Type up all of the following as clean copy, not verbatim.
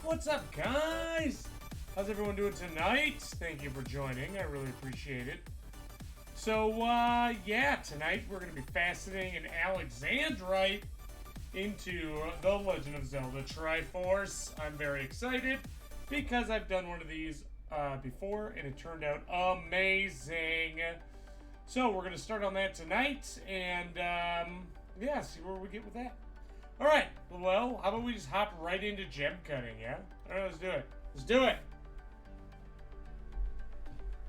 What's up, guys? How's everyone doing tonight? Thank you for joining. I really appreciate it. So, yeah, tonight we're going to be faceting an alexandrite into The Legend of Zelda Triforce. I'm very excited because I've done one of these before, and it turned out amazing. So we're going to start on that tonight, and yeah, see where we get with that. All right, well, how about we just hop right into gem cutting, yeah? All right, let's do it. Let's do it.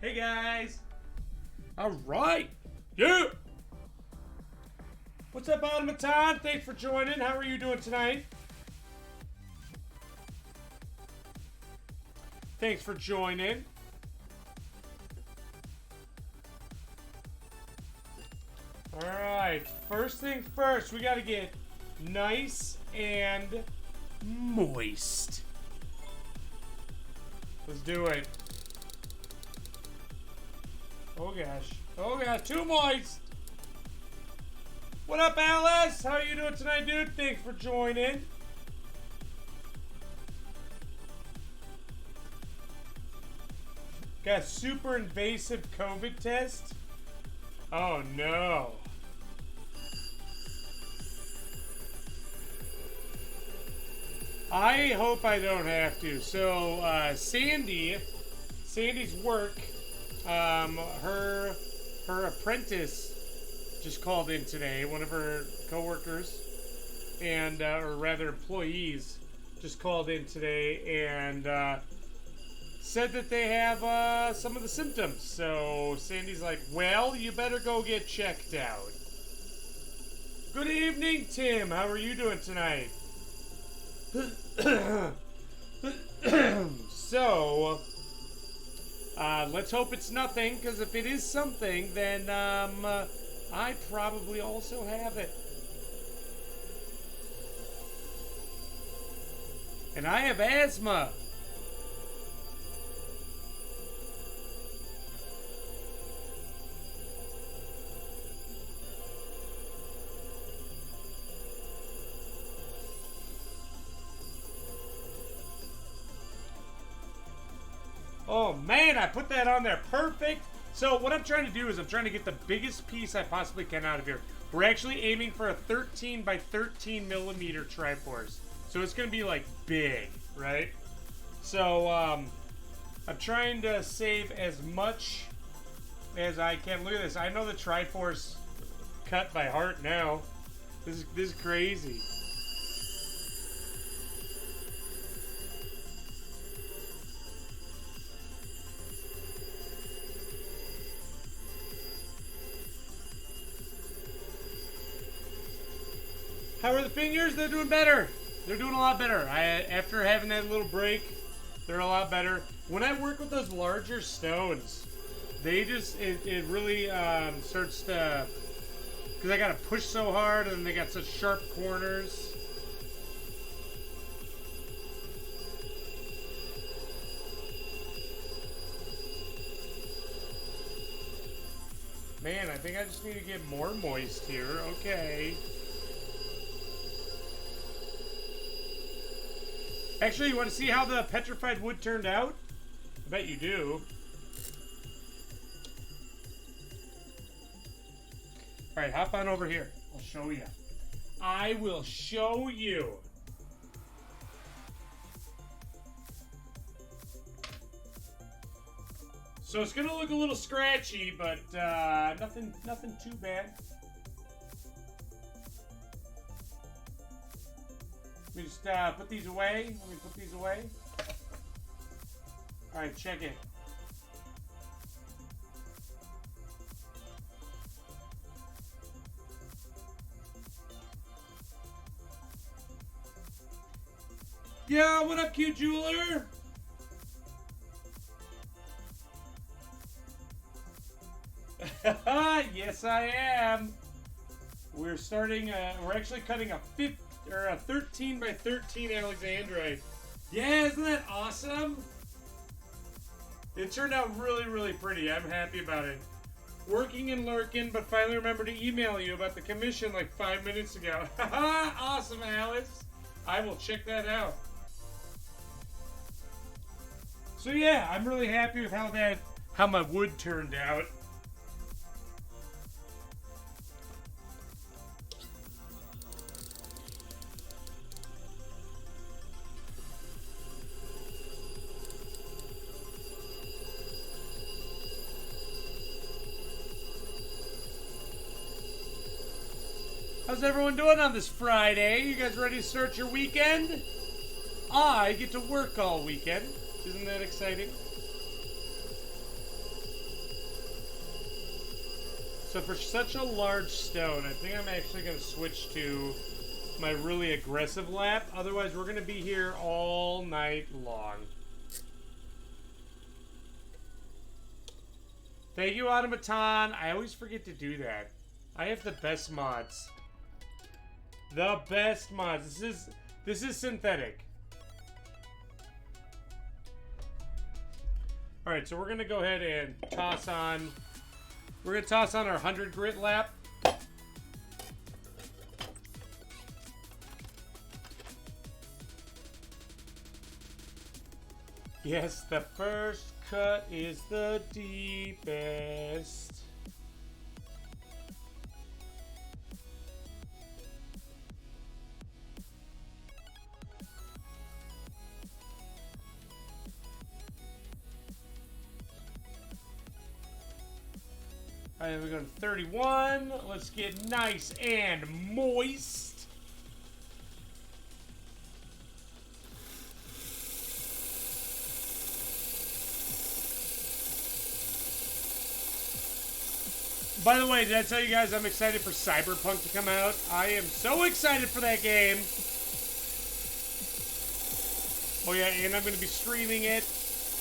Hey, guys. All right. Yeah. What's up, Automaton? Thanks for joining. How are you doing tonight? Thanks for joining. All right, first thing first, we got to get nice and moist. Let's do it. Oh gosh. Oh gosh, too moist. What up, Alice? How are you doing tonight, dude? Thanks for joining. Got a super invasive COVID test. Oh no. I hope I don't have to. So, Sandy's work, her apprentice just called in today. One of her coworkers, and or rather employees, just called in today and said that they have some of the symptoms. So Sandy's like, "Well, you better go get checked out." Good evening, Tim. How are you doing tonight? So, let's hope it's nothing, because if it is something, then I probably also have it. And I have asthma. Oh man, I put that on there. Perfect. So what I'm trying to do is I'm trying to get the biggest piece I possibly can out of here. We're actually aiming for a 13 by 13 millimeter triforce. So it's going to be like big, right? So I'm trying to save as much as I can. Look at this. I know the triforce cut by heart now. This is crazy. How are the fingers? They're doing better. They're doing a lot better. After having that little break, they're a lot better. When I work with those larger stones, they just, it really starts to, because I got to push so hard and they got such sharp corners. Man, I think I just need to get more moist here. Okay. Actually, you want to see how the petrified wood turned out? I bet you do. All right, hop on over here. I'll show you. I will show you. So it's gonna look a little scratchy, but nothing too bad. Let me just put these away. Let me put these away. All right, check it. Yeah, what up, cute jeweler? Yes, I am. We're starting. We're actually cutting a 13 by 13 alexandrite. Yeah, isn't that awesome? It turned out really, really pretty. I'm happy about it. Working and lurking, but finally remembered to email you about the commission like 5 minutes ago. Awesome, Alice. I will check that out. So yeah, I'm really happy with how my wood turned out. How's everyone doing on this Friday? You guys ready to start your weekend? I get to work all weekend. Isn't that exciting? So for such a large stone, I think I'm actually going to switch to my really aggressive lap. Otherwise, we're going to be here all night long. Thank you, Automaton. I always forget to do that. I have the best mods. The best mods. This is synthetic. Alright, so we're gonna go ahead and toss on. We're gonna toss on our 100 grit lap. Yes, the first cut is the deepest. Alright, we're going to 31. Let's get nice and moist. By the way, did I tell you guys I'm excited for Cyberpunk to come out? I am so excited for that game. Oh yeah, and I'm going to be streaming it.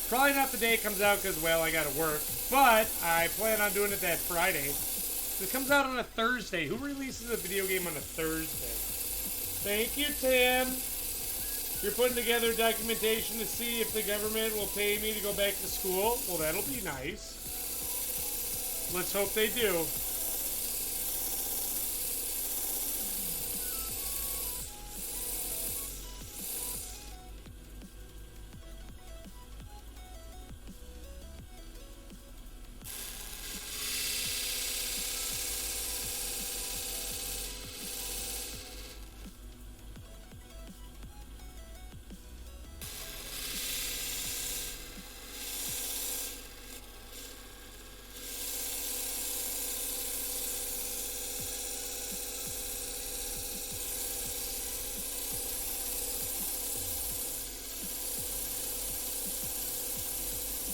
Probably not the day it comes out because, well, I got to work. But I plan on doing it that Friday. It comes out on a Thursday. Who releases a video game on a Thursday? Thank you, Tim. You're putting together documentation to see if the government will pay me to go back to school. Well, that'll be nice. Let's hope they do.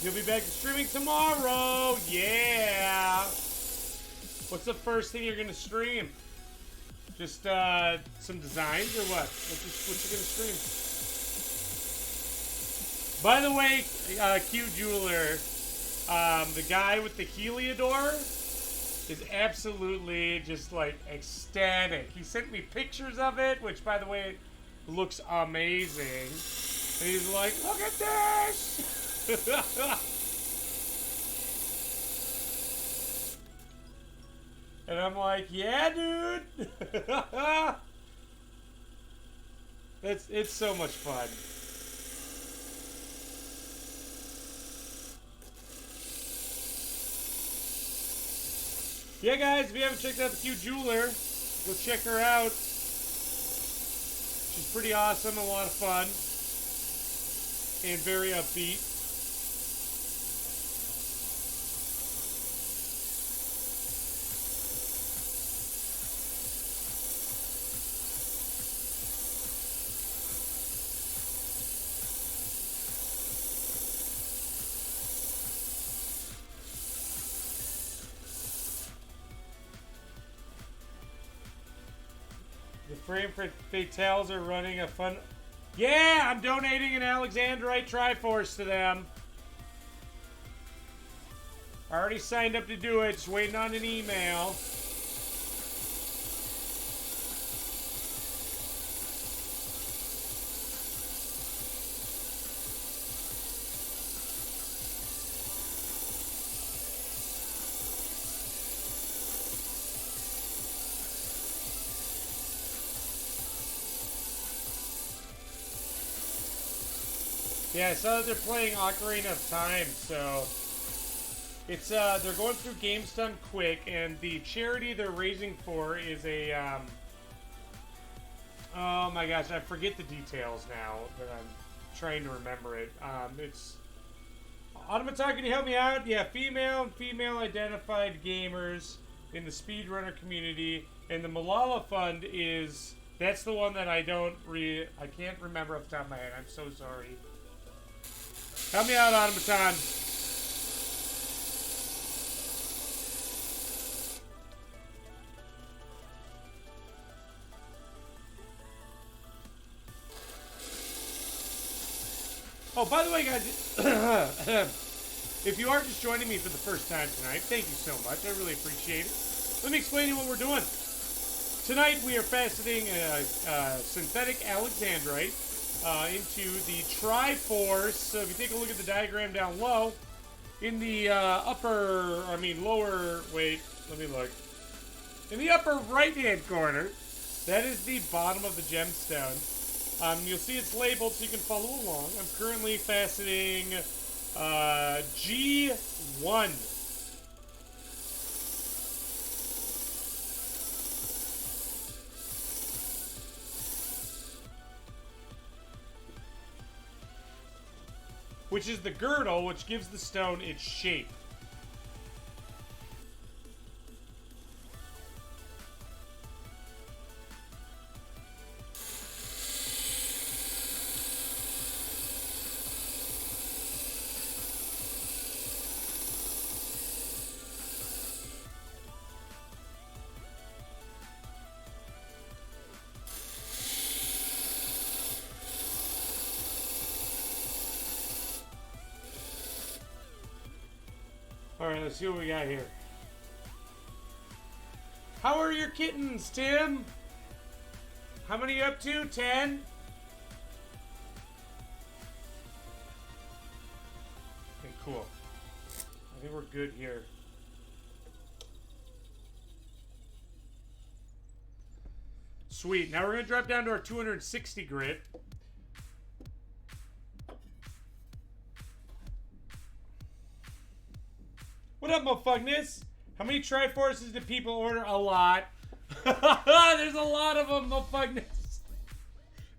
You'll be back to streaming tomorrow. Yeah. What's the first thing you're gonna stream? Just some designs or what? What you gonna stream? By the way, Q Jeweler, the guy with the Heliodor is absolutely just like ecstatic. He sent me pictures of it, which by the way looks amazing. And he's like, look at this! And I'm like, yeah, dude. It's so much fun. Yeah, guys, if you haven't checked out the Q Jeweler, go check her out. She's pretty awesome, a lot of fun, and very upbeat. Frame Fatales are running a fun... Yeah, I'm donating an alexandrite triforce to them. I already signed up to do it, just waiting on an email. Yeah, I saw that they're playing Ocarina of Time, so it's they're going through Games Done Quick, and the charity they're raising for is a oh my gosh, I forget the details now, but I'm trying to remember it. It's Automaton, can you help me out? Yeah, female and female identified gamers in the speedrunner community And the Malala Fund is, that's the one that I can't remember off the top of my head. I'm so sorry. Help me out, Automaton. Oh, by the way, guys, if you are just joining me for the first time tonight, thank you so much. I really appreciate it. Let me explain to you what we're doing. Tonight we are faceting synthetic alexandrite into the triforce. So if you take a look at the diagram down low, in the lower, wait, let me look. In the upper right-hand corner, that is the bottom of the gemstone. You'll see it's labeled so you can follow along. I'm currently faceting G1. Which is the girdle, which gives the stone its shape. Alright, let's see what we got here. How are your kittens, Tim? How many are you up to? 10? Okay, cool. I think we're good here. Sweet. Now we're going to drop down to our 260 grit. What up, motherfuckers? How many triforces do people order? A lot. There's a lot of them, motherfuckers.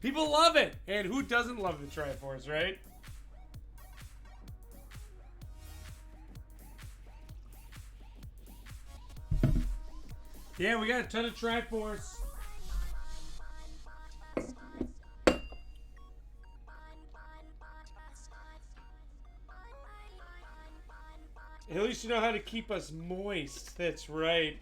People love it. And who doesn't love the triforce, right? Yeah, we got a ton of triforce. At least you know how to keep us moist. That's right.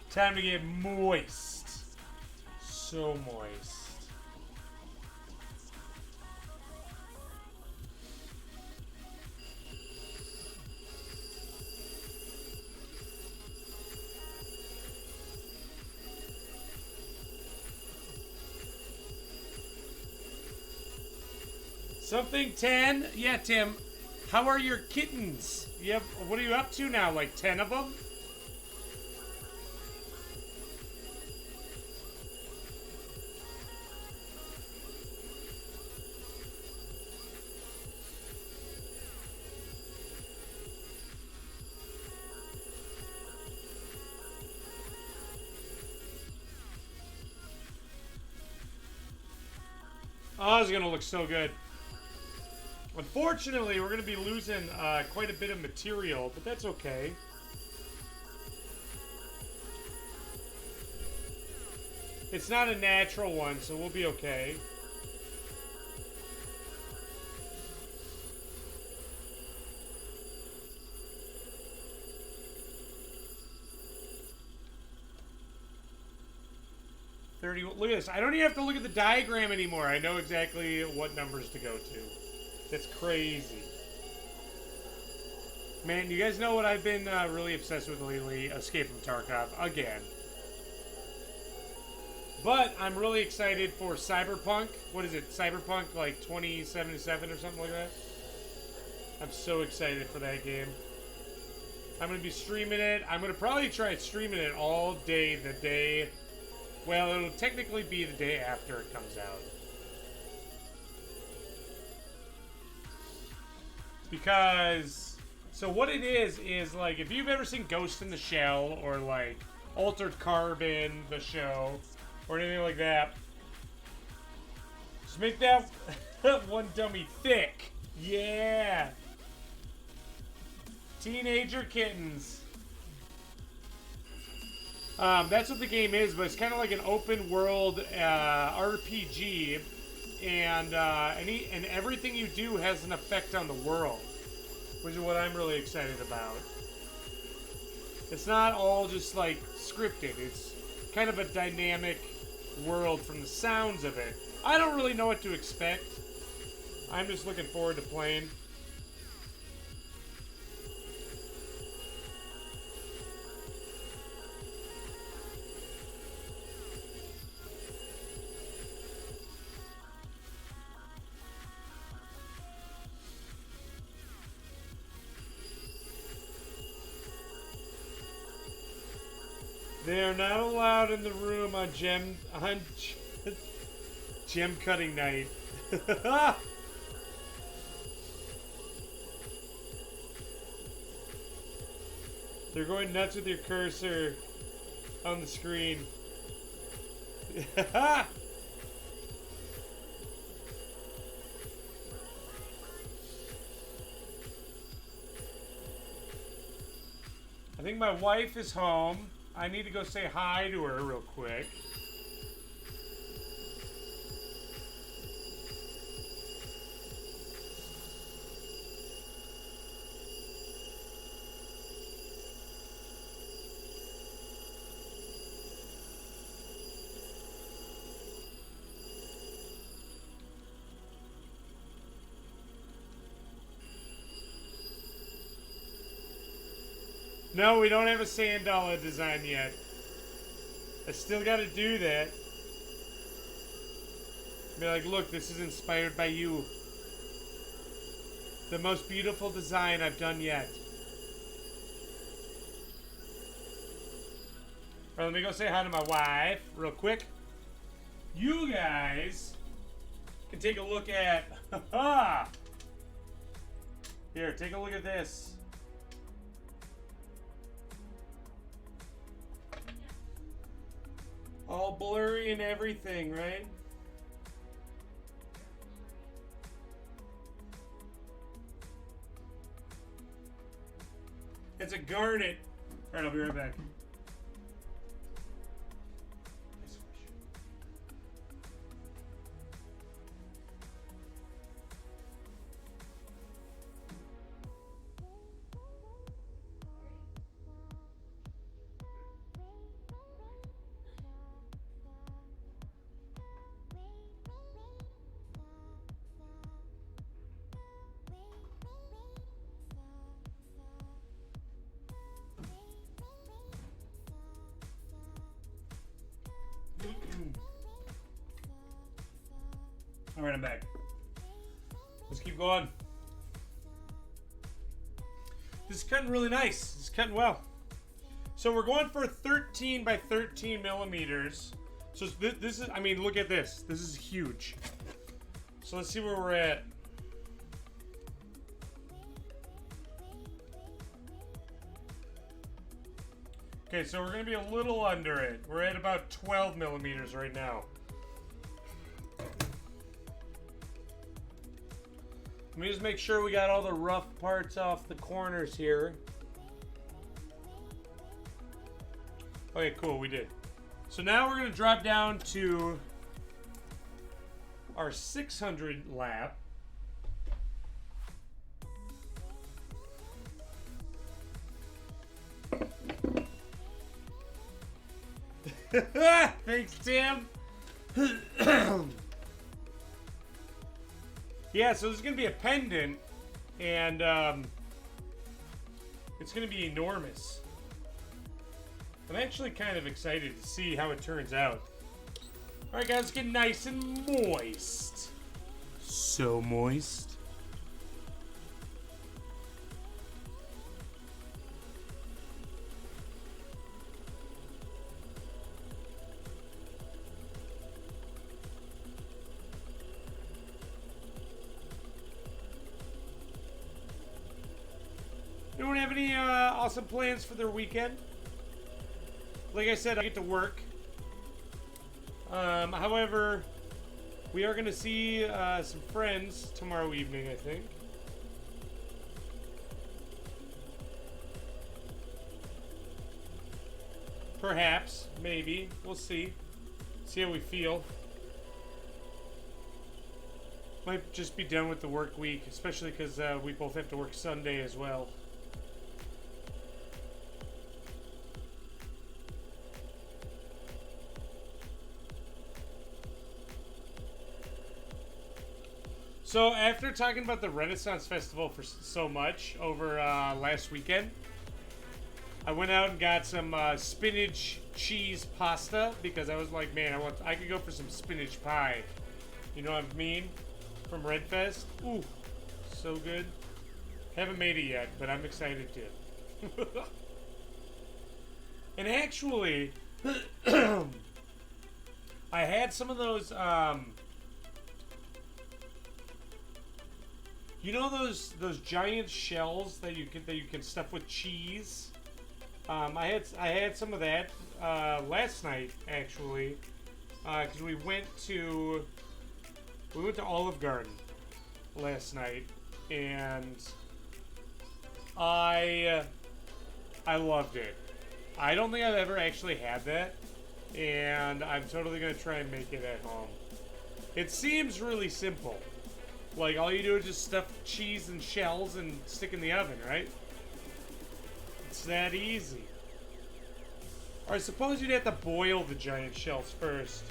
Time to get moist. So moist. Something 10? Yeah, Tim. How are your kittens? You have, what are you up to now? Like 10 of them? Oh, this is going to look so good. Unfortunately, we're going to be losing quite a bit of material, but that's okay. It's not a natural one, so we'll be okay. Look at this. I don't even have to look at the diagram anymore. I know exactly what numbers to go to. That's crazy. Man, you guys know what I've been really obsessed with lately? Escape from Tarkov. Again. But I'm really excited for Cyberpunk. What is it? Cyberpunk like 2077 or something like that? I'm so excited for that game. I'm going to be streaming it. I'm going to probably try streaming it all day the day... Well, it'll technically be the day after it comes out. Because, so what it is like, if you've ever seen Ghost in the Shell, or like Altered Carbon, the show, or anything like that, just make that, One dummy thick. Yeah. Teenager kittens. That's what the game is, but it's kind of like an open world RPG, and everything you do has an effect on the world, which is what I'm really excited about. It's not all just like scripted. It's kind of a dynamic world from the sounds of it. I don't really know what to expect. I'm just looking forward to playing. They are not allowed in the room on gem cutting night. They're going nuts with your cursor on the screen. I think my wife is home. I need to go say hi to her real quick. No, we don't have a sand dollar design yet. I still got to do that. Be like, look, this is inspired by you. The most beautiful design I've done yet. Alright, let me go say hi to my wife real quick. You guys can take a look at... Here, take a look at this. All blurry and everything, right? It's a garnet. Alright, I'll be right back. Alright, I'm back. Let's keep going. This is cutting really nice. It's cutting well. So we're going for 13 by 13 millimeters. So this is, I mean, look at this. This is huge. So let's see where we're at. Okay, so we're going to be a little under it. We're at about 12 millimeters right now. Let me just make sure we got all the rough parts off the corners here. Okay, cool, we did. So now we're going to drop down to our 600 lap. Thanks, Tim. Yeah, so this is going to be a pendant, and it's going to be enormous. I'm actually kind of excited to see how it turns out. Alright guys, let's get nice and moist. So moist. Anyone have any awesome plans for their weekend? Like I said, I get to work. However, We are going to see some friends tomorrow evening, I think. Perhaps, maybe. We'll see. See how we feel. Might just be done with the work week, especially because we both have to work Sunday as well. So after talking about the Renaissance Festival for so much over last weekend, I went out and got some spinach cheese pasta because I was like, man, I could go for some spinach pie. You know what I mean? From Redfest. Ooh, so good. Haven't made it yet, but I'm excited to. And actually, I had some of those. You know those giant shells that you can stuff with cheese. I had some of that last night actually, because we went to Olive Garden last night, and I loved it. I don't think I've ever actually had that, and I'm totally gonna try and make it at home. It seems really simple. Like, all you do is just stuff cheese and shells and stick in the oven, right? It's that easy. Or I suppose you'd have to boil the giant shells first.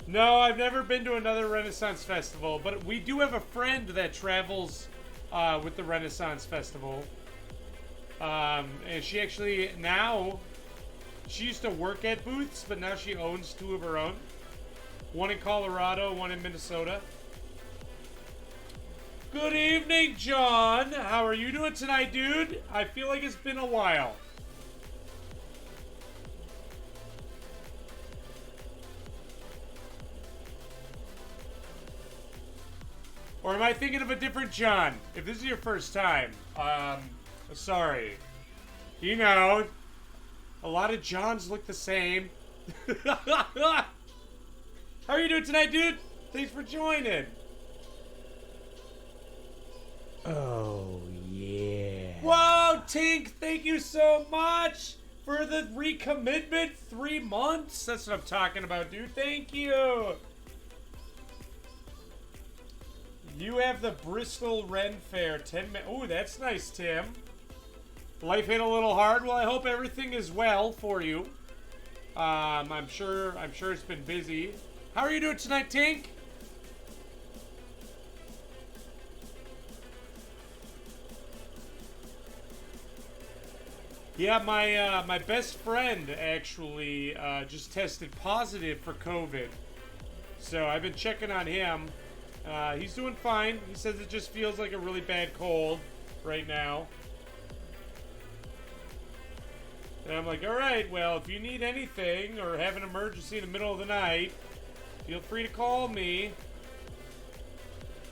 No, I've never been to another Renaissance Festival, but we do have a friend that travels with the Renaissance Festival. And she actually, she used to work at booths, but now she owns two of her own. One in Colorado, one in Minnesota. Good evening, John. How are you doing tonight, dude? I feel like it's been a while. Or am I thinking of a different John? If this is your first time, sorry. You know, a lot of Johns look the same. How are you doing tonight, dude? Thanks for joining. Oh, yeah. Whoa, Tink, thank you so much for the recommitment. 3 months. That's what I'm talking about, dude. Thank you. You have the Bristol Ren Fair. 10 minutes. Ooh, that's nice, Tim. Life hit a little hard. Well, I hope everything is well for you. I'm sure it's been busy. How are you doing tonight, Tink? Yeah, my best friend actually just tested positive for COVID. So I've been checking on him. He's doing fine. He says it just feels like a really bad cold right now. And I'm like, all right, well, if you need anything or have an emergency in the middle of the night, feel free to call me,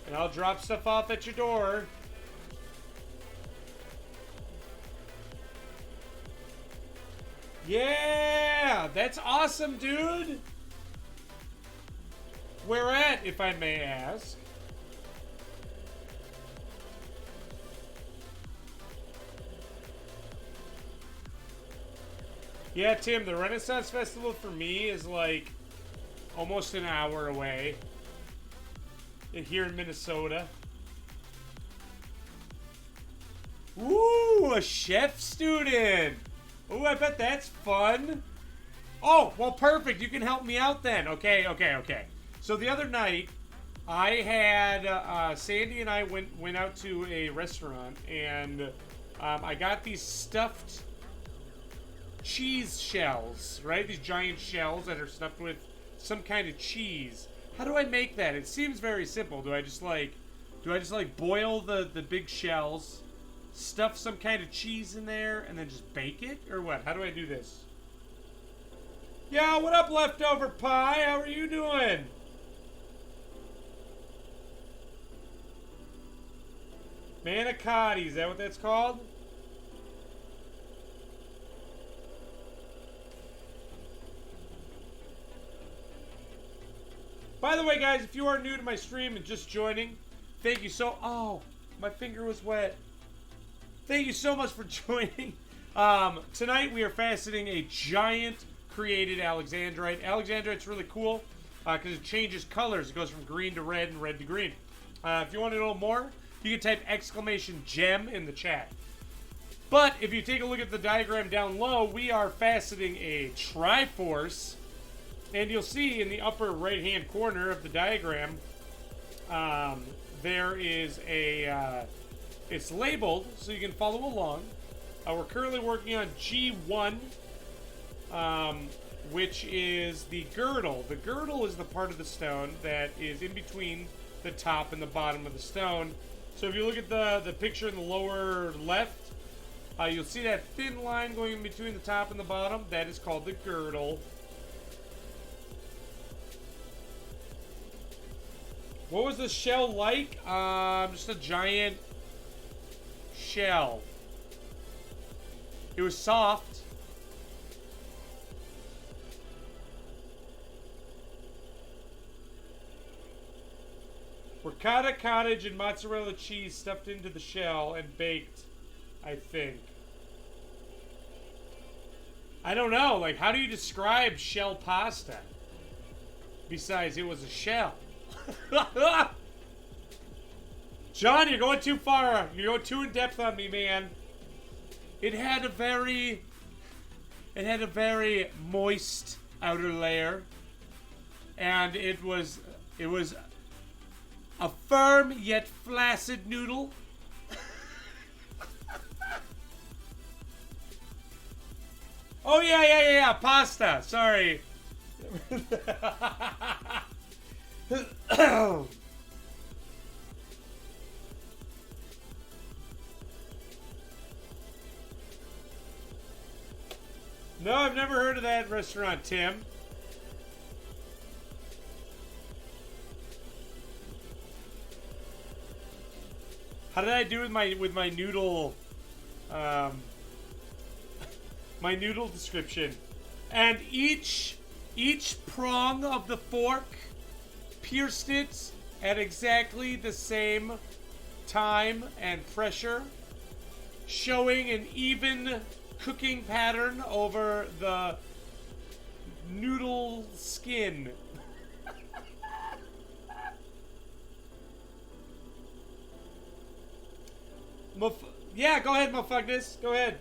and I'll drop stuff off at your door. Yeah, that's awesome, dude. Where at, if I may ask? Yeah, Tim, the Renaissance Festival for me is like almost an hour away here in Minnesota. Ooh, a chef student. Ooh, I bet that's fun. Oh, well, perfect. You can help me out then. Okay. So the other night, I had Sandy and I went out to a restaurant, and I got these stuffed cheese shells, right? These giant shells that are stuffed with some kind of cheese. How do I make that? It seems very simple. Do I just like boil the big shells, stuff some kind of cheese in there, and then just bake it? Or what? How do I do this? Yeah, what up, Leftover Pie? How are you doing? Manicotti, is that what that's called? By the way, guys, if you are new to my stream and just joining, thank you so... Oh, my finger was wet. Thank you so much for joining. Tonight we are faceting a giant created alexandrite. Alexandrite's really cool because it changes colors. It goes from green to red and red to green. If you want to know more, you can type !gem in the chat. But if you take a look at the diagram down low, we are faceting a triforce. And you'll see in the upper right-hand corner of the diagram, there is a, it's labeled so you can follow along. We're currently working on G1, which is the girdle. The girdle is the part of the stone that is in between the top and the bottom of the stone. So if you look at the picture in the lower left, you'll see that thin line going in between the top and the bottom. That is called the girdle. What was the shell like? Just a giant shell. It was soft. Ricotta cottage and mozzarella cheese stuffed into the shell and baked, I think. I don't know. Like, how do you describe shell pasta? Besides, it was a shell. John, you're going too far. You're going too in depth on me, man. It had a very moist outer layer, and it was a firm yet flaccid noodle. Oh yeah, pasta. Sorry. No, I've never heard of that restaurant, Tim. How did I do with my noodle my noodle description? And each prong of the fork pierced it at exactly the same time and pressure, showing an even cooking pattern over the noodle skin. Yeah, go ahead, motherfuckers. Go ahead.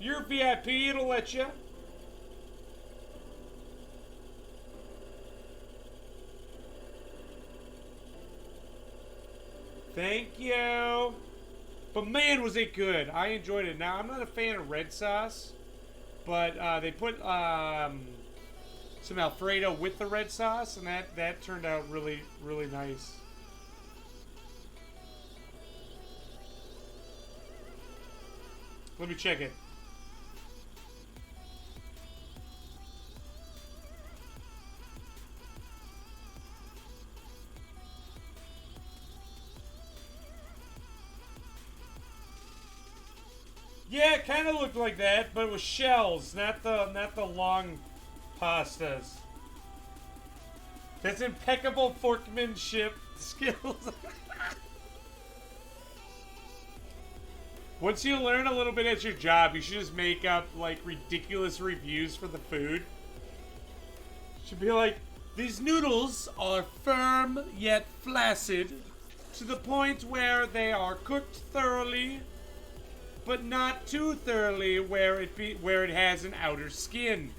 You're VIP, it'll let you. Thank you. But man, was it good. I enjoyed it. Now, I'm not a fan of red sauce, but they put some Alfredo with the red sauce, and that turned out really, really nice. Let me check it. Yeah, it kind of looked like that, but it was shells, not the long pastas. That's impeccable forkmanship skills. Once you learn a little bit at your job, you should just make up like ridiculous reviews for the food. You should be like, these noodles are firm yet flaccid to the point where they are cooked thoroughly, but not too thoroughly where it has an outer skin.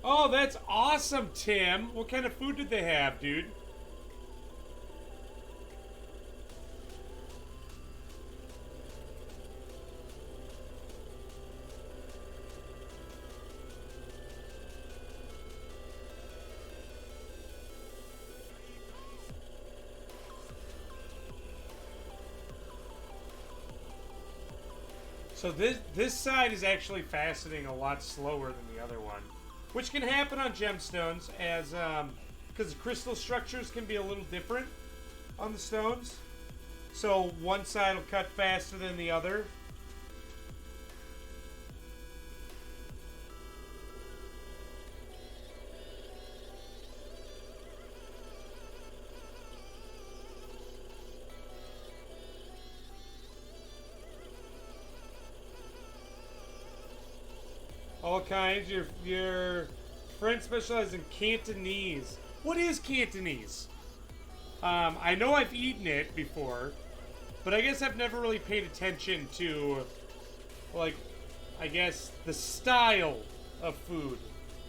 Oh, that's awesome, Tim. What kind of food did they have, dude? So this side is actually faceting a lot slower than the other one, which can happen on gemstones as because the crystal structures can be a little different on the stones. so one side will cut faster than the other. All kinds. Your friend specializes in Cantonese. What is Cantonese? I know I've eaten it before, but I guess I've never really paid attention to, like, I guess the style of food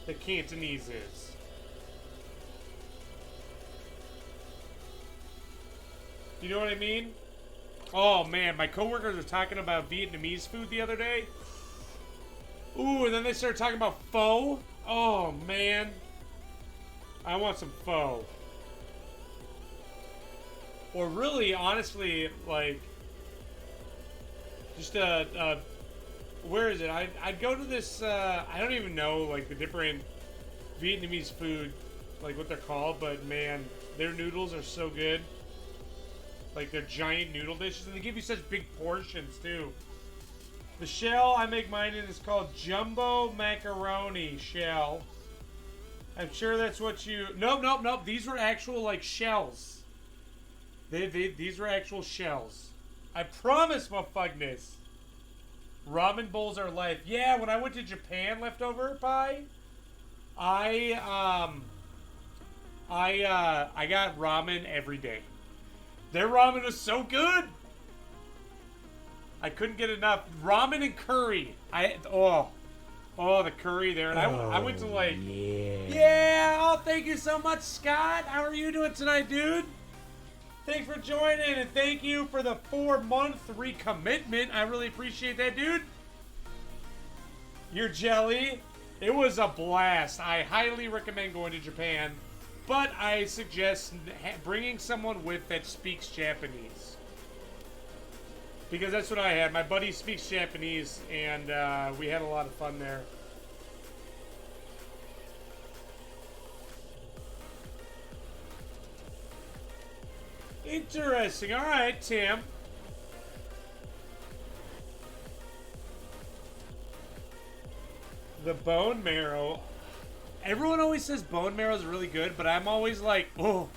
that Cantonese is. You know what I mean? Oh man, my coworkers were talking about Vietnamese food the other day. Ooh, and then they started talking about pho. Oh man, I want some pho. Or really, honestly, like, just where is it? I'd go to this, I don't even know, like, the different Vietnamese food, like, what they're called, but man, their noodles are so good. Like, they're giant noodle dishes, and they give you such big portions, too. The shell I make mine in is called Jumbo Macaroni Shell. I'm sure that's what you... Nope. These were actual, like, shells. These were actual shells. I promise, motherfuckness. Ramen bowls are life. Yeah, when I went to Japan, leftover pie, I got ramen every day. Their ramen was so good. I couldn't get enough. Ramen and curry. The curry there. And I went to like... Yeah. Oh, thank you so much, Scott. How are you doing tonight, dude? Thanks for joining, and thank you for the 4-month recommitment. I really appreciate that, dude. You're jelly. It was a blast. I highly recommend going to Japan, but I suggest bringing someone with that speaks Japanese. Because that's what I had. My buddy speaks Japanese, and we had a lot of fun there. Interesting. All right, Tim. The bone marrow. Everyone always says bone marrow is really good, but I'm always like, oh.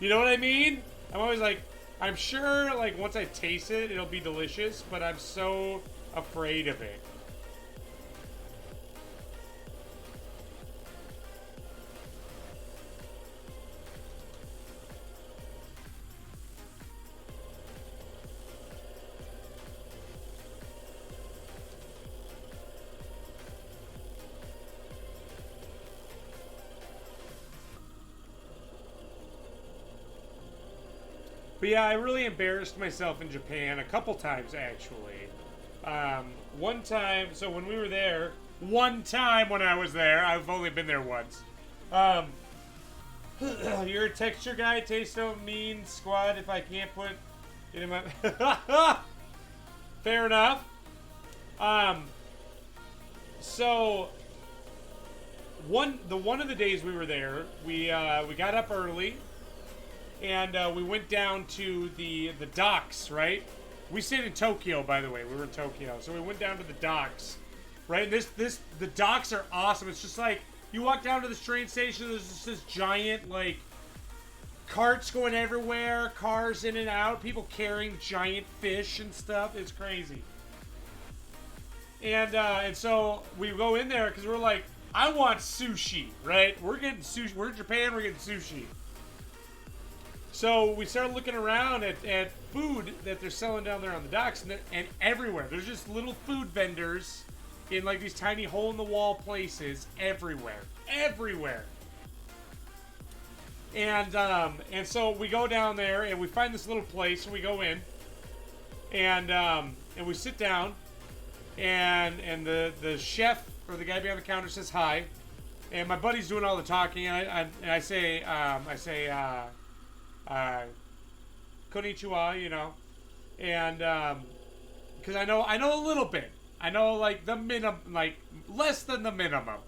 You know what I mean? I'm always like, I'm sure, like, once I taste it, it'll be delicious, but I'm so afraid of it. But yeah, I really embarrassed myself in Japan a couple times, actually. One time, so when we were there, one time when I was there, I've only been there once. You're a texture guy, taste don't mean squad if I can't put it in my... Fair enough. So, one of the days we were there, we got up early. And we went down to the docks, right? We stayed in Tokyo, by the way. We were in Tokyo. So we went down to the docks, right? The docks are awesome. It's just like, you walk down to the train station, there's just this giant, like, carts going everywhere, cars in and out, people carrying giant fish and stuff. It's crazy. And so we go in there because we're like, I want sushi, right? We're getting sushi. We're in Japan, we're getting sushi. So we started looking around at food that they're selling down there on the docks, and everywhere. There's just little food vendors in like these tiny hole-in-the-wall places everywhere. And so we go down there, and we find this little place, and we go in, and we sit down, and the chef, or the guy behind the counter, says hi, and my buddy's doing all the talking, and I say, konnichiwa, you know, and because I know a little bit. I know like the minimum, like less than the minimum.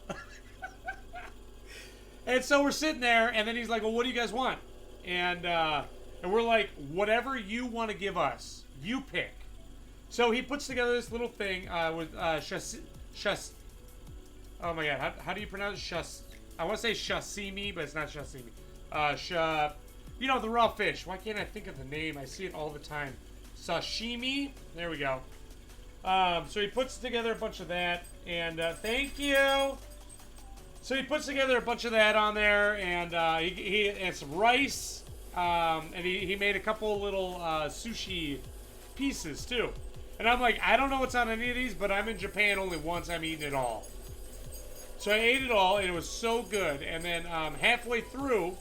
And so we're sitting there, and then he's like, "Well, what do you guys want?" And And we're like, whatever you want to give us, you pick. So he puts together this little thing with oh my god, how do you pronounce it? I want to say sashimi, but it's not sashimi. You know, the raw fish. Why can't I think of the name? I see it all the time. Sashimi. There we go. So he puts together a bunch of that, and thank you. So he puts together a bunch of that on there, and he and some rice, and he made a couple little sushi pieces too. And I'm like, I don't know what's on any of these, but I'm in Japan only once. I'm eating it all. So I ate it all, and it was so good. And then halfway through,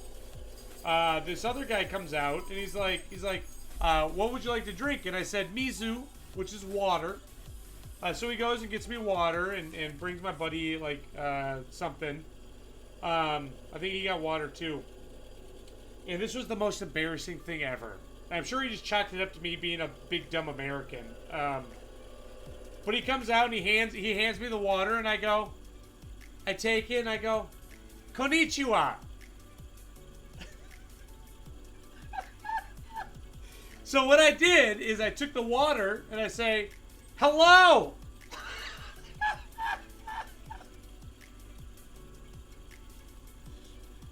this other guy comes out, and he's like, what would you like to drink? And I said, mizu, which is water. So he goes and gets me water and brings my buddy, like, something. I think he got water, too. And this was the most embarrassing thing ever. I'm sure he just chalked it up to me being a big, dumb American. But he comes out and he hands me the water, and I take it, and I go, konnichiwa. So what I did is I took the water, and I say, hello!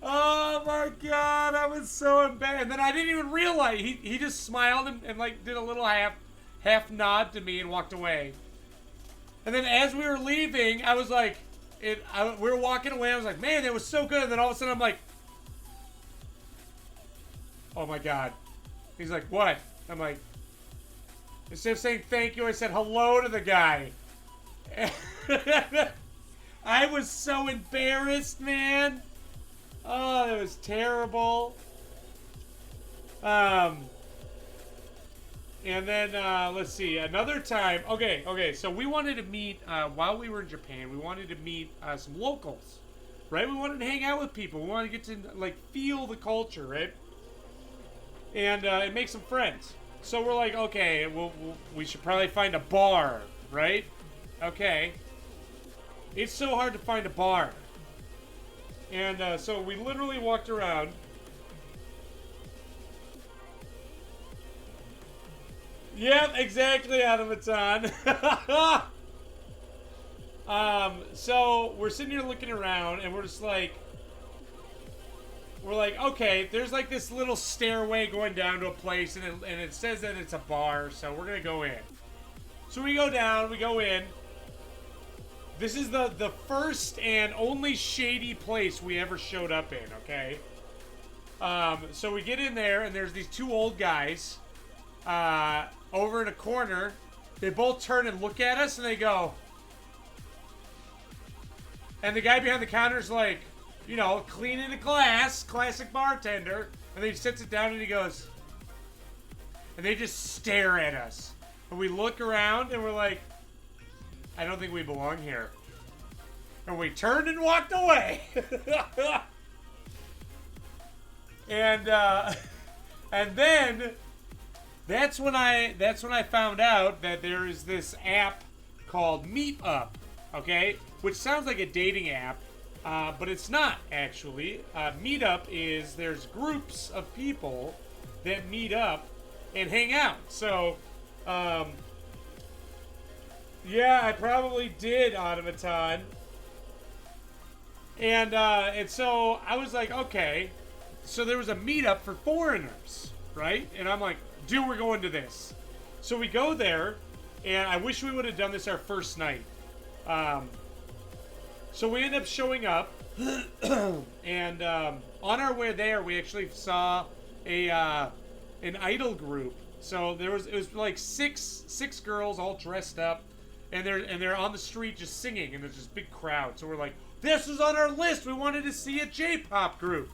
Oh my god, I was so embarrassed. And then I didn't even realize. He just smiled and like did a little half nod to me and walked away. And then as we were leaving, I was like, we were walking away. I was like, man, that was so good. And then all of a sudden I'm like, oh my god. He's like, what? I'm like, instead of saying thank you, I said hello to the guy. I was so embarrassed, man. Oh, that was terrible. And then, let's see, another time. Okay, so we wanted to meet, while we were in Japan, we wanted to meet some locals, right? We wanted to hang out with people. We wanted to get to, like, feel the culture, right? And make some friends. So we're like, okay, we should probably find a bar, right? Okay. It's so hard to find a bar. And so we literally walked around. Yep, exactly, Automaton. So we're sitting here looking around, and we're just like, okay, there's like this little stairway going down to a place, and it says that it's a bar, so we're gonna go in. So we go down, we go in. This is the first and only shady place we ever showed up in, okay? So we get in there, and there's these two old guys over in a corner. They both turn and look at us, and they go... And the guy behind the counter is like, you know, cleaning the glass, classic bartender. And then he sits it down, and he goes... And they just stare at us. And we look around, and we're like... I don't think we belong here. And we turned and walked away. And then that's when I found out that there is this app called Meetup, okay? Which sounds like a dating app, but it's not actually. Meetup is there's groups of people that meet up and hang out. So yeah, I probably did, Automaton. And so I was like, okay. So there was a meetup for foreigners, right? And I'm like, dude, we're going to this. So we go there, and I wish we would have done this our first night. So we end up showing up, and on our way there, we actually saw an idol group. So it was like six girls all dressed up. And they're on the street just singing, and there's this big crowd. So we're like, this is on our list. We wanted to see a J-pop group.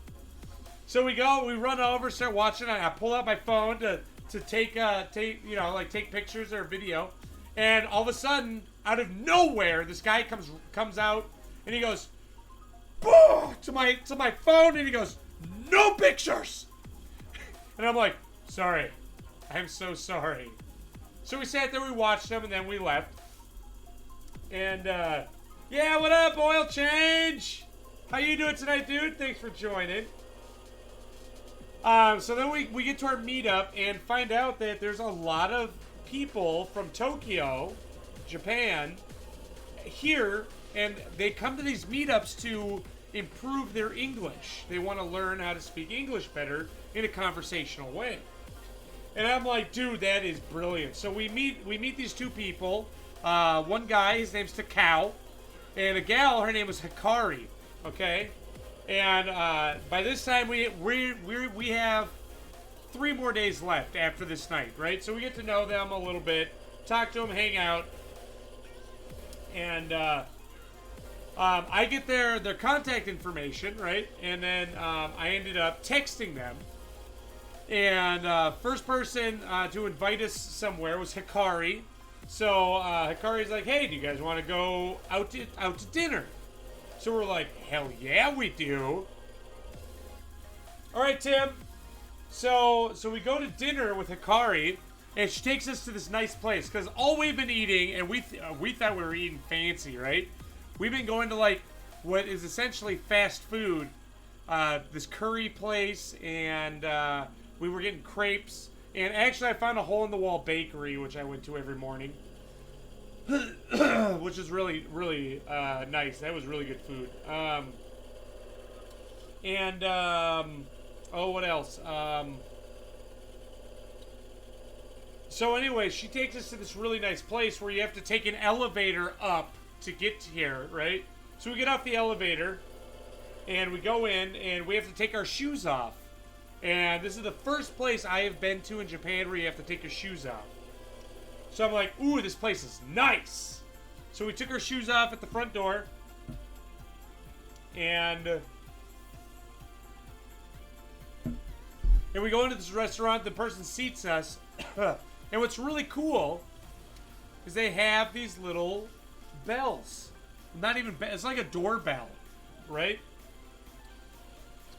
So we run over, start watching. I pull out my phone to take pictures or video. And all of a sudden, out of nowhere, this guy comes out, and he goes, "Boo!" to my phone, and he goes, "No pictures." And I'm like, sorry, I'm so sorry. So we sat there, we watched them, and then we left. And, yeah, what up, Oil Change? How you doing tonight, dude? Thanks for joining. So then we get to our meetup and find out that there's a lot of people from Tokyo, Japan, here, and they come to these meetups to improve their English. They want to learn how to speak English better in a conversational way. And I'm like, dude, that is brilliant. So we meet these two people. One guy, his name's Takao, and a gal, her name was Hikari. Okay, and by this time we have 3 more days left after this night, right? So we get to know them a little bit, talk to them, hang out, and I get their contact information, right? And then I ended up texting them. And first person to invite us somewhere was Hikari. So Hikari's like, "Hey, do you guys want to go out to dinner?" So we're like, "Hell yeah, we do!" All right, Tim. So we go to dinner with Hikari, and she takes us to this nice place because all we've been eating, and we thought we were eating fancy, right? We've been going to like what is essentially fast food, this curry place, and we were getting crepes. And actually, I found a hole-in-the-wall bakery, which I went to every morning, which is really, really nice. That was really good food. Oh, what else? So anyway, she takes us to this really nice place where you have to take an elevator up to get here, right? So we get off the elevator, and we go in, and we have to take our shoes off. And this is the first place I have been to in Japan where you have to take your shoes off. So I'm like, ooh, this place is nice. So we took our shoes off at the front door. And we go into this restaurant. The person seats us. And what's really cool is they have these little bells. Not even bells. It's like a doorbell, right?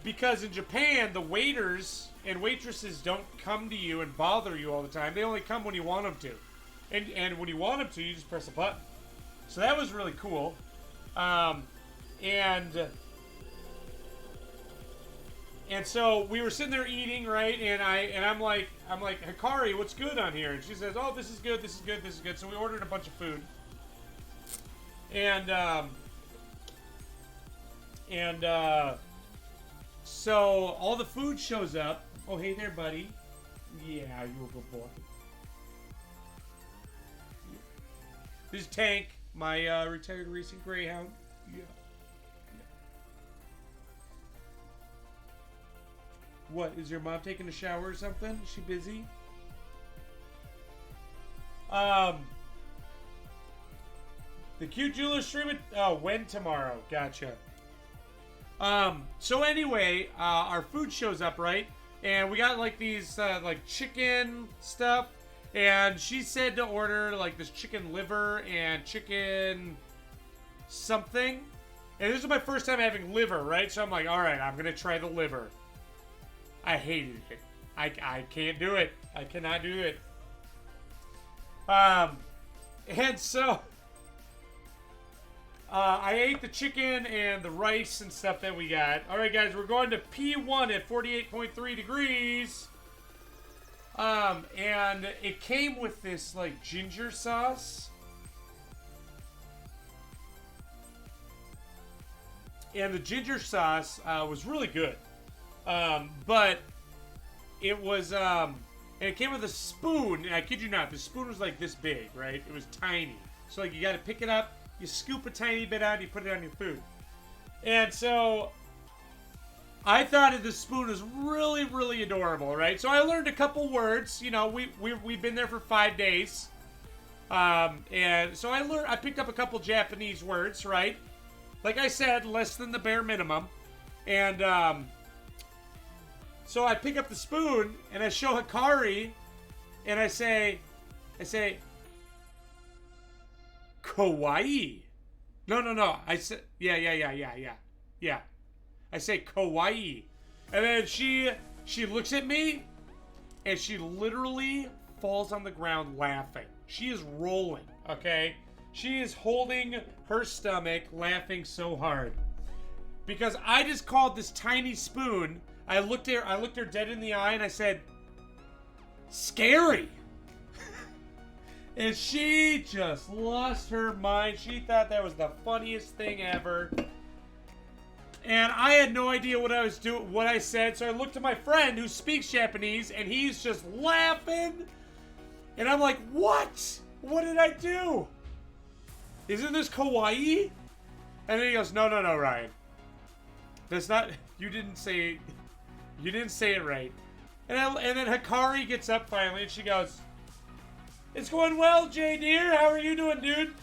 Because in Japan, the waiters and waitresses don't come to you and bother you all the time. They only come when you want them to. And when you want them to, you just press a button. So that was really cool. And so we were sitting there eating, right? And I'm like, Hikari, what's good on here? And she says, oh, this is good, this is good, this is good. So we ordered a bunch of food. So all the food shows up. Oh, hey there, buddy. Yeah, you a good boy. This is Tank, my retired racing greyhound. Yeah. What, is your mom taking a shower or something? Is she busy? The cute jeweler streaming. Oh, when tomorrow? Gotcha. So anyway, our food shows up, right? And we got like these like chicken stuff, and she said to order like this chicken liver and chicken something. And this is my first time having liver, right? So I'm like, all right, I'm gonna try the liver. I hated it. I can't do it. I cannot do it. And so I ate the chicken and the rice and stuff that we got. All right, guys, we're going to P1 at 48.3 degrees. And it came with this like ginger sauce. And the ginger sauce was really good. But it was, and it came with a spoon. And I kid you not, the spoon was like this big, right? It was tiny. So like you got to pick it up. You scoop a tiny bit out, you put it on your food. And so I thought that the spoon was really, really adorable, right? So I learned a couple words. You know, we've been there for 5 days. And so I picked up a couple Japanese words, right? Like I said, less than the bare minimum. And so I pick up the spoon and I show Hikari and I say, kawaii. No. I said, yeah. I say kawaii. And then she looks at me and she literally falls on the ground laughing. She is rolling, okay? She is holding her stomach laughing so hard. Because I just called this tiny spoon I looked her dead in the eye and I said, "Scary." And she just lost her mind. She thought that was the funniest thing ever. And I had no idea what I was doing, what I said. So I looked at my friend who speaks Japanese, and he's just laughing. And I'm like, "What? What did I do? Isn't this kawaii?" And then he goes, "No, Ryan. That's not. You didn't say it right." And then Hikari gets up finally, and she goes, "It's going well, Jay dear. How are you doing, dude?"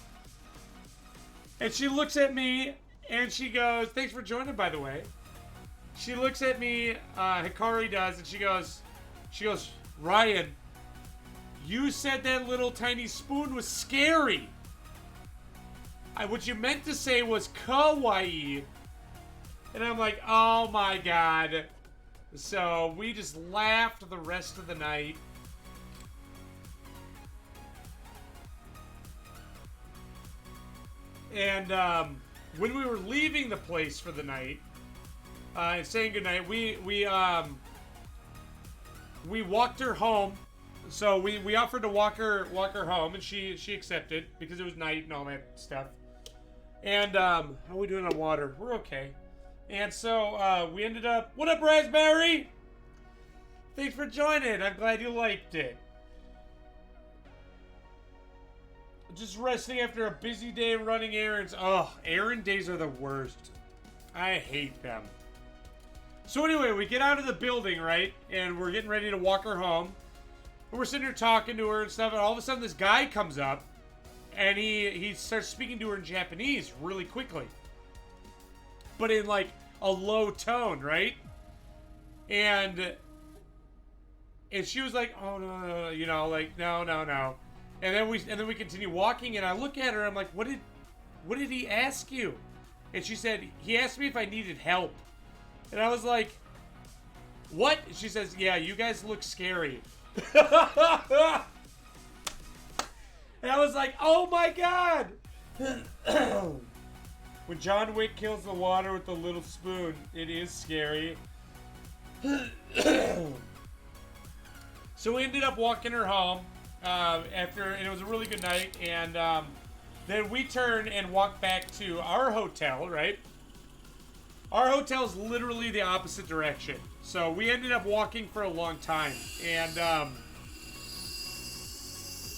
And she looks at me, and she goes, "Thanks for joining, by the way." She looks at me, Hikari does, and she goes, "Ryan, you said that little tiny spoon was scary. What you meant to say was kawaii." And I'm like, "Oh my god." So we just laughed the rest of the night. And when we were leaving the place for the night and saying goodnight, we walked her home. So we offered to walk her home, and she accepted because it was night and all that stuff. And how are we doing on water? We're okay. And so we ended up. What up, Raspberry? Thanks for joining. I'm glad you liked it. Just resting after a busy day running errands. Oh, errand days are the worst. I hate them. So anyway, we get out of the building, right? And we're getting ready to walk her home. And we're sitting here talking to her and stuff, and all of a sudden this guy comes up, and he starts speaking to her in Japanese really quickly. But in like a low tone, right? And she was like, "Oh no, you know, like no." And then we continue walking, and I look at her. I'm like, "What did he ask you?" And she said, "He asked me if I needed help." And I was like, "What?" She says, "Yeah, you guys look scary." And I was like, "Oh my god!" When John Wick kills the water with the little spoon, it is scary. So we ended up walking her home after, and it was a really good night. And then we turned and walked back to our hotel, right? Our hotel is literally the opposite direction. So we ended up walking for a long time. And,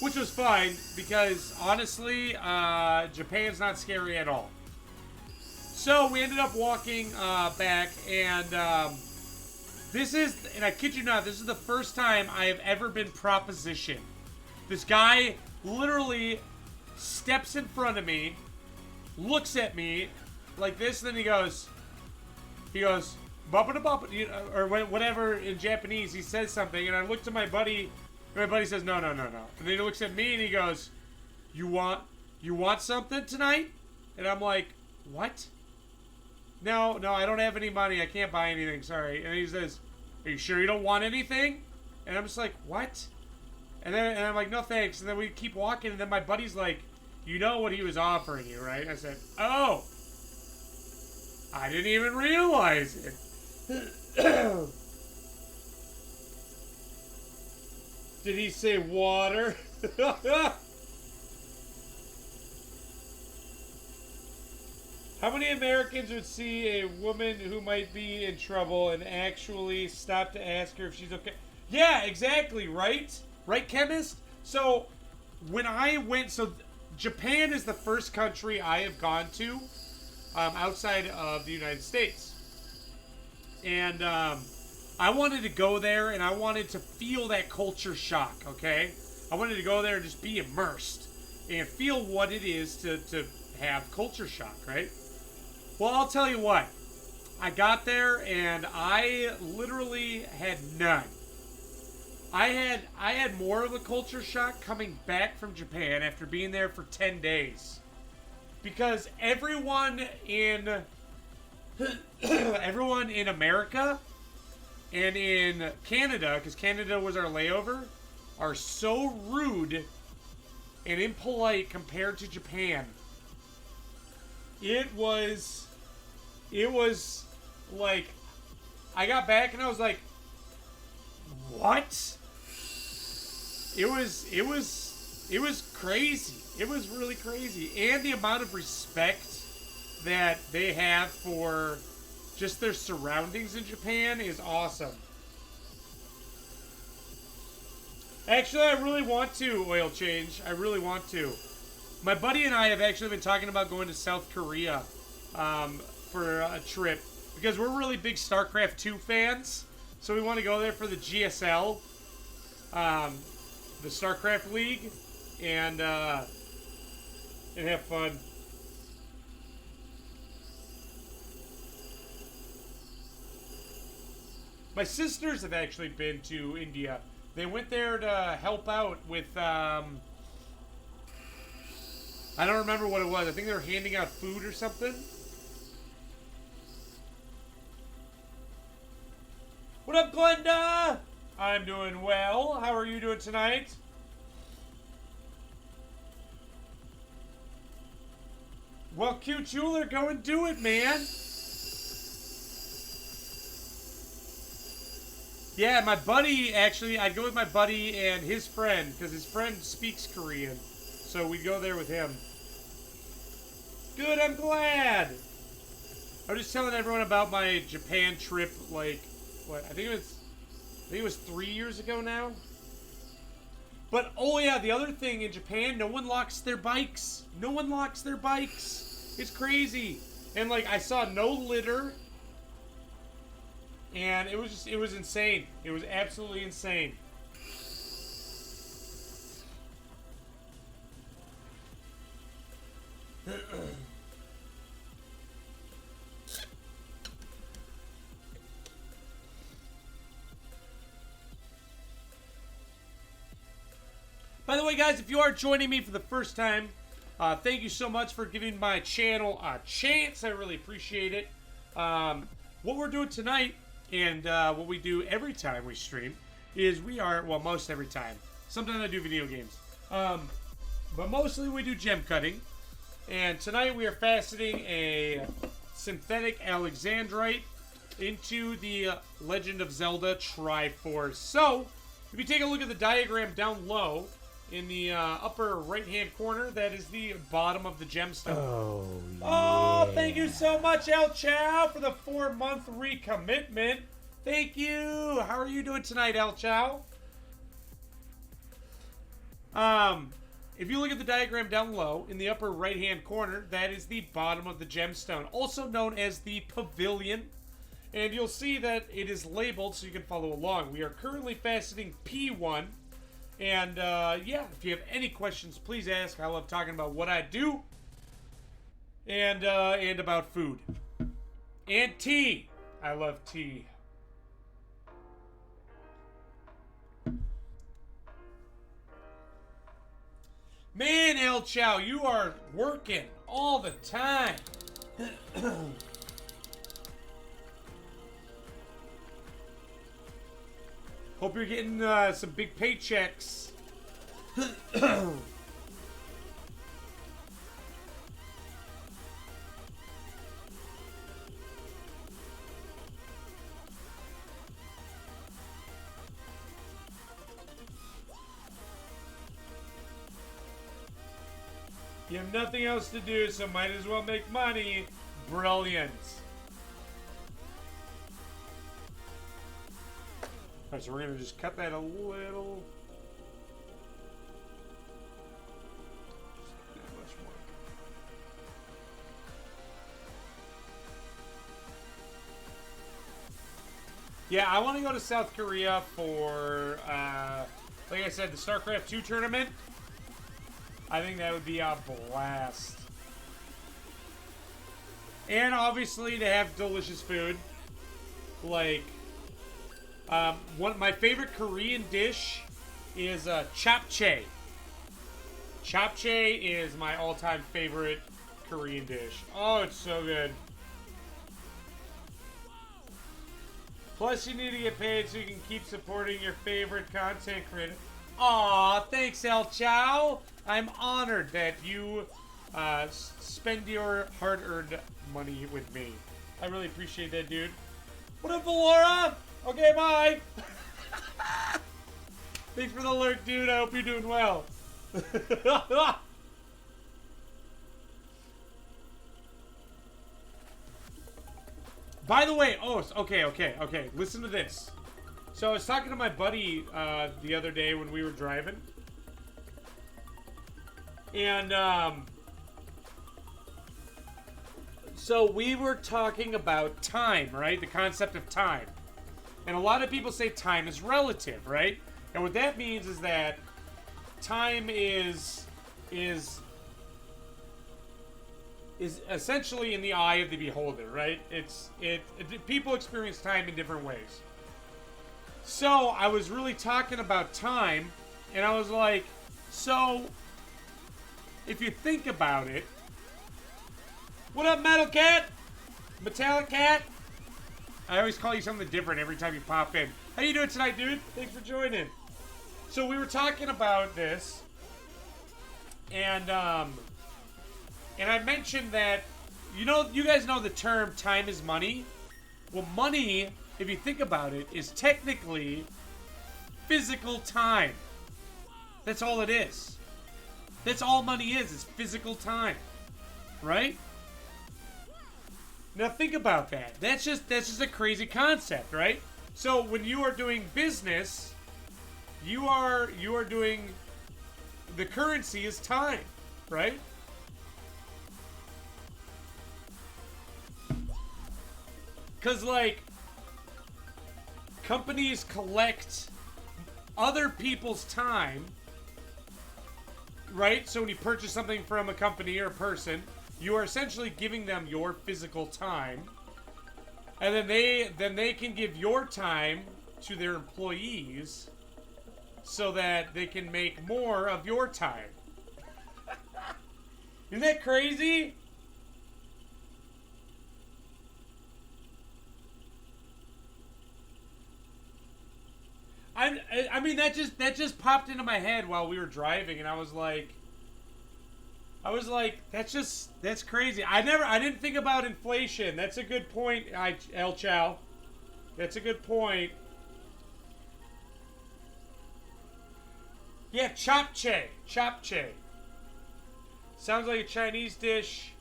which was fine because, honestly, Japan's not scary at all. So we ended up walking back, and this is, and I kid you not, this is the first time I have ever been propositioned. This guy literally steps in front of me, looks at me like this, and then he goes, "Bapa," or whatever in Japanese. He says something, and I look to my buddy, and my buddy says, "No." And then he looks at me, and he goes, You want something tonight?" And I'm like, "What?" No, I don't have any money. I can't buy anything. Sorry. And he says, "Are you sure you don't want anything?" And I'm just like, "What?" And I'm like, "No, thanks." And then we keep walking, and then my buddy's like, "You know what he was offering you, right?" I said, "Oh, I didn't even realize it." Did he say water? How many Americans would see a woman who might be in trouble and actually stop to ask her if she's okay? Yeah, exactly, right? Right, chemist? So, when I went... So, Japan is the first country I have gone to outside of the United States. And I wanted to go there, and I wanted to feel that culture shock, okay? I wanted to go there and just be immersed and feel what it is to have culture shock, right? Well, I'll tell you what. I got there, and I literally had none. I had more of a culture shock coming back from Japan after being there for 10 days. Because everyone in America and in Canada, because Canada was our layover, are so rude and impolite compared to Japan. It was like I got back and I was like, what? It was crazy. It was really crazy. And the amount of respect that they have for just their surroundings in Japan is awesome. Actually, I really want to oil change. I really want to. My buddy and I have actually been talking about going to South Korea for a trip because we're really big StarCraft 2 fans. So we want to go there for the GSL, the StarCraft League, and have fun. My sisters have actually been to India. They went there to help out with, I don't remember what it was. I think they were handing out food or something. What up, Glenda? I'm doing well. How are you doing tonight? Well, cute jeweler, go and do it, man. Yeah, my buddy, actually, I'd go with my buddy and his friend, because his friend speaks Korean. So we'd go there with him. Good, I'm glad. I was just telling everyone about my Japan trip, like, what, I think it was 3 years ago now. But, oh yeah, the other thing in Japan, no one locks their bikes. No one locks their bikes. It's crazy. And, like, I saw no litter. And it was insane. It was absolutely insane. By the way, guys, if you are joining me for the first time, thank you so much for giving my channel a chance. I really appreciate it. What we're doing tonight, and what we do every time we stream, is well, most every time. Sometimes I do video games. But mostly we do gem cutting. And tonight we are faceting a synthetic alexandrite into the Legend of Zelda Triforce. So, if you take a look at the diagram down low, in the upper right-hand corner, that is the bottom of the gemstone. Oh, yeah. Oh, thank you so much, El Chow, for the 4-month recommitment. Thank you. How are you doing tonight, El Chow? If you look at the diagram down low, in the upper right-hand corner, that is the bottom of the gemstone, also known as the pavilion. And you'll see that it is labeled so you can follow along. We are currently faceting P1. And, yeah, if you have any questions, please ask. I love talking about what I do. And about food. And tea. I love tea. Man, El Chow, you are working all the time. Hope you're getting some big paychecks. You have nothing else to do, so might as well make money. Brilliant. Alright, so we're going to just cut that a little. Just that much more. Yeah, I want to go to South Korea for, like I said, the StarCraft 2 tournament. I think that would be a blast. And obviously to have delicious food. Like, my favorite Korean dish is japchae. Japchae is my all-time favorite Korean dish. Oh, it's so good. Plus, you need to get paid so you can keep supporting your favorite content creator. Aw, thanks, El Chow. I'm honored that you spend your hard-earned money with me. I really appreciate that, dude. What up, Valora? Okay, bye. Thanks for the alert, dude. I hope you're doing well. By the way, okay. Listen to this. So I was talking to my buddy the other day when we were driving. And, so we were talking about time, right? The concept of time. And a lot of people say time is relative, right? And what that means is that time is essentially in the eye of the beholder, right? People experience time in different ways. So I was really talking about time, and I was like, so if you think about it, what up, Metal Cat? Metallic Cat? I always call you something different every time you pop in. How you doing tonight, dude? Thanks for joining. So we were talking about this, and I mentioned that, you guys know the term time is money? Well, money, if you think about it, is technically physical time. That's all it is. That's all money is physical time. Right? Now think about that. That's just a crazy concept, right? So when you are doing business, you are doing, the currency is time, right? Because, like, companies collect other people's time, right? So when you purchase something from a company or a person, you are essentially giving them your physical time. And then they can give your time to their employees so that they can make more of your time. Isn't that crazy? I mean, that just popped into my head while we were driving, and I was like, that's crazy. I didn't think about inflation. That's a good point, El Chow. That's a good point. Yeah, chapche. Sounds like a Chinese dish.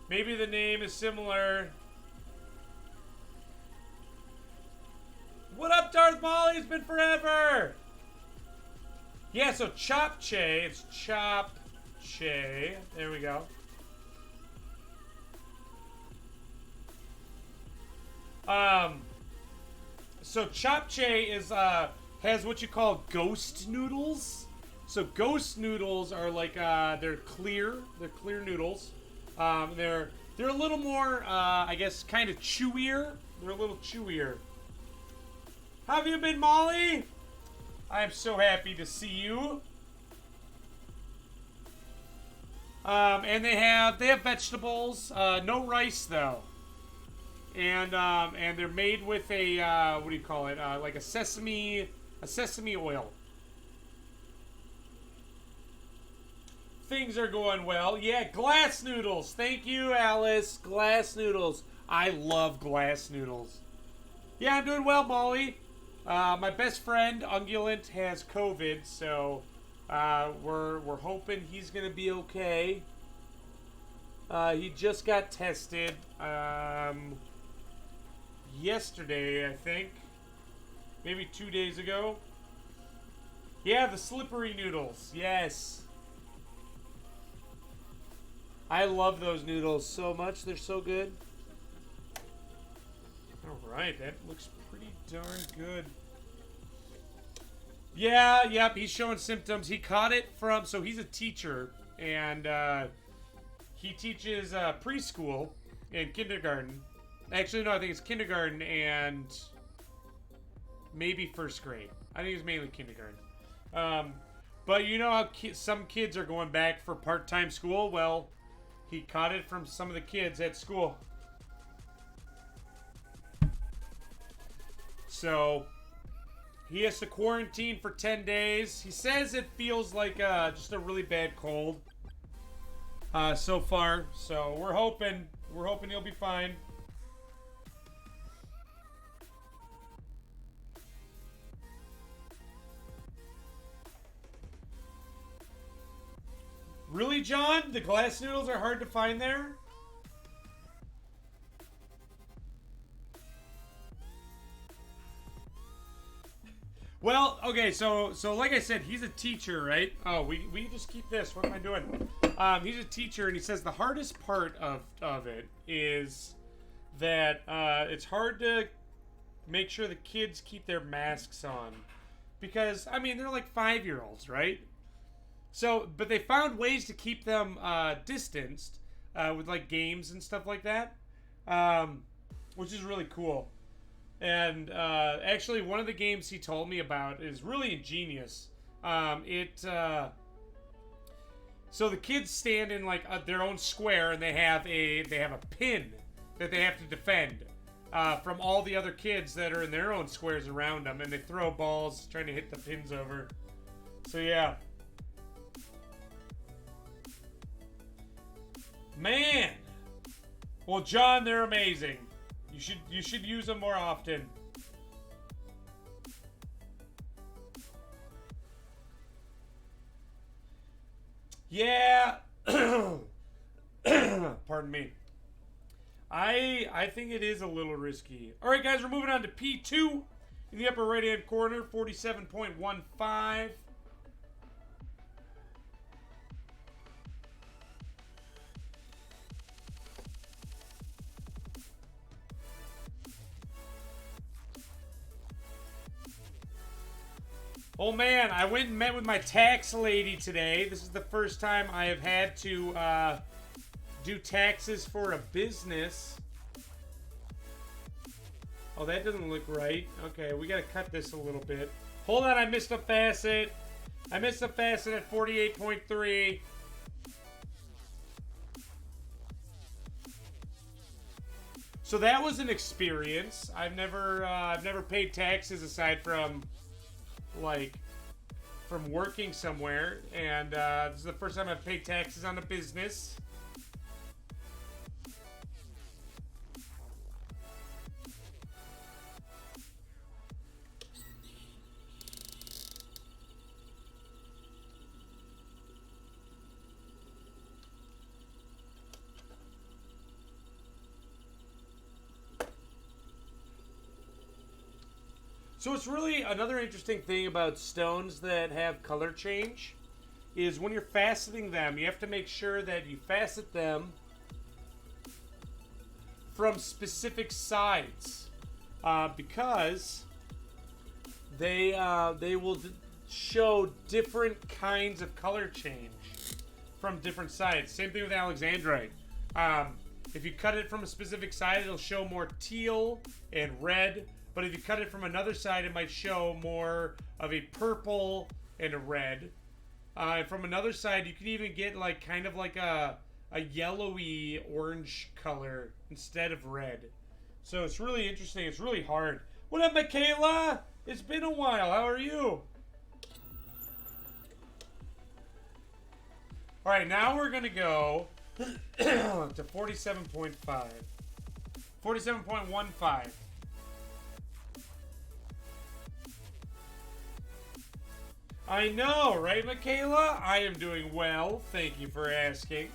Maybe the name is similar. What up, Darth Molly? It's been forever. Yeah, so chapche. It's chapche. There we go. So chapche is has what you call ghost noodles. So ghost noodles are like they're clear noodles. They're a little more I guess kind of chewier. They're a little chewier. How have you been, Molly? I am so happy to see you. And they have vegetables, no rice though. And they're made with a what do you call it? Like a sesame oil. Things are going well. Yeah, glass noodles. Thank you, Alice. Glass noodles. I love glass noodles. Yeah, I'm doing well, Molly. My best friend, Ungulant, has COVID, so we're hoping he's gonna be okay. He just got tested yesterday, I think. Maybe 2 days ago. Yeah, the slippery noodles. Yes. I love those noodles so much. They're so good. Alright, that looks pretty darn good. Yeah, yep, he's showing symptoms. He caught it from, so he's a teacher, and he teaches preschool and kindergarten. Actually, no, I think it's kindergarten and maybe first grade. I think it's mainly kindergarten. But you know how some kids are going back for part-time school? Well, he caught it from some of the kids at school. So he has to quarantine for 10 days. He says it feels like just a really bad cold so far. So we're hoping he'll be fine. Really, John? The glass noodles are hard to find there? Well, okay, so like I said, he's a teacher, right? Oh, we just keep this. What am I doing? He's a teacher, and he says the hardest part of it is that it's hard to make sure the kids keep their masks on. Because, I mean, they're like 5-year-olds, right? So, but they found ways to keep them distanced with like games and stuff like that, which is really cool. And actually, one of the games he told me about is really ingenious. So the kids stand in like their own square, and they have a pin that they have to defend from all the other kids that are in their own squares around them, and they throw balls trying to hit the pins over. So yeah, man. Well, John, they're amazing. You should use them more often. Yeah. Pardon me. I think it is a little risky. All right, guys, we're moving on to P2 in the upper right-hand corner, 47.15. Oh man, I went and met with my tax lady today. This is the first time I have had to do taxes for a business. Oh, that doesn't look right. Okay, we gotta cut this a little bit. Hold on, I missed a facet. I missed a facet at 48.3. So that was an experience. I've never paid taxes aside from from working somewhere, and this is the first time I've paid taxes on a business. So it's really another interesting thing about stones that have color change is when you're faceting them, you have to make sure that you facet them from specific sides because they will show different kinds of color change from different sides. Same thing with alexandrite. If you cut it from a specific side, it'll show more teal and red. But if you cut it from another side, it might show more of a purple and a red. And from another side, you can even get like kind of like a yellowy orange color instead of red. So it's really interesting. It's really hard. What up, Michaela? It's been a while. How are you? All right, now we're going to go to 47.5. 47.15. I know, right, Michaela? I am doing well. Thank you for asking.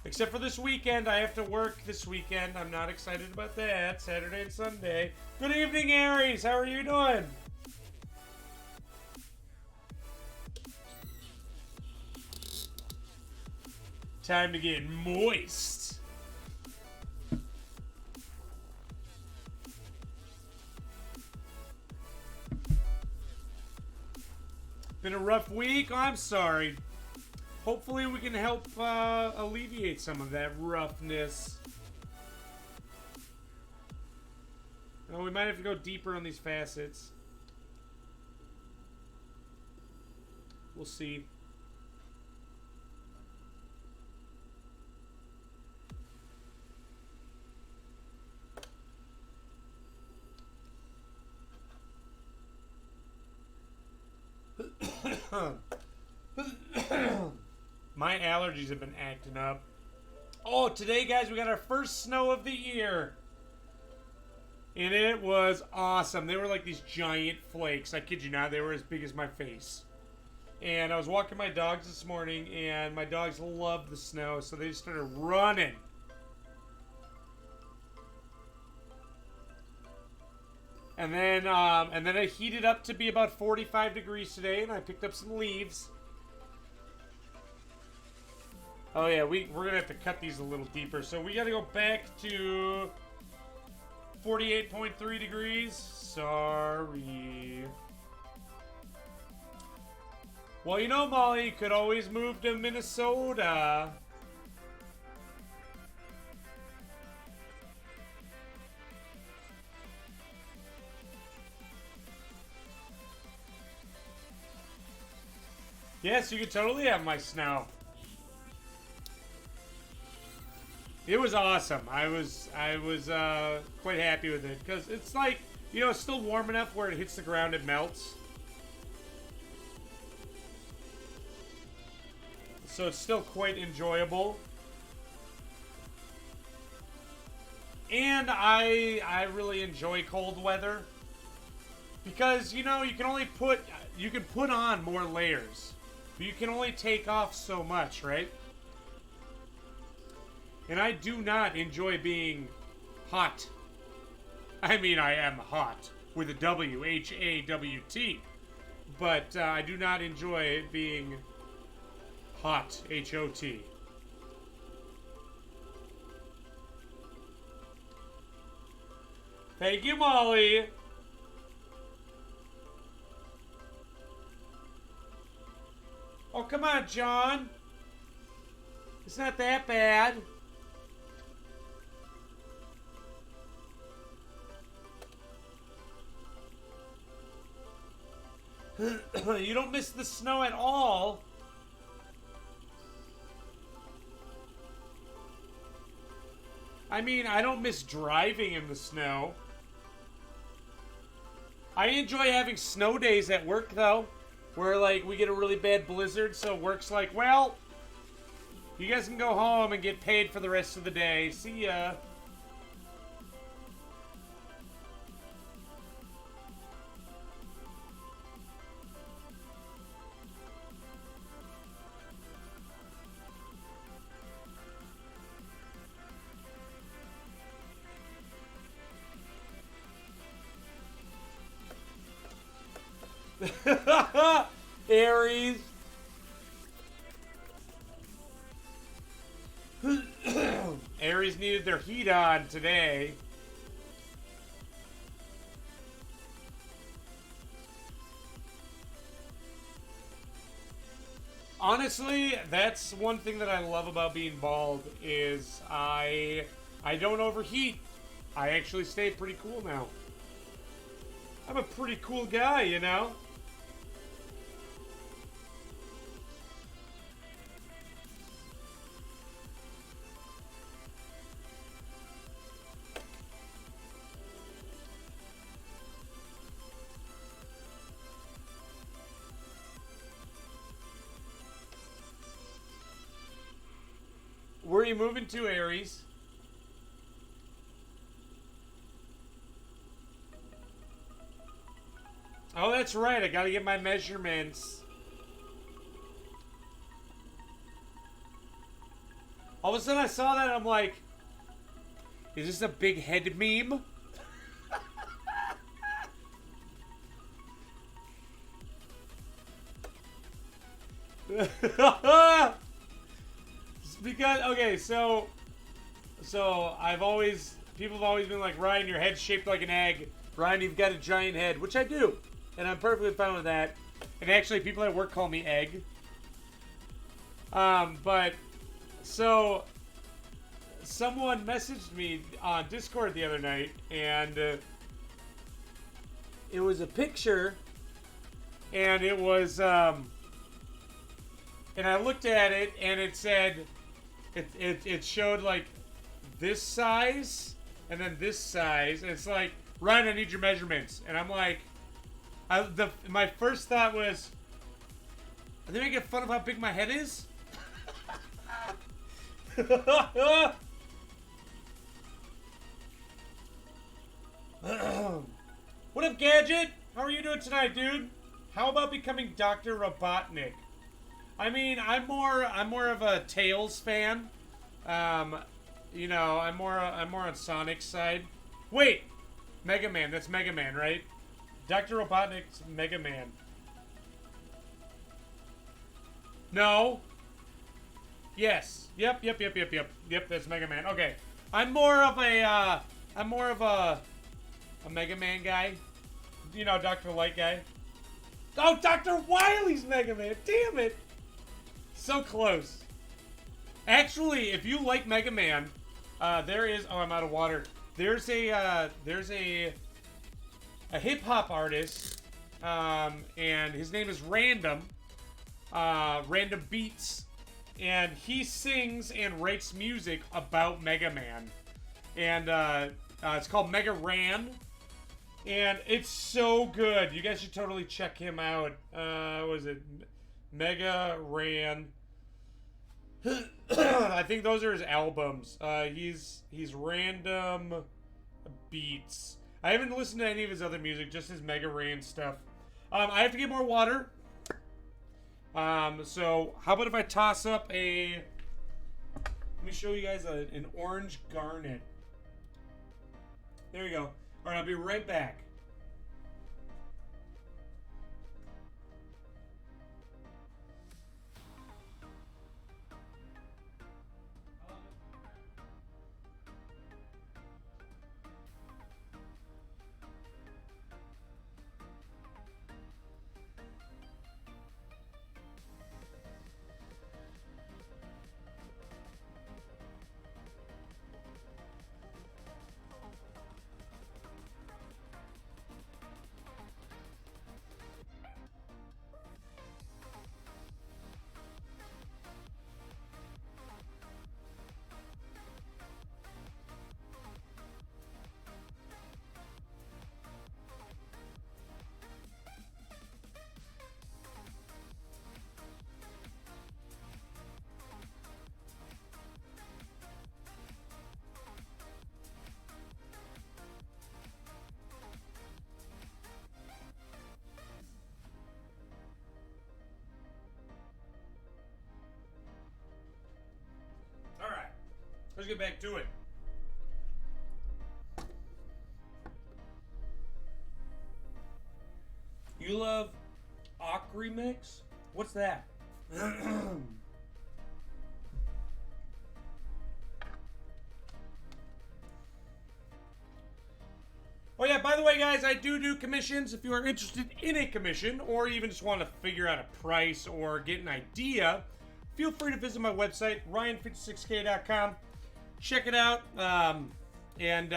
Except for this weekend. I have to work this weekend. I'm not excited about that. Saturday and Sunday. Good evening, Aries. How are you doing? Time to get moist. Been a rough week. Oh, I'm sorry. Hopefully we can help alleviate some of that roughness. Oh, we might have to go deeper on these facets. We'll see. My allergies have been acting up. Oh, today, guys, we got our first snow of the year. And it was awesome. They were like these giant flakes. I kid you not, they were as big as my face. And I was walking my dogs this morning, and my dogs love the snow, so they just started running. And then it heated up to be about 45 degrees today, and I picked up some leaves. Oh yeah, we're gonna have to cut these a little deeper. So we gotta go back to 48.3 degrees. Sorry. Well, you know, Molly, you could always move to Minnesota. Yes, you could totally have my snow. It was awesome. I was quite happy with it because it's like, you know, it's still warm enough where it hits the ground, it melts. So it's still quite enjoyable. And I really enjoy cold weather because, you know, you can put on more layers, but you can only take off so much, right? And I do not enjoy being hot. I mean, I am hot with a W, H-A-W-T. But I do not enjoy being hot, H-O-T. Thank you, Molly. Oh, come on, John. It's not that bad. You don't miss the snow at all. I mean, I don't miss driving in the snow. I enjoy having snow days at work, though, where, like, we get a really bad blizzard, so work's like, well, you guys can go home and get paid for the rest of the day. See ya. Aries. Aries needed their heat on today. Honestly, that's one thing that I love about being bald is I don't overheat. I actually stay pretty cool now. I'm a pretty cool guy, you know? Where are you moving to, Aries? Oh, that's right. I gotta get my measurements. All of a sudden I saw that and I'm like, is this a big head meme? Because, okay, so people have always been like, Ryan, your head's shaped like an egg. Ryan, you've got a giant head, which I do. And I'm perfectly fine with that. And actually, people at work call me Egg. But, so, someone messaged me on Discord the other night, and it was a picture, and it was, and I looked at it, and it said, it showed, like, this size, and then this size, and it's like, Ryan, I need your measurements. And I'm like, my first thought was, are they making fun of how big my head is? What up, Gadget? How are you doing tonight, dude? How about becoming Dr. Robotnik? I mean, I'm more of a Tails fan. You know, I'm more on Sonic's side. Wait, Mega Man. That's Mega Man, right? Dr. Robotnik's Mega Man. No. Yes. Yep. That's Mega Man. Okay. I'm more of a Mega Man guy. You know, Dr. Light guy. Oh, Dr. Wily's Mega Man. Damn it. So close. Actually, if you like Mega Man, there is. Oh, I'm out of water. There's a hip hop artist, and his name is Random. Random Beats, and he sings and writes music about Mega Man, and it's called Mega Ran, and it's so good. You guys should totally check him out. What was it? Mega Ran. I think those are his albums. He's Random Beats. I haven't listened to any of his other music, just his Mega Ran stuff. I have to get more water. So how about if I toss up a... Let me show you guys an orange garnet. There you go. Alright, I'll be right back. Let's get back to it. You love Ocri Mix? What's that? Oh yeah, by the way guys, I do commissions. If you are interested in a commission or even just want to figure out a price or get an idea, feel free to visit my website, ryan56k.com. Check it out, and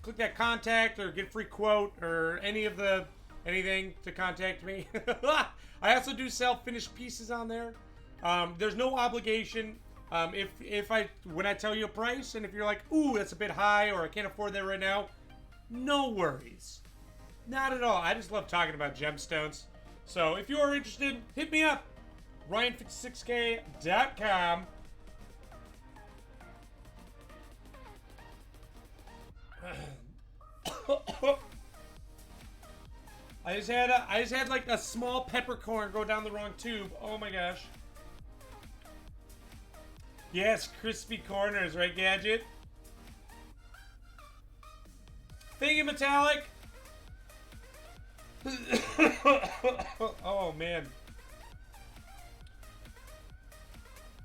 click that contact or get a free quote or anything to contact me. I also do sell finished pieces on there. There's no obligation. When I tell you a price, and if you're like, ooh, that's a bit high, or I can't afford that right now, no worries. Not at all. I just love talking about gemstones. So if you are interested, hit me up. ryan56k.com. I just had like a small peppercorn go down the wrong tube. Oh my gosh. Yes, crispy corners, right, Gadget? Thank you, Metallic. Oh man.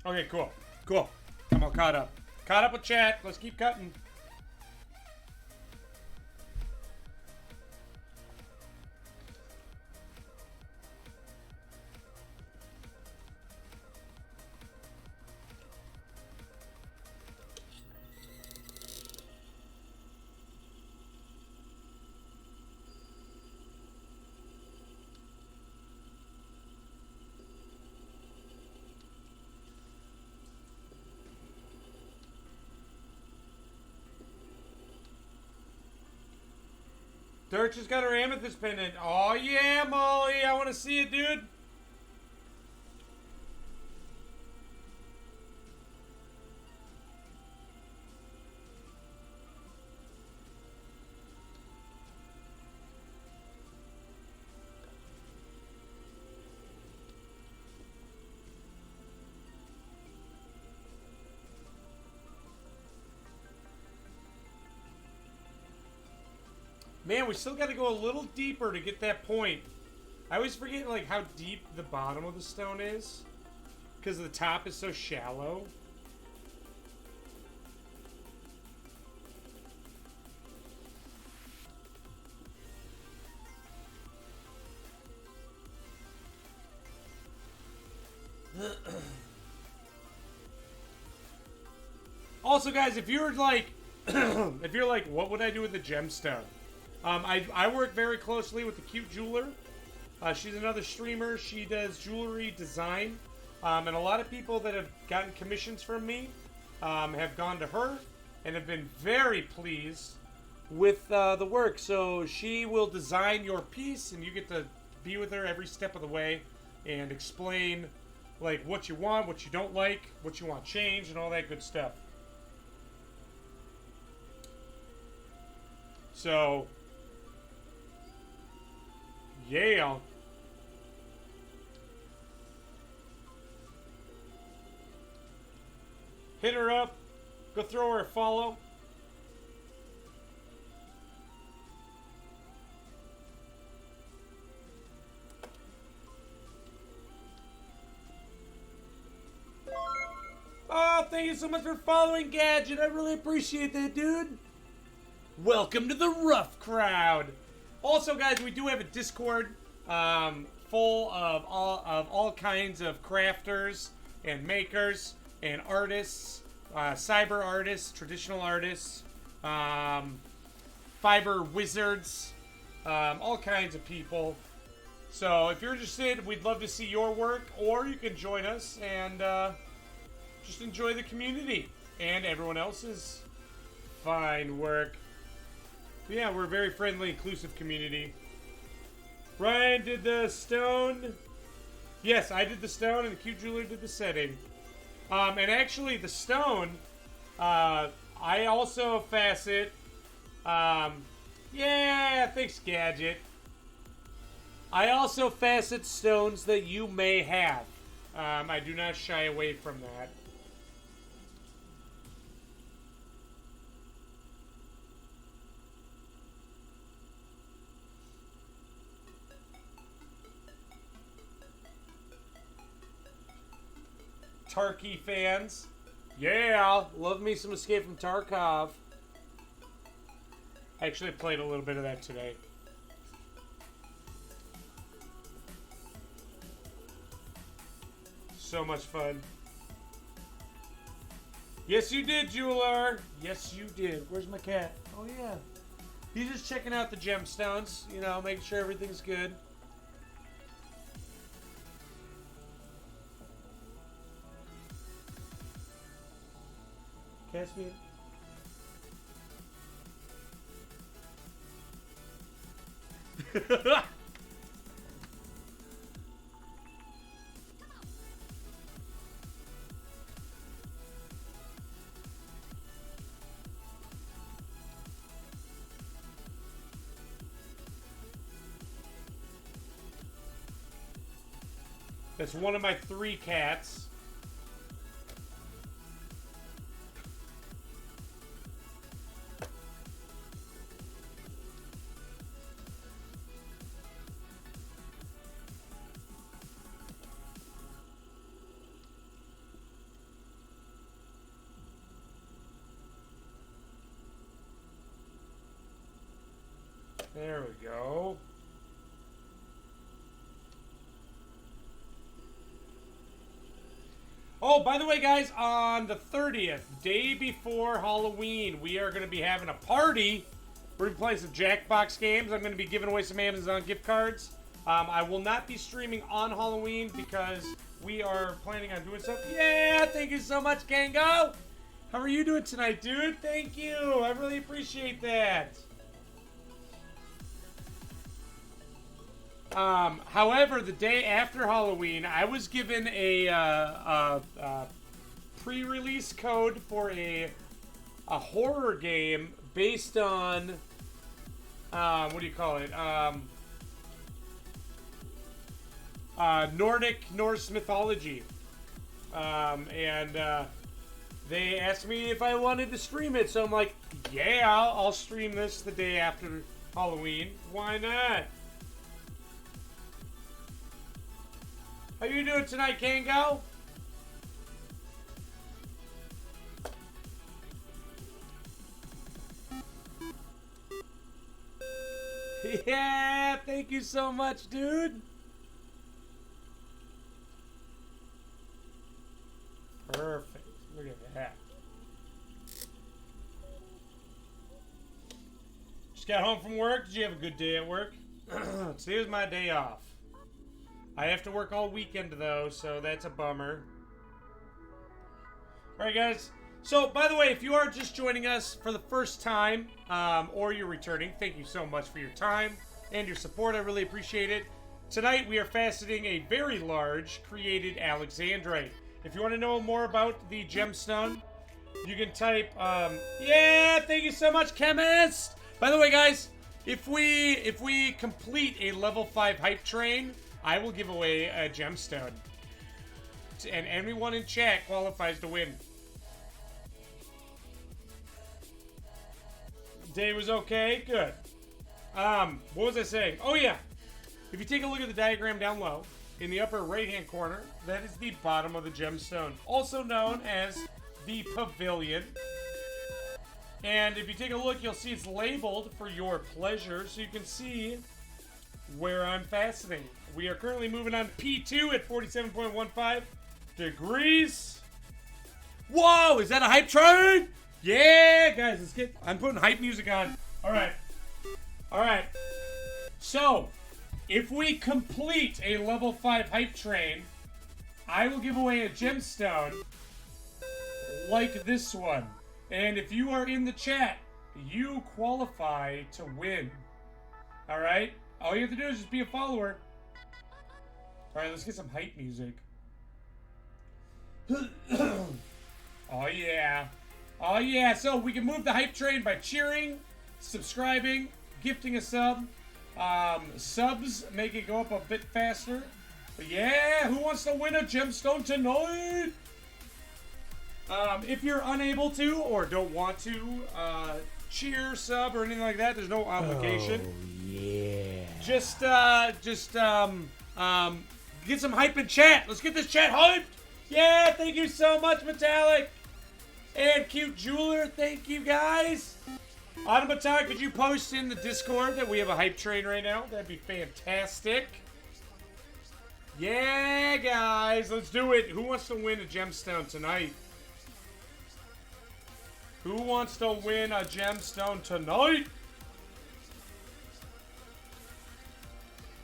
Okay, cool. I'm all caught up. Caught up with chat. Let's keep cutting. Dirch has got her amethyst pendant. Oh yeah, Molly. I want to see it, dude. Man, we still got to go a little deeper to get that point. I always forget, like, how deep the bottom of the stone is. Because the top is so shallow. Also, guys, if you're like, what would I do with the gemstone? I work very closely with the Cute Jeweler. She's another streamer. She does jewelry design. And a lot of people that have gotten commissions from me have gone to her and have been very pleased with the work. So she will design your piece, and you get to be with her every step of the way and explain like what you want, what you don't like, what you want changed, and all that good stuff. So, yeah. Hit her up. Go throw her a follow. Oh, thank you so much for following, Gadget. I really appreciate that, dude. Welcome to the rough crowd. Also, guys, we do have a Discord full of all kinds of crafters and makers and artists, cyber artists, traditional artists, fiber wizards, all kinds of people. So if you're interested, we'd love to see your work, or you can join us and just enjoy the community and everyone else's fine work. But yeah, we're a very friendly, inclusive community. Ryan did the stone. Yes, I did the stone, and the Cute Jeweler did the setting. And actually, the stone, I also facet. Yeah, thanks, Gadget. I also facet stones that you may have. I do not shy away from that. Tarky fans. Yeah, love me some Escape from Tarkov. I actually played a little bit of that today. So much fun. Yes, you did, Jeweler. Yes, you did. Where's my cat? Oh, yeah. He's just checking out the gemstones, you know, making sure everything's good. Caspian? That's one of my 3 cats. There we go. Oh, by the way, guys, on the 30th, day before Halloween, we are going to be having a party. We're going to be playing some Jackbox games. I'm going to be giving away some Amazon gift cards. I will not be streaming on Halloween because we are planning on doing stuff. Yeah, thank you so much, Kango. How are you doing tonight, dude? Thank you. I really appreciate that. However, the day after Halloween, I was given a pre-release code for a horror game based on what do you call it? Norse mythology. They asked me if I wanted to stream it, so I'm like, yeah, I'll stream this the day after Halloween. Why not? How you doing tonight, Kango? Yeah, thank you so much, dude. Perfect. Look at that. Just got home from work. Did you have a good day at work? Today was my day off. I have to work all weekend though, so that's a bummer. Alright guys, so by the way, if you are just joining us for the first time, or you're returning, thank you so much for your time and your support. I really appreciate it. Tonight we are faceting a very large created alexandrite. If you want to know more about the gemstone, you can type, yeah, thank you so much, Chemist! By the way guys, if we complete a level 5 hype train, I will give away a gemstone. And anyone in chat qualifies to win. Day was okay? Good. What was I saying? Oh yeah. If you take a look at the diagram down low, in the upper right-hand corner, that is the bottom of the gemstone, also known as the pavilion. And if you take a look, you'll see it's labeled for your pleasure, so you can see where I'm fastening. We are currently moving on P2 at 47.15 degrees. Whoa, is that a hype train? Yeah, guys, let's get... I'm putting hype music on. All right. All right. So, if we complete a level 5 hype train, I will give away a gemstone like this one. And if you are in the chat, you qualify to win. All right? All you have to do is just be a follower. All right, let's get some hype music. Oh, yeah. Oh, yeah. So we can move the hype train by cheering, subscribing, gifting a sub. Subs make it go up a bit faster. But yeah, who wants to win a gemstone tonight? If you're unable to or don't want to cheer, sub, or anything like that, there's no obligation. Oh, yeah. Just get some hype in chat. Let's get this chat hyped. Yeah, thank you so much, Metallic. And Cute Jeweler, thank you guys. Automaton, could you post in the Discord that we have a hype train right now? That'd be fantastic. Yeah, guys, let's do it. Who wants to win a gemstone tonight? Who wants to win a gemstone tonight?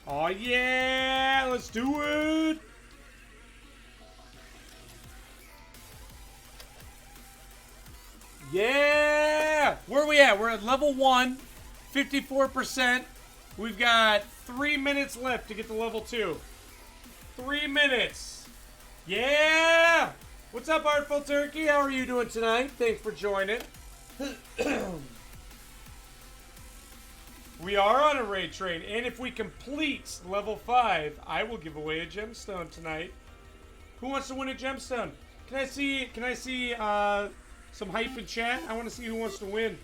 Oh, yeah, let's do it. Yeah! Where are we at? We're at level 1, 54%. We've got 3 minutes left to get to level 2. 3 minutes. Yeah! What's up, Artful Turkey? How are you doing tonight? Thanks for joining. We are on a raid train, and if we complete level 5, I will give away a gemstone tonight. Who wants to win a gemstone? Can I see some hype in chat? I want to see who wants to win.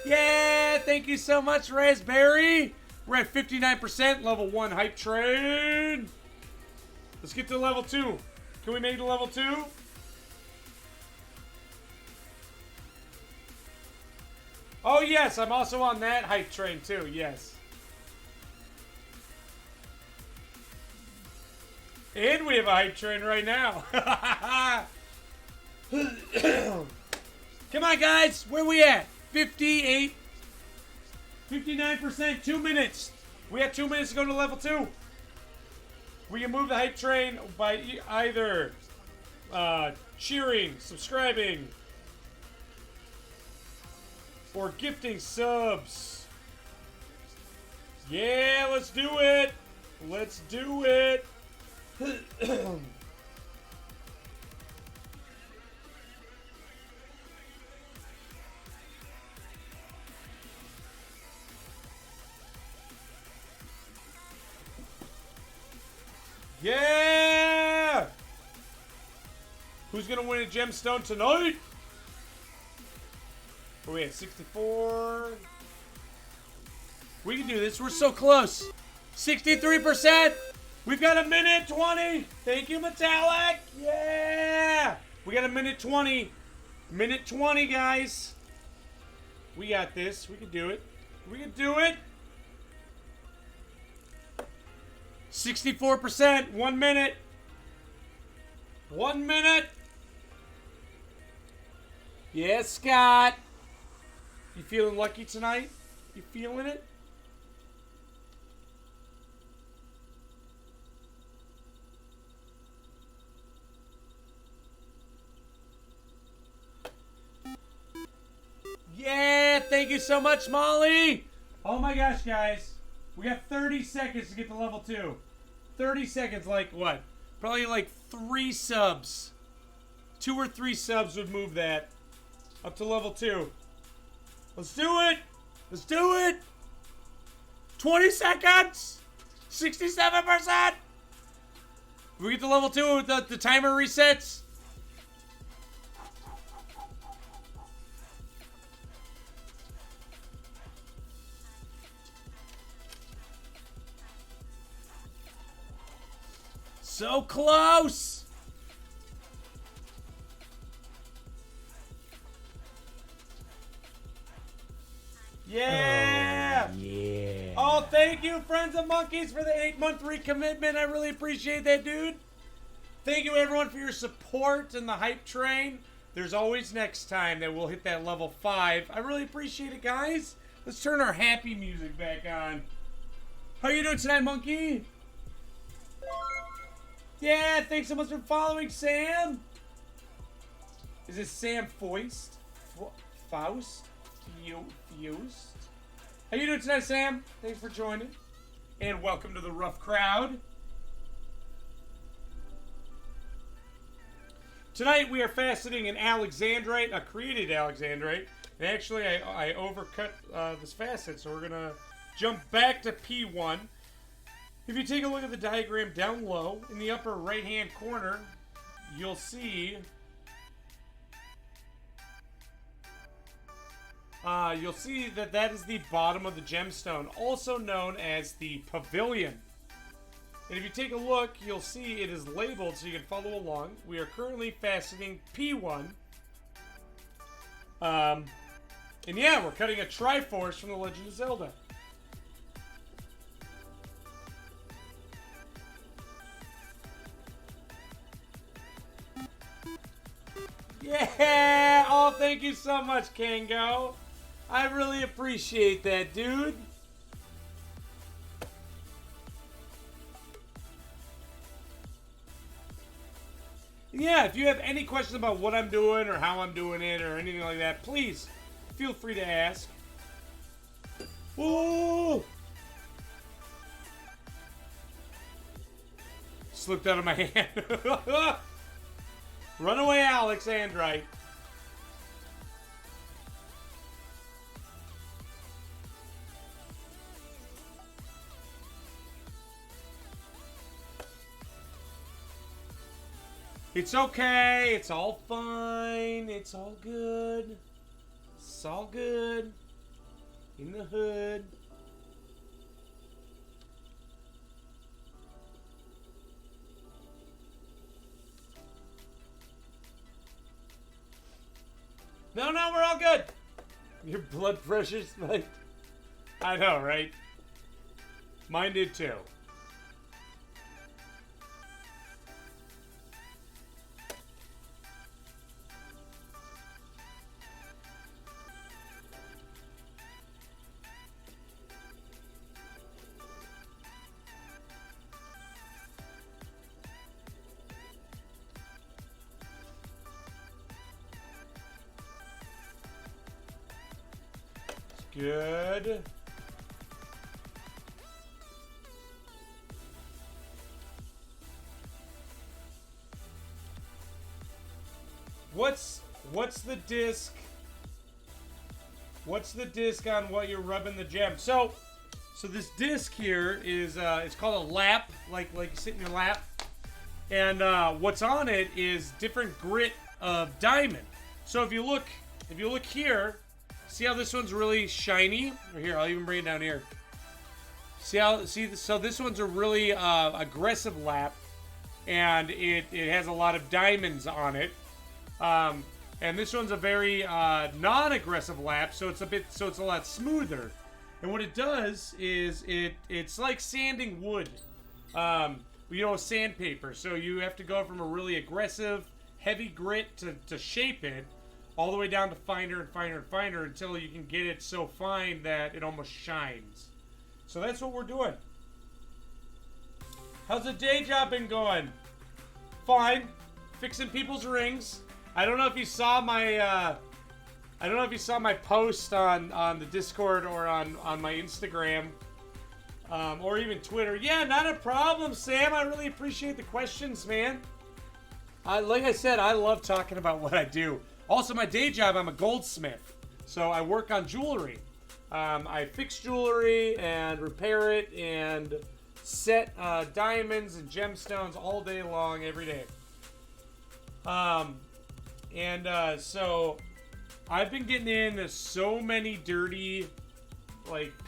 Yeah, thank you so much, Raspberry. We're at 59%, level 1 hype train. Let's get to level 2. Can we make it to level 2? Oh, yes, I'm also on that hype train, too. Yes. And we have a hype train right now. Come on, guys. Where we at? 58. 59%. 2 minutes. We have 2 minutes to go to level 2. We can move the hype train by either cheering, subscribing, or gifting subs. Yeah, let's do it. Let's do it. Yeah! Who's gonna win a gemstone tonight? Are we at 64? We can do this. We're so close. 63%. We've got a minute 20. Thank you, Metallic. Yeah. We got a minute 20. Minute 20, guys. We got this. We can do it. We can do it. 64%. 1 minute. 1 minute. Yeah, Scott. You feeling lucky tonight? You feeling it? Yeah, thank you so much, Molly. Oh my gosh, guys. We got 30 seconds to get to level 2. 30 seconds, like what? Probably like 3 subs. 2 or 3 subs would move that up to level 2. Let's do it. Let's do it. 20 seconds. 67%. We get to level 2, the timer resets. So close! Yeah! Oh, yeah. Oh, thank you, Friends of Monkeys, for the 8-month recommitment. I really appreciate that, dude. Thank you, everyone, for your support and the hype train. There's always next time that we'll hit that level 5. I really appreciate it, guys. Let's turn our happy music back on. How you doing tonight, Monkey? Yeah, thanks so much for following, Sam. Is it Sam Foist? Faust? Fused? How you doing tonight, Sam? Thanks for joining. And welcome to the rough crowd. Tonight we are faceting an alexandrite, a created alexandrite. And actually I overcut this facet, so we're going to jump back to P1. If you take a look at the diagram down low, in the upper right-hand corner, you'll see that is the bottom of the gemstone, also known as the pavilion. And if you take a look, you'll see it is labeled so you can follow along. We are currently faceting P1. And yeah, we're cutting a triforce from The Legend of Zelda. Yeah! Oh, thank you so much, Kango. I really appreciate that, dude. Yeah, if you have any questions about what I'm doing or how I'm doing it or anything like that, please feel free to ask. Whoa! Slipped out of my hand. Runaway alexandrite. It's okay. It's all fine. It's all good. It's all good. In the hood. No, we're all good. Your blood pressure spiked. I know, right? Mine did too. Good. What's the disc? What's the disc on what you're rubbing the gem? So this disc here is it's called a lap, like you sit in your lap, and what's on it is different grit of diamond. So if you look here. See how this one's really shiny? Or here, I'll even bring it down here. So this one's a really aggressive lap, and it has a lot of diamonds on it. And this one's a very non-aggressive lap, so it's a lot smoother. And what it does is it's like sanding wood, sandpaper. So you have to go from a really aggressive, heavy grit to shape it, all the way down to finer and finer and finer until you can get it so fine that it almost shines. So that's what we're doing. How's the day job been going? Fine, fixing people's rings. I don't know if you saw my post on the Discord or on my Instagram, or even Twitter. Yeah, not a problem, Sam. I really appreciate the questions, man. Like I said, I love talking about what I do. Also, my day job, I'm a goldsmith, so I work on jewelry. I fix jewelry and repair it and set diamonds and gemstones all day long, every day. So I've been getting into so many dirty,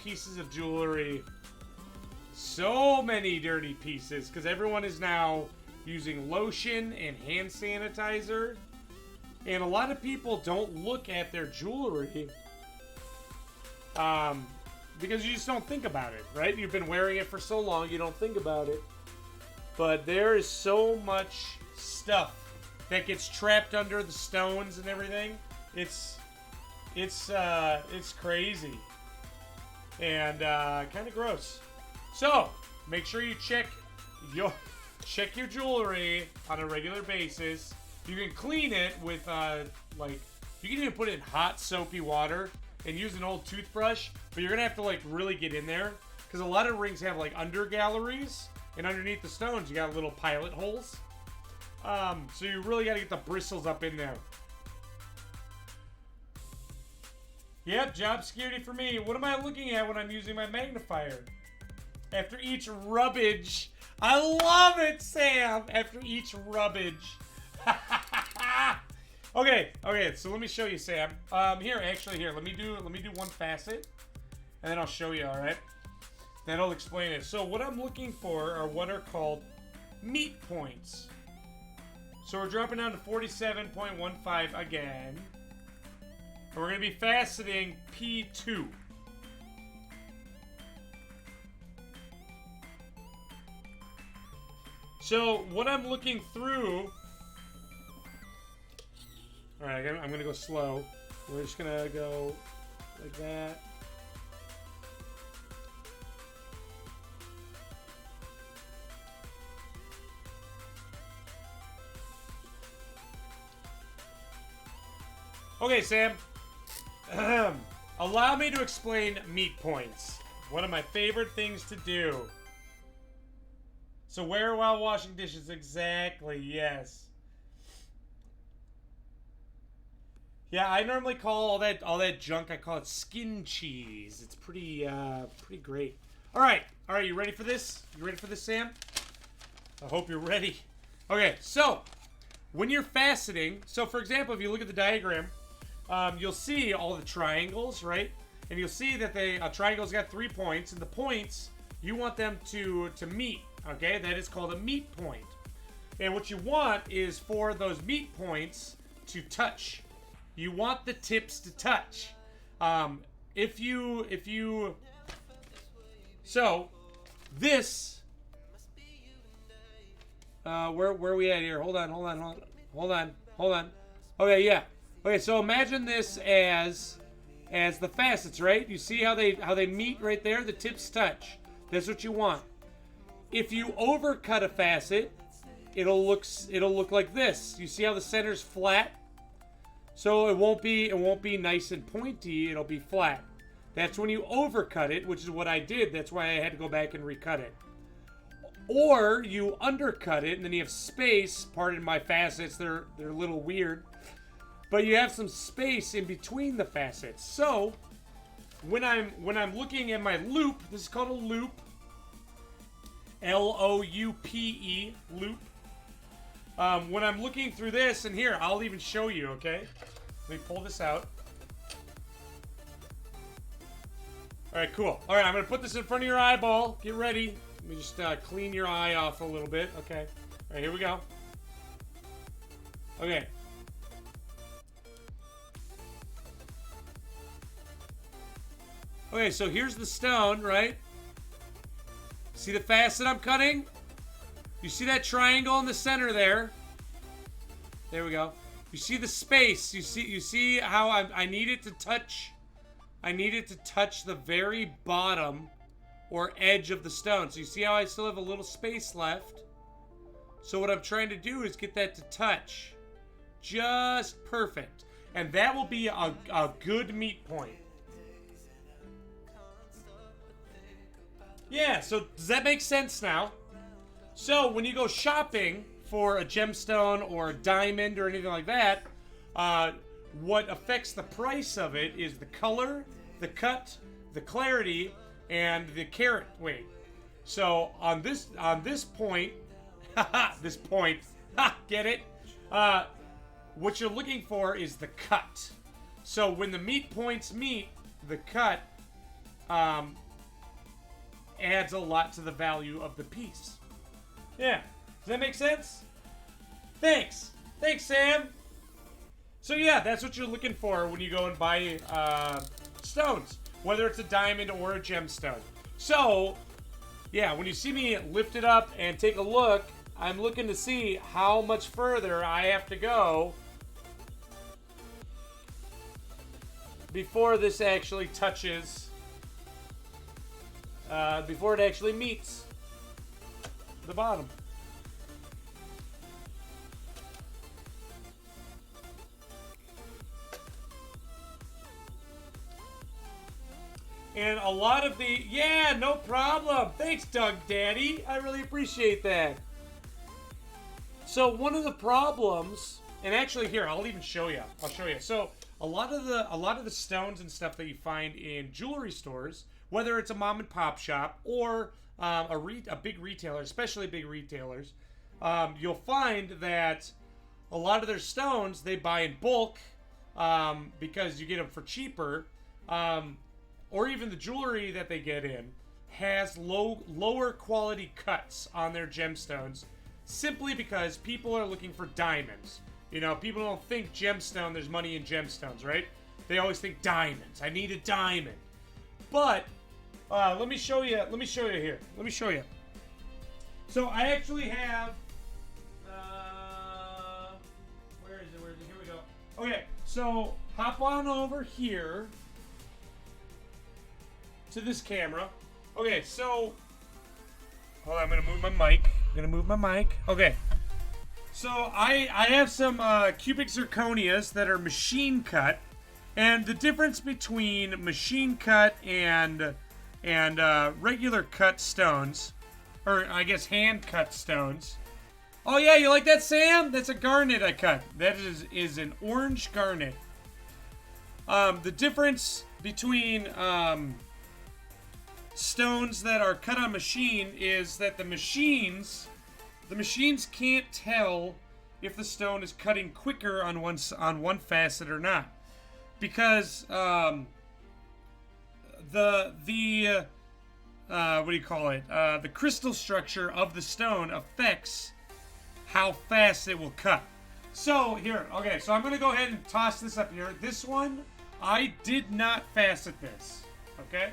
pieces of jewelry. So many dirty pieces, because everyone is now using lotion and hand sanitizer. And a lot of people don't look at their jewelry, because you just don't think about it, right? You've been wearing it for so long, you don't think about it. But there is so much stuff that gets trapped under the stones and everything. It's crazy and kind of gross. So make sure you check your jewelry on a regular basis. You can clean it with you can even put it in hot soapy water and use an old toothbrush, but you're gonna have to really get in there, because a lot of rings have under galleries, and underneath the stones you got little pilot holes. So you really got to get the bristles up in there. Yep, job security for me. What am I looking at when I'm using my magnifier? After each rubbage. I love it, Sam! After each rubbage. Okay, so let me show you, Sam. Here, let me do one facet, and then I'll show you, alright? That'll explain it. So what I'm looking for are what are called meat points. So we're dropping down to 47.15 again. And we're going to be faceting P2. So what I'm looking through... Alright, I'm going to go slow. We're just going to go like that. Okay, Sam. Allow me to explain meat points. One of my favorite things to do. So wear while washing dishes. Exactly, yes. Yeah, I normally call all that junk, I call it skin cheese. It's pretty great. All right, you ready for this? You ready for this, Sam? I hope you're ready. Okay, so when you're faceting, so for example, if you look at the diagram, you'll see all the triangles, right? And you'll see that a triangle's got 3 points, and the points, you want them to meet, okay? That is called a meet point. And what you want is for those meet points to touch. You want the tips to touch. So, this, where are we at here? Hold on. Okay, yeah. Okay, so imagine this as the facets, right? You see how they meet right there? The tips touch. That's what you want. If you overcut a facet, it'll look like this. You see how the center's flat? So it won't be nice and pointy, it'll be flat. That's when you overcut it, which is what I did. That's why I had to go back and recut it. Or you undercut it and then you have space. Pardon my facets, they're a little weird. But you have some space in between the facets. So when I'm looking at my loop, this is called a loop. L-O-U-P-E, loop. When I'm looking through this, and here, I'll even show you, okay? Let me pull this out. All right, cool. All right, I'm going to put this in front of your eyeball. Get ready. Let me just clean your eye off a little bit. Okay. All right, here we go. Okay. Okay, so here's the stone, right? See the facet I'm cutting? You see that triangle in the center there? There we go. You see the space. You see how I need it to touch. I need it to touch the very bottom or edge of the stone. So you see how I still have a little space left? So what I'm trying to do is get that to touch. Just perfect. And that will be a good meat point. Yeah, so does that make sense now? So when you go shopping for a gemstone or a diamond or anything like that, what affects the price of it is the color, the cut, the clarity, and the carat weight. So on this point, this point, get it? What you're looking for is the cut. So when the meat points meet, the cut adds a lot to the value of the piece. Yeah, does that make sense? Thanks, Sam. So yeah, that's what you're looking for when you go and buy stones, whether it's a diamond or a gemstone. So yeah, when you see me lift it up and take a look, I'm looking to see how much further I have to go before this actually touches, before it actually meets the bottom. And a lot of the, yeah, no problem. Thanks, Doug Daddy. I really appreciate that. So one of the problems, and actually here, I'll even show you. I'll show you. So a lot of the stones and stuff that you find in jewelry stores, whether it's a mom and pop shop or a big retailer, especially big retailers, you'll find that a lot of their stones they buy in bulk because you get them for cheaper. Or even the jewelry that they get in has lower quality cuts on their gemstones simply because people are looking for diamonds. You know, people don't think gemstone, there's money in gemstones, right? They always think diamonds. I need a diamond. But let me show you here. Let me show you. So I actually have where is it? Here we go. Okay, so hop on over here to this camera. Okay, so hold on, I'm gonna move my mic. Okay. So I have some cubic zirconias that are machine cut, and the difference between machine cut and regular cut stones, or I guess hand cut stones. Oh yeah, you like that, Sam? That's a garnet I cut. That is an orange garnet. The difference between stones that are cut on machine is that the machines can't tell if the stone is cutting quicker on one facet or not, because the what do you call it? The crystal structure of the stone affects how fast it will cut. So here, okay, so I'm gonna go ahead and toss this up here. This one, I did not facet this. Okay.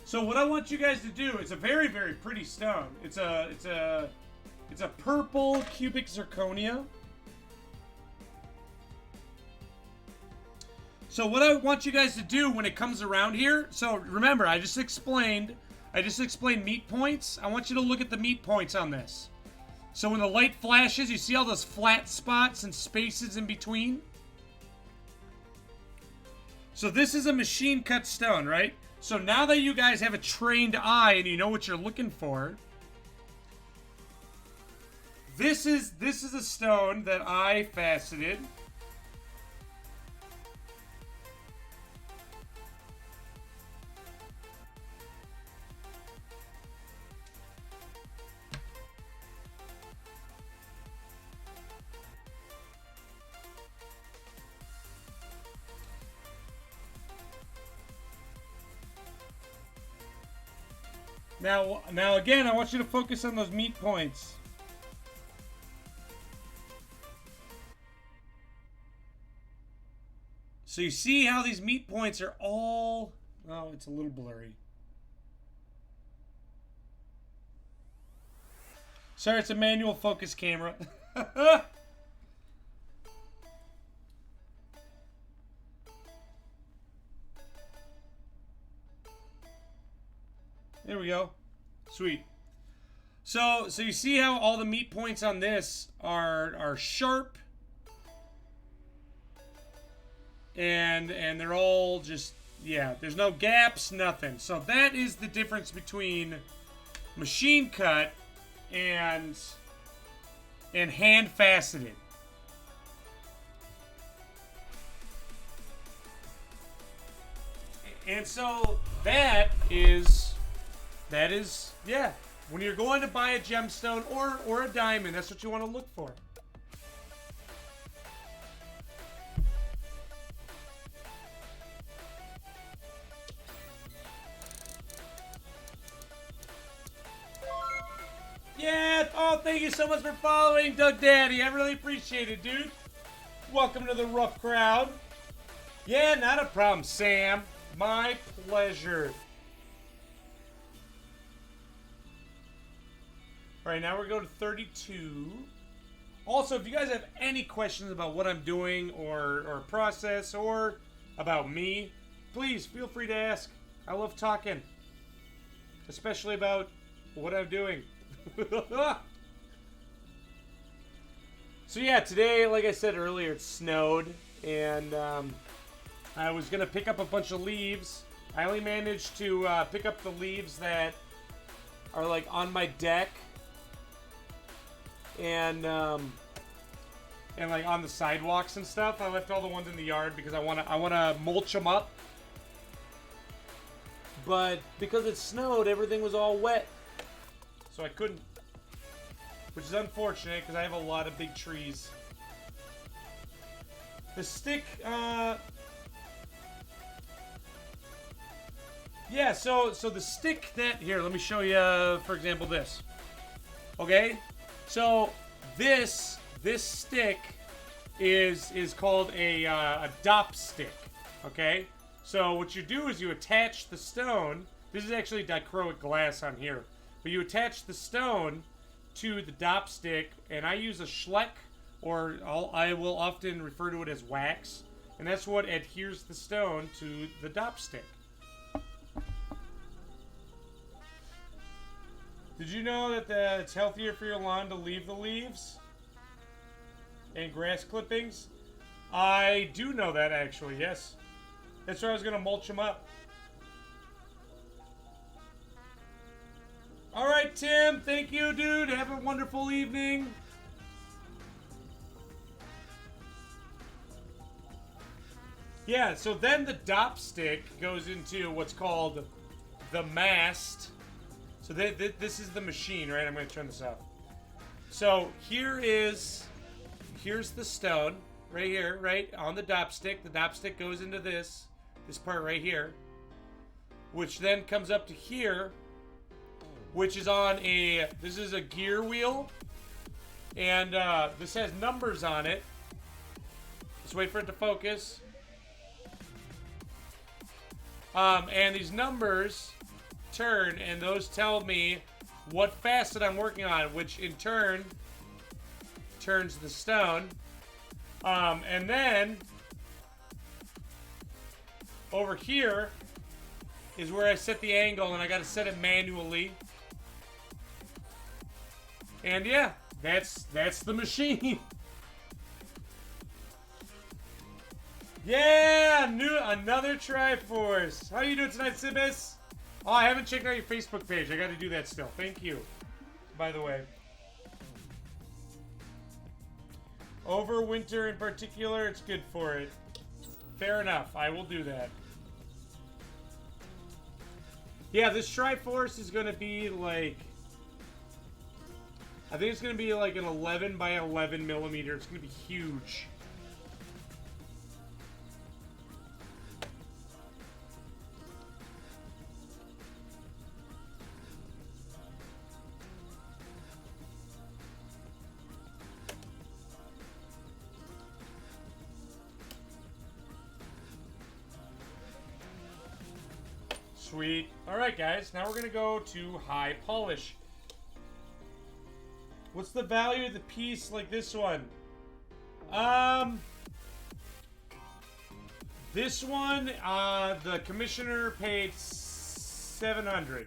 So what I want you guys to do, it's a very, very pretty stone. It's a purple cubic zirconia. So what I want you guys to do when it comes around here, so remember, I just explained meat points. I want you to look at the meat points on this. So when the light flashes, you see all those flat spots and spaces in between? So this is a machine cut stone, right? So now that you guys have a trained eye and you know what you're looking for, this is a stone that I faceted. Now again, I want you to focus on those meat points. So you see how these meat points are all... Oh, it's a little blurry. Sorry, it's a manual focus camera. There we go. Sweet. So you see how all the meat points on this are sharp, and they're all just, yeah, there's no gaps, nothing. So that is the difference between machine cut and hand faceted. And so that is, yeah, when you're going to buy a gemstone or a diamond, that's what you want to look for. Yeah, oh, thank you so much for following, Doug Daddy. I really appreciate it, dude. Welcome to the rough crowd. Yeah, not a problem, Sam. My pleasure. All right, now we're going to 32. Also, if you guys have any questions about what I'm doing or process or about me, please feel free to ask. I love talking, especially about what I'm doing. So yeah, today, like I said earlier, it snowed, and I was gonna pick up a bunch of leaves. I only managed to pick up the leaves that are like on my deck and like on the sidewalks and stuff. I left all the ones in the yard because I wanna mulch them up. But because it snowed, everything was all wet, so I couldn't, which is unfortunate because I have a lot of big trees. The stick, yeah, so the stick that, here, let me show you, for example, this. Okay? So this stick is called a dop stick. Okay? So what you do is you attach the stone. This is actually dichroic glass on here. But you attach the stone to the dop stick, and I use a Schleck, or I will often refer to it as wax, and that's what adheres the stone to the dop stick. Did you know that it's healthier for your lawn to leave the leaves and grass clippings? I do know that, actually, yes. That's where I was going to mulch them up. All right, Tim. Thank you, dude. Have a wonderful evening. Yeah, so then the dop stick goes into what's called the mast. So this is the machine, right? I'm going to turn this off. So here's the stone right here, right on the dop stick. The dop stick goes into this part right here, which then comes up to here, which is on this is a gear wheel, and this has numbers on it. Just wait for it to focus. And these numbers turn, and those tell me what facet I'm working on, which in turn turns the stone. And then over here is where I set the angle, and I got to set it manually. And yeah, that's the machine. Yeah, another Triforce. How are you doing tonight, Sibis? Oh, I haven't checked out your Facebook page. I got to do that still. Thank you, by the way. Over winter in particular, it's good for it. Fair enough. I will do that. Yeah, this Triforce is going to be like... I think it's going to be like an 11 by 11 millimeter. It's going to be huge. Sweet. Alright, guys. Now we're going to go to high polish. What's the value of the piece like this one? This one, the commissioner paid $700.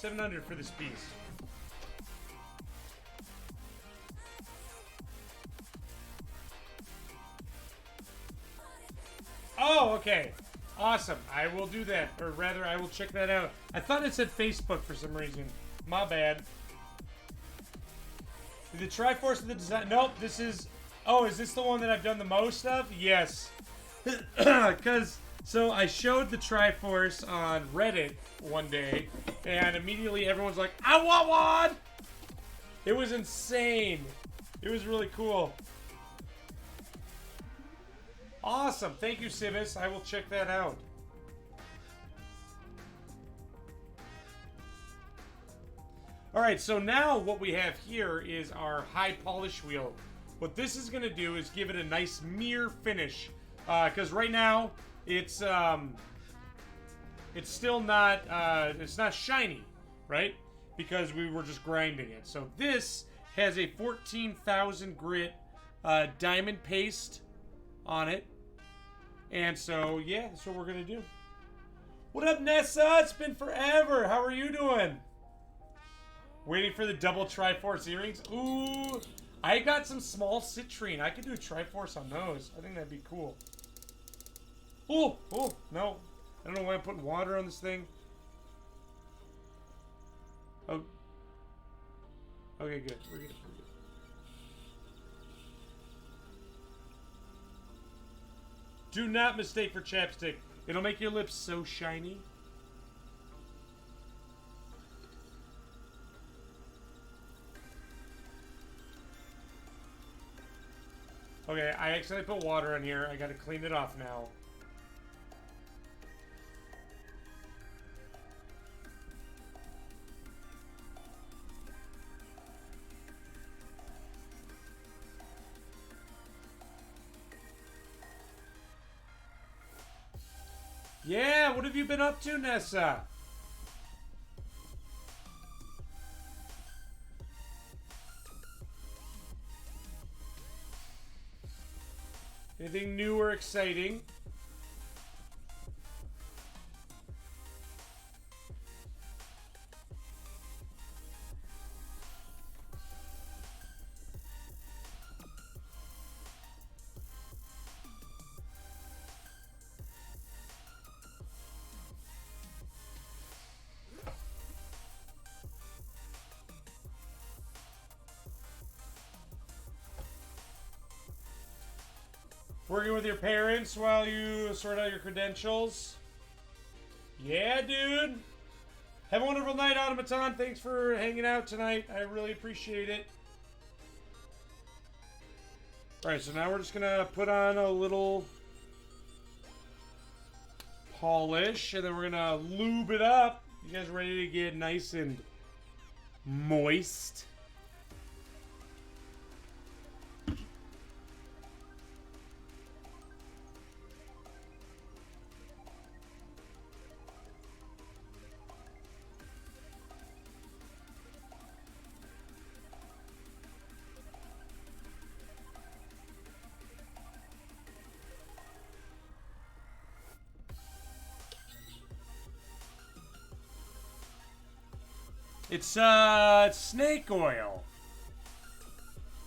$700 for this piece. Oh, okay. Awesome. I will do that. Or rather, I will check that out. I thought it said Facebook for some reason. My bad. The Triforce of the design. Nope, this is... Oh, is this the one that I've done the most of? Yes. Because... So I showed the Triforce on Reddit one day, and immediately everyone's like, I want one! It was insane. It was really cool. Awesome. Thank you, Sibis. I will check that out. Alright, so now what we have here is our high polish wheel. What this is going to do is give it a nice mirror finish. Because right now... It's still not, it's not shiny, right? Because we were just grinding it. So this has a 14,000 grit diamond paste on it. And so, yeah, that's what we're going to do. What up, Nessa? It's been forever. How are you doing? Waiting for the double Triforce earrings. Ooh, I got some small citrine. I could do a Triforce on those. I think that'd be cool. Oh, no. I don't know why I'm putting water on this thing. Oh. Okay, good. We're good. Do not mistake for chapstick. It'll make your lips so shiny. Okay, I accidentally put water on here. I gotta clean it off now. Yeah, what have you been up to, Nessa? Anything new or exciting? Working with your parents while you sort out your credentials. Yeah, dude. Have a wonderful night, Automaton. Thanks for hanging out tonight. I really appreciate it. Alright, so now we're just going to put on a little polish, and then we're going to lube it up. You guys ready to get nice and moist? It's snake oil.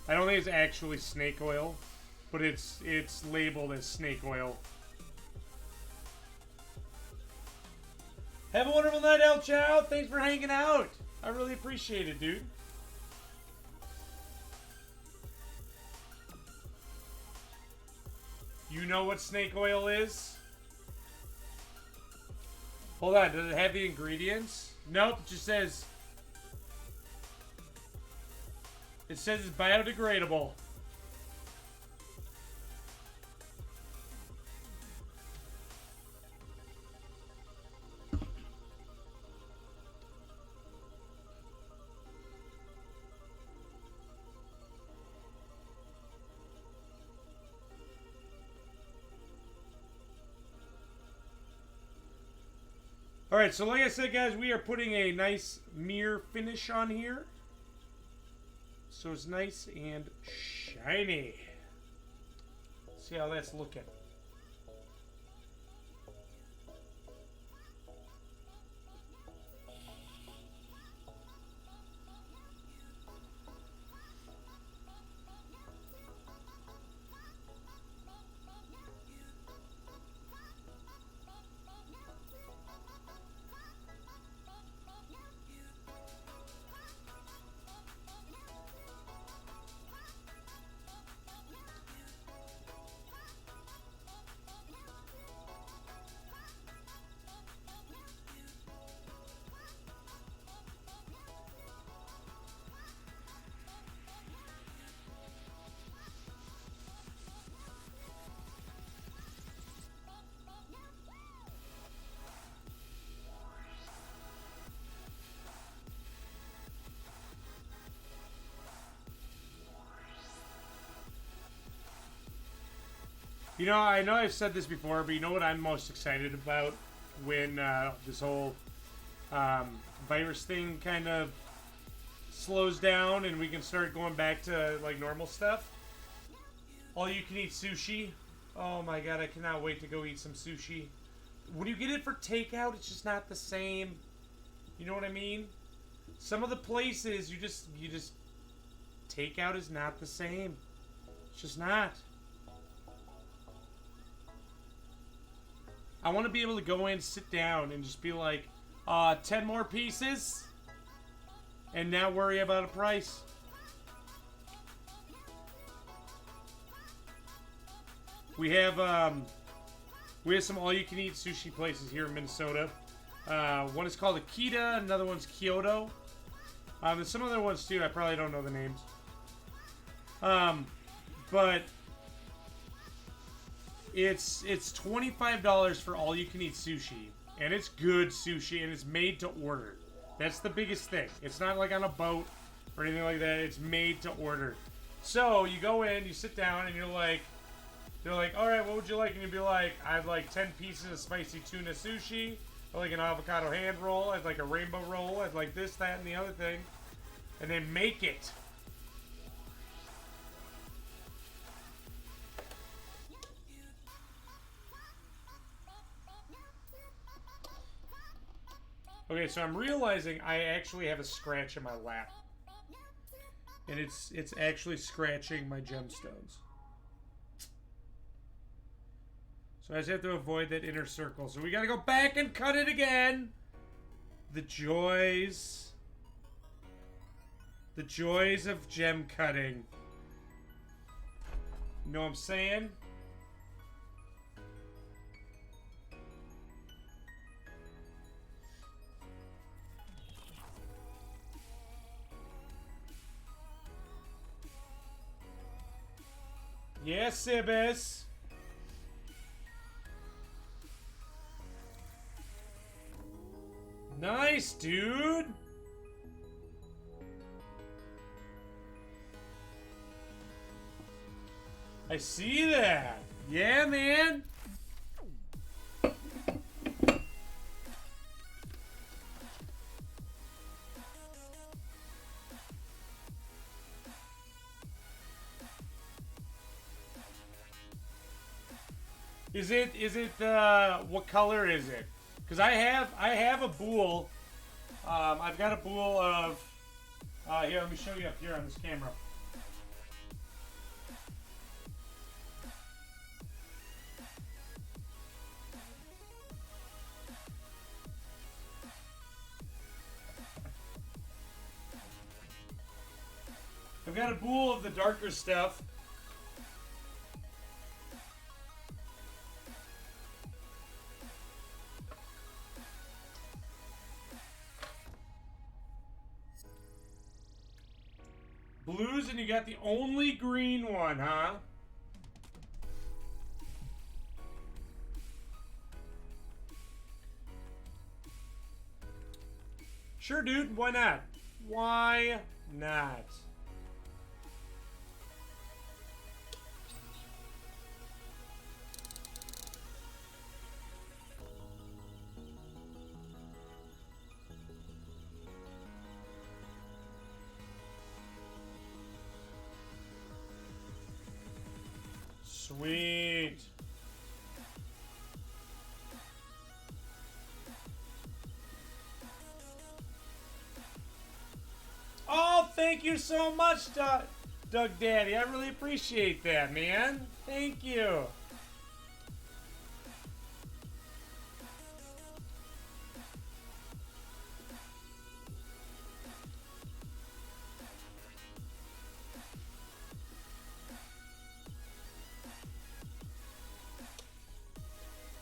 I don't think it's actually snake oil, but it's labeled as snake oil. Have a wonderful night, El Chow. Thanks for hanging out. I really appreciate it, dude. You know what snake oil is? Hold on, does it have the ingredients? Nope, it just says... It says it's biodegradable. All right, so like I said, guys, we are putting a nice mirror finish on here. So it's nice and shiny. See how that's looking. You know I've said this before, but you know what I'm most excited about when this whole virus thing kind of slows down and we can start going back to like normal stuff? All you can eat sushi. Oh my god, I cannot wait to go eat some sushi. When you get it for takeout, it's just not the same. You know what I mean? Some of the places you just takeout is not the same. It's just not. I want to be able to go in, sit down, and just be like, 10 more pieces, and not worry about a price. We have some all-you-can-eat sushi places here in Minnesota. One is called Akita, another one's Kyoto. There's some other ones too. I probably don't know the names. But it's $25 for all-you-can-eat sushi, and it's good sushi, and it's made to order. That's the biggest thing. It's not like on a boat or anything like that. It's made to order. So you go in, you sit down, and they're like, all right, what would you like? And you'd be like, I'd like 10 pieces of spicy tuna sushi. I'd like an avocado hand roll. I'd like a rainbow roll. I'd like this, that, and the other thing. And they make it. Okay, so I'm realizing I actually have a scratch in my lap. And it's actually scratching my gemstones. So I just have to avoid that inner circle. So we gotta go back and cut it again. The joys. The joys of gem cutting. You know what I'm saying? Yes, Sibis. Nice, dude. I see that. Yeah, man. Is it what color is it? Because I have a boule. I've got a boule of here, let me show you up here on this camera. I've got a boule of the darker stuff. Blues, and you got the only green one, huh? Sure, dude. Why not? Why not? Sweet. Oh, thank you so much, Doug Daddy. I really appreciate that, man. Thank you.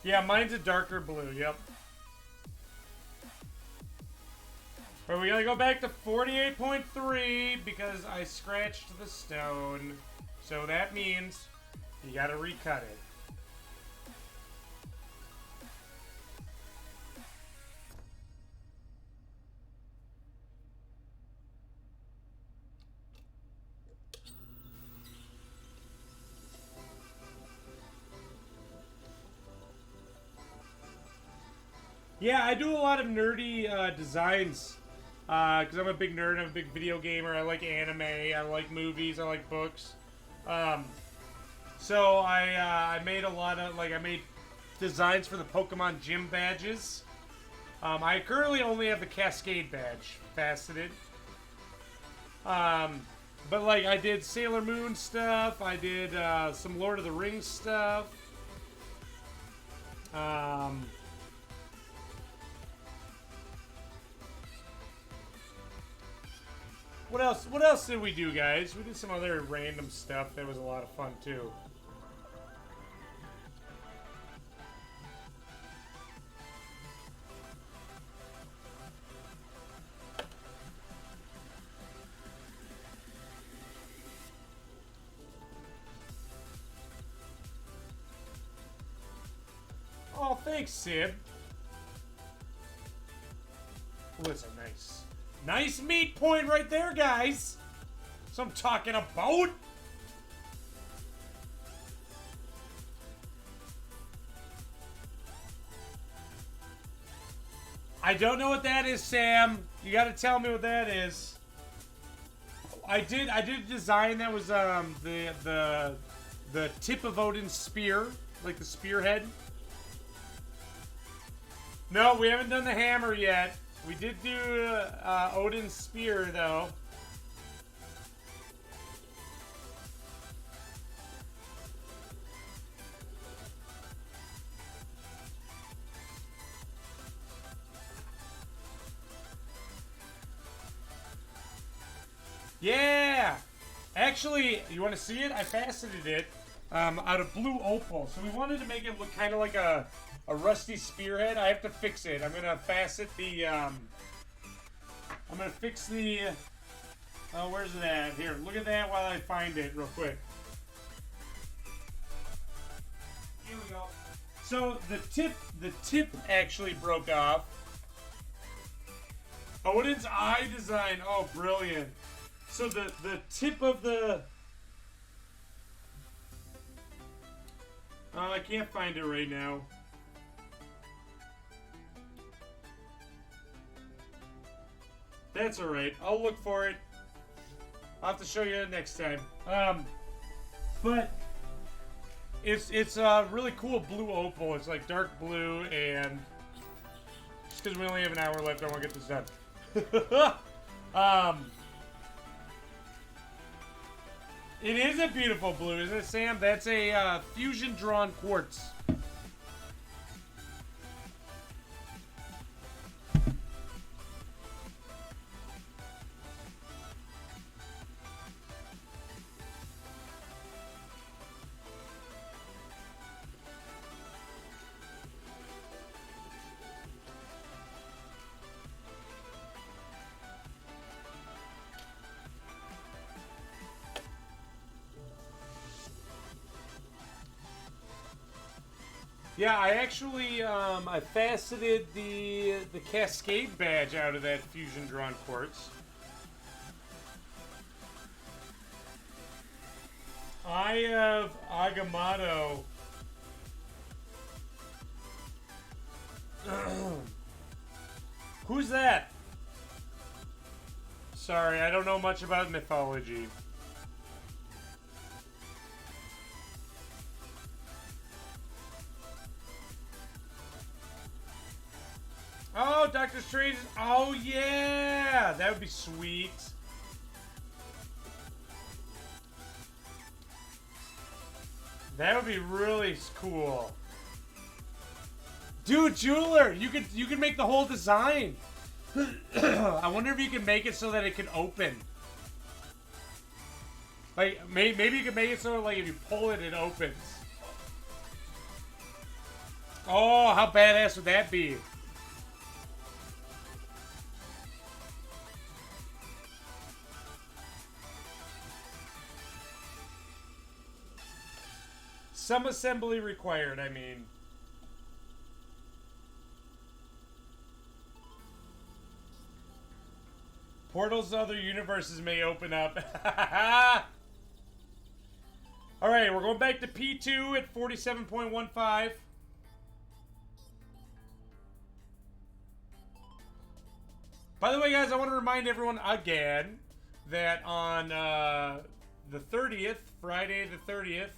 Yeah, mine's a darker blue, yep. But we gotta go back to 48.3 because I scratched the stone. So that means you gotta recut it. Yeah, I do a lot of nerdy designs because I'm a big nerd. I'm a big video gamer. I like anime. I like movies. I like books. So I made a lot of I made designs for the Pokemon gym badges. I currently only have the Cascade badge faceted. But I did Sailor Moon stuff. I did some Lord of the Rings stuff. What else? What else did we do, guys? We did some other random stuff that was a lot of fun too. Oh, thanks, Sib. Listen, nice. Nice meat point right there, guys. So I'm talking about. I don't know what that is, Sam. You got to tell me what that is. I did a design that was the tip of Odin's spear, like the spearhead. No, we haven't done the hammer yet. We did do Odin's spear, though. Yeah! Actually, you want to see it? I faceted it out of blue opal. So we wanted to make it look kind of like a rusty spearhead. I have to fix it. I'm gonna facet the. I'm gonna fix the. Oh, where's it at? Here, look at that while I find it real quick. Here we go. So the tip actually broke off. Odin's eye design. Oh, brilliant. So the tip of the. I can't find it right now. That's alright. I'll look for it. I'll have to show you next time. But it's a really cool blue opal. It's like dark blue, and just because we only have an hour left, I want to get this done. It is a beautiful blue, isn't it, Sam? That's a fusion drawn quartz. Yeah, I actually I faceted the Cascade badge out of that fusion drawn quartz. I have Agamotto. Who's that? Sorry, I don't know much about mythology. Oh, Doctor Strange. Oh, yeah. That would be sweet. That would be really cool. Dude, jeweler, you could make the whole design. I wonder if you can make it so that it can open. Like, maybe you can make it so, like, if you pull it, it opens. Oh, how badass would that be? Some assembly required, I mean. Portals to other universes may open up. Alright, we're going back to P2 at 47.15. By the way, guys, I want to remind everyone again that on the 30th, Friday the 30th,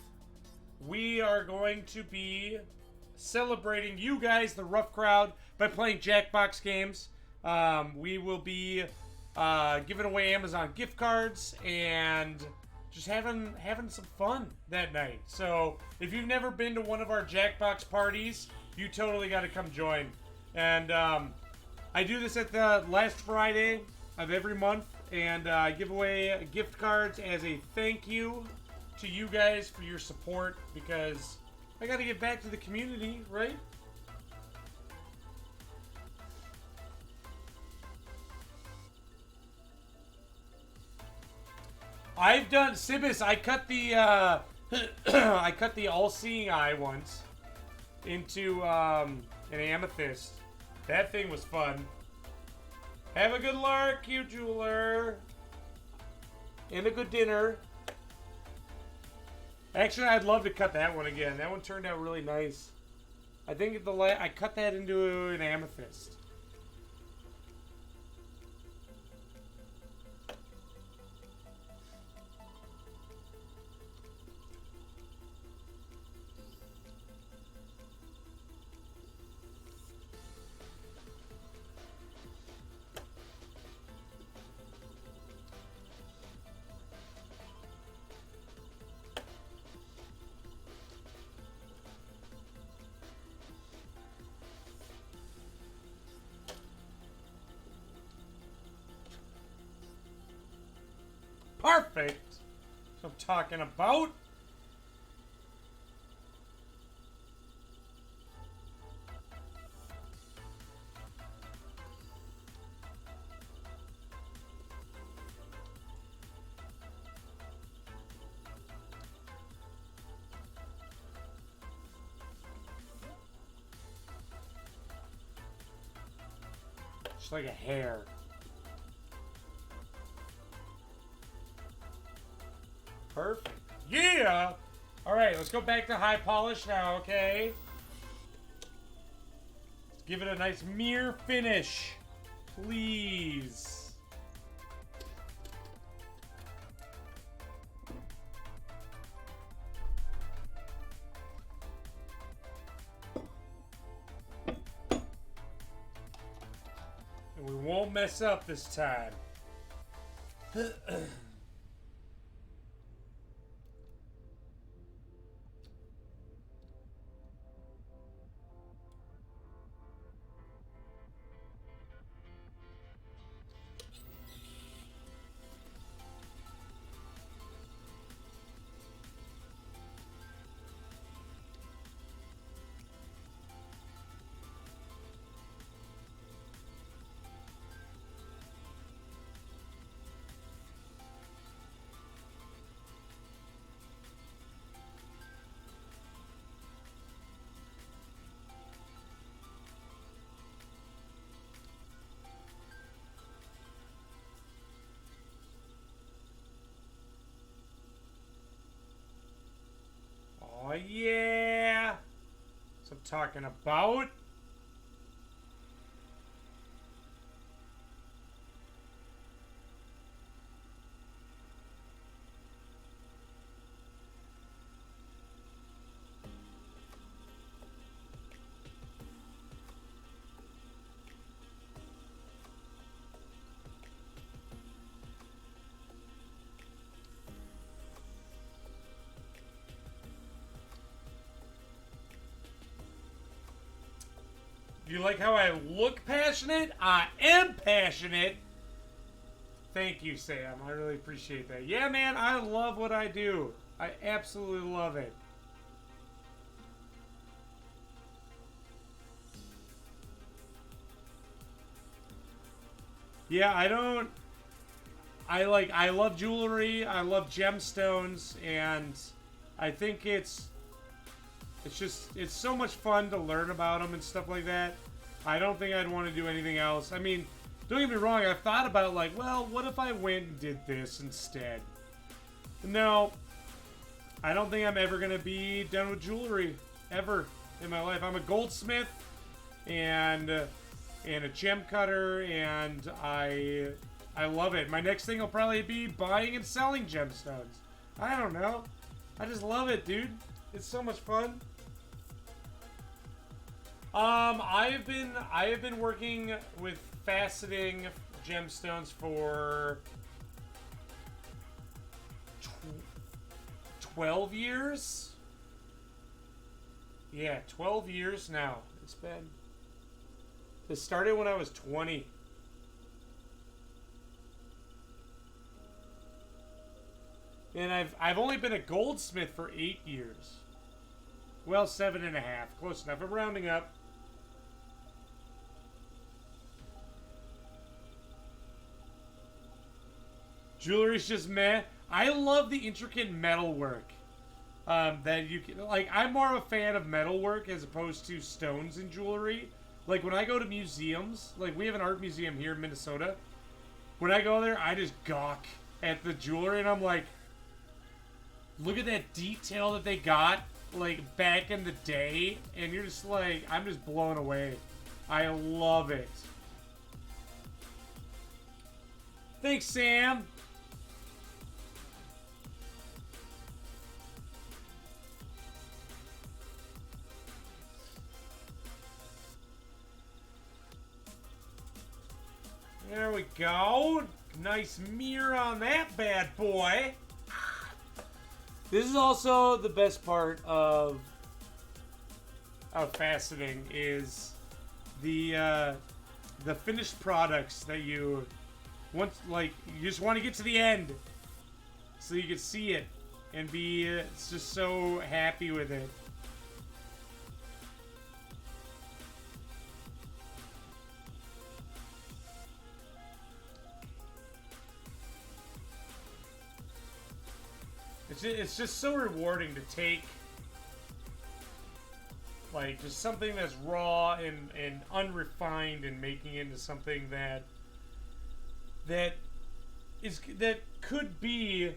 we are going to be celebrating you guys, the rough crowd, by playing Jackbox games. We will be giving away Amazon gift cards and just having some fun that night. So if you've never been to one of our Jackbox parties, you totally got to come join. And I do this at the last Friday of every month, and I give away gift cards as a thank you to you guys for your support, because I got to give back to the community, right? I've done Sibis. I cut the I cut the all-seeing eye once into an amethyst. That thing was fun. Have a good lark, you jeweler, and a good dinner. Actually, I'd love to cut that one again. That one turned out really nice. I think I cut that into an amethyst. Perfect. That's what I'm talking about. Just like a hair. Perfect. Yeah! Alright, let's go back to high polish now, okay? Let's give it a nice mirror finish. Please. And we won't mess up this time. Oh yeah! That's what I'm talking about. You like how I look passionate? I am passionate. Thank you, Sam. I really appreciate that. Yeah, man, I love what I do. I absolutely love it. Yeah, I love jewelry, I love gemstones, and I think it's so much fun to learn about them and stuff like that. I don't think I'd want to do anything else. I mean, don't get me wrong, I've thought about like, well, what if I went and did this instead? No, I don't think I'm ever going to be done with jewelry, ever, in my life. I'm a goldsmith, and a gem cutter, and I love it. My next thing will probably be buying and selling gemstones. I don't know. I just love it, dude. It's so much fun. I have been working with faceting gemstones for 12 years. Yeah, 12 years now. It's been. It started when I was 20. And I've only been a goldsmith for 8 years. Well, 7.5. Close enough. I'm rounding up. Jewelry's just meh. I love the intricate metalwork. That you can, like, I'm more of a fan of metalwork as opposed to stones in jewelry. Like, when I go to museums, like, we have an art museum here in Minnesota. When I go there, I just gawk at the jewelry, and I'm like, look at that detail that they got, like, back in the day. And you're just like, I'm just blown away. I love it. Thanks, Sam. There we go. Nice mirror on that bad boy. This is also the best part of faceting is the finished products that you want. Like, you just want to get to the end so you can see it and be just so happy with it. It's just so rewarding to take, like, just something that's raw and unrefined and making it into something that could be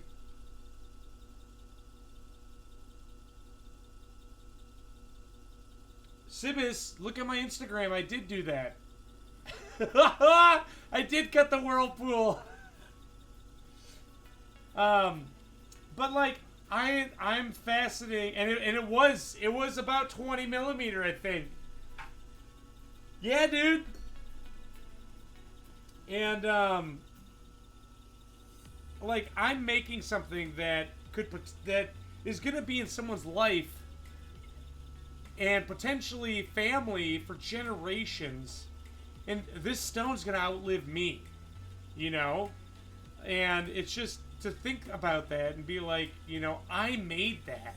Sibis, look at my Instagram. I did do that. I did cut the whirlpool. But like I'm fascinating, and it was about 20 millimeter, I think. Yeah, dude. And like, I'm making something that is gonna be in someone's life and potentially family for generations, and this stone's gonna outlive me, you know. And it's just to think about that and be like, you know, I made that.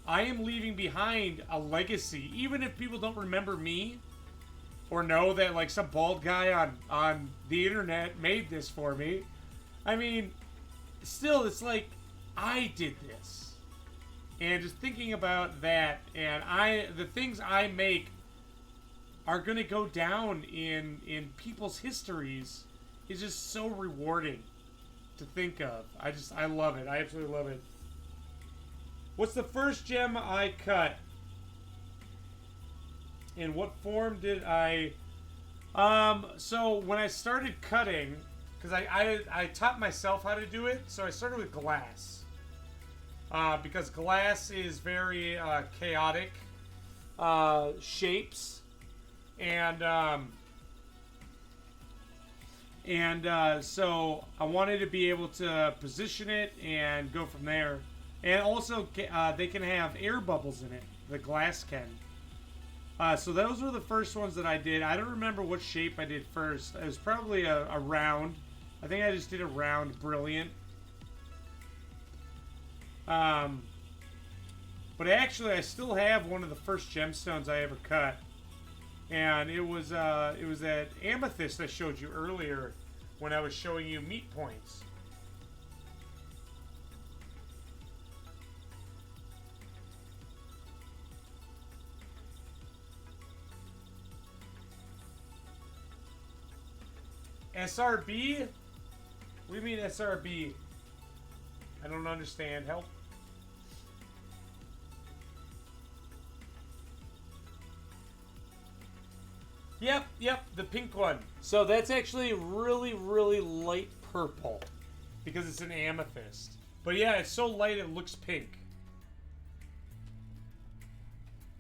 I am leaving behind a legacy, even if people don't remember me or know that, like, some bald guy on the internet made this for me. I mean, still, it's like, I did this. And just thinking about that, and the things I make are gonna go down in people's histories, is just so rewarding to think of. I love it. I absolutely love it. What's the first gem I cut? In what form did I... So when I started cutting, because I taught myself how to do it, so I started with glass. Because glass is very chaotic shapes. And so I wanted to be able to position it and go from there. And also, they can have air bubbles in it. The glass can. So those were the first ones that I did. I don't remember what shape I did first. It was probably a round. I think I just did a round brilliant. But actually, I still have one of the first gemstones I ever cut, and it was that amethyst I showed you earlier when I was showing you meat points. SRB? What do you mean SRB? I don't understand. Help. Yep, the pink one. So that's actually really, really light purple because it's an amethyst. But yeah, it's so light it looks pink.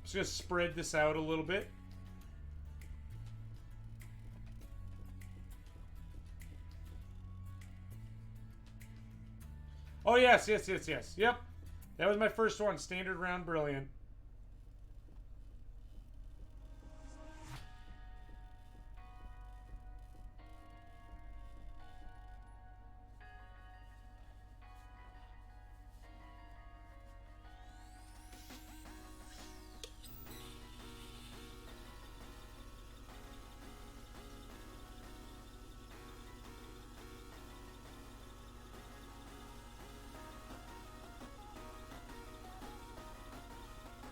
Just gonna spread this out a little bit. Oh, yes. Yep. That was my first one. Standard round brilliant.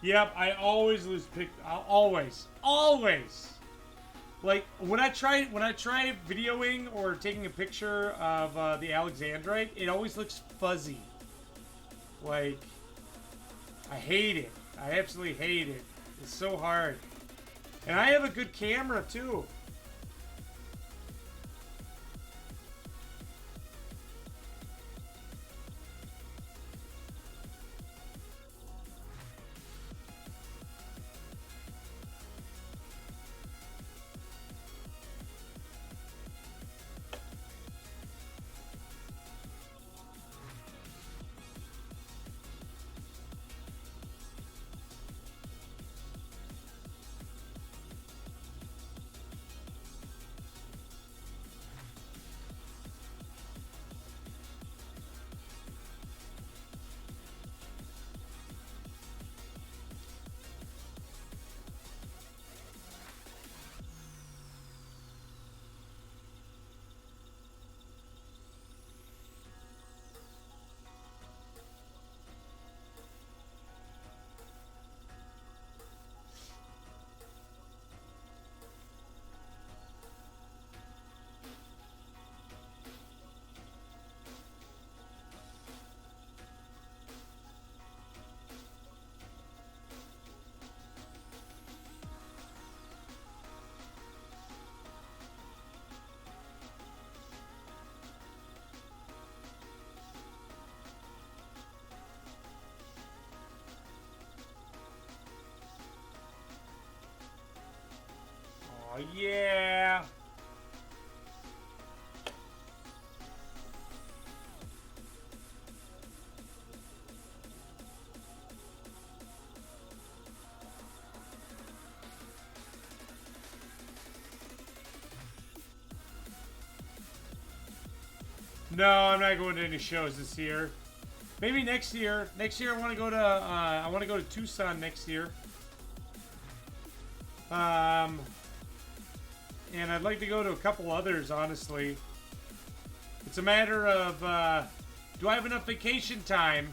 Yep, I always lose pick. Always. Like when I try videoing or taking a picture of the alexandrite, it always looks fuzzy. Like I hate it. I absolutely hate it. It's so hard. And I have a good camera too. Oh, yeah. No, I'm not going to any shows this year. Maybe next year. Next year I want to go to Tucson next year. And I'd like to go to a couple others, honestly. It's a matter of, do I have enough vacation time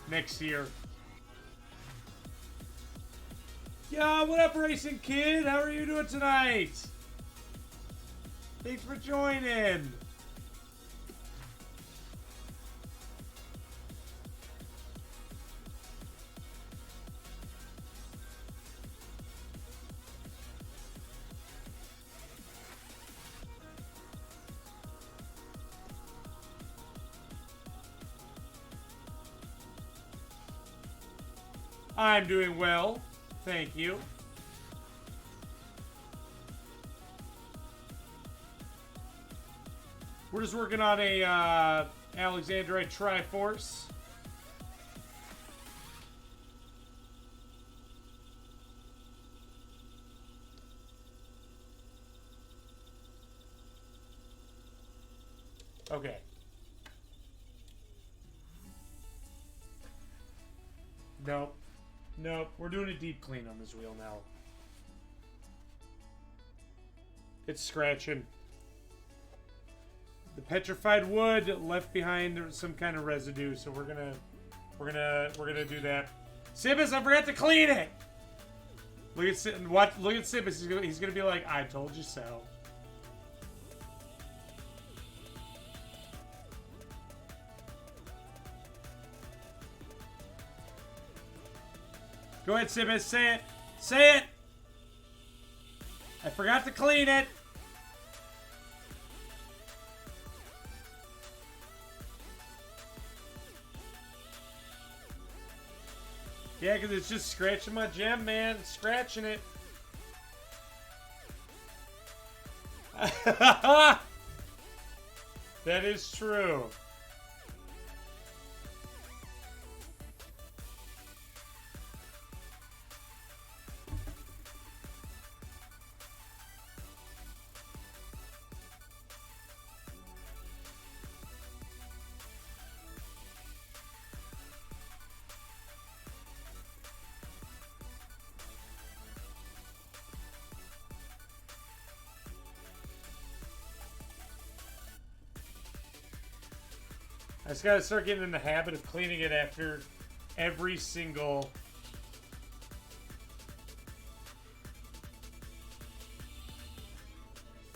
next year? Yeah, what up, Racing Kid? How are you doing tonight? Thanks for joining. I'm doing well, thank you. We're just working on a alexandrite triforce. Okay. Nope. Nope. We're doing a deep clean on this wheel now. It's scratching. The petrified wood left behind some kind of residue, so we're gonna do that. Sibis, I forgot to clean it. Look at Sibis. He's gonna be like, I told you so. Go ahead, Sibis. Say it. Say it. I forgot to clean it. Yeah, because it's just scratching my gem, man. It's scratching it. That is true. I just gotta start getting in the habit of cleaning it after every single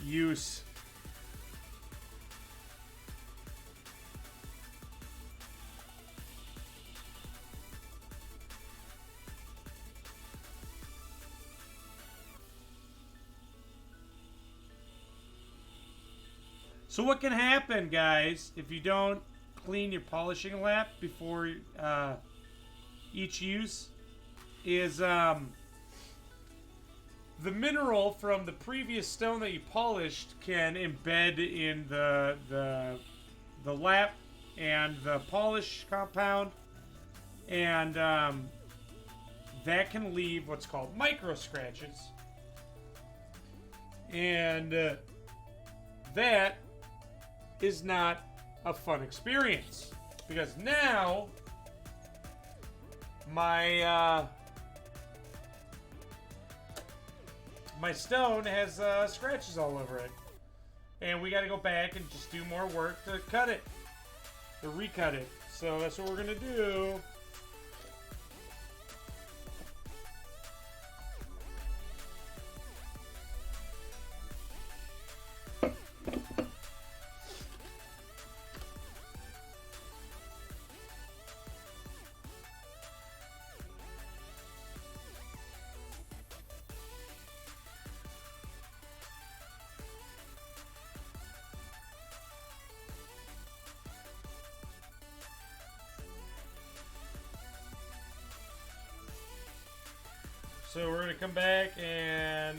use. So what can happen, guys, if you don't clean your polishing lap before each use is the mineral from the previous stone that you polished can embed in the lap and the polish compound, and that can leave what's called micro scratches, and that is not a fun experience, because now my my stone has scratches all over it, and we got to go back and just do more work to cut it, to recut it. So that's what we're gonna do. So we're gonna come back and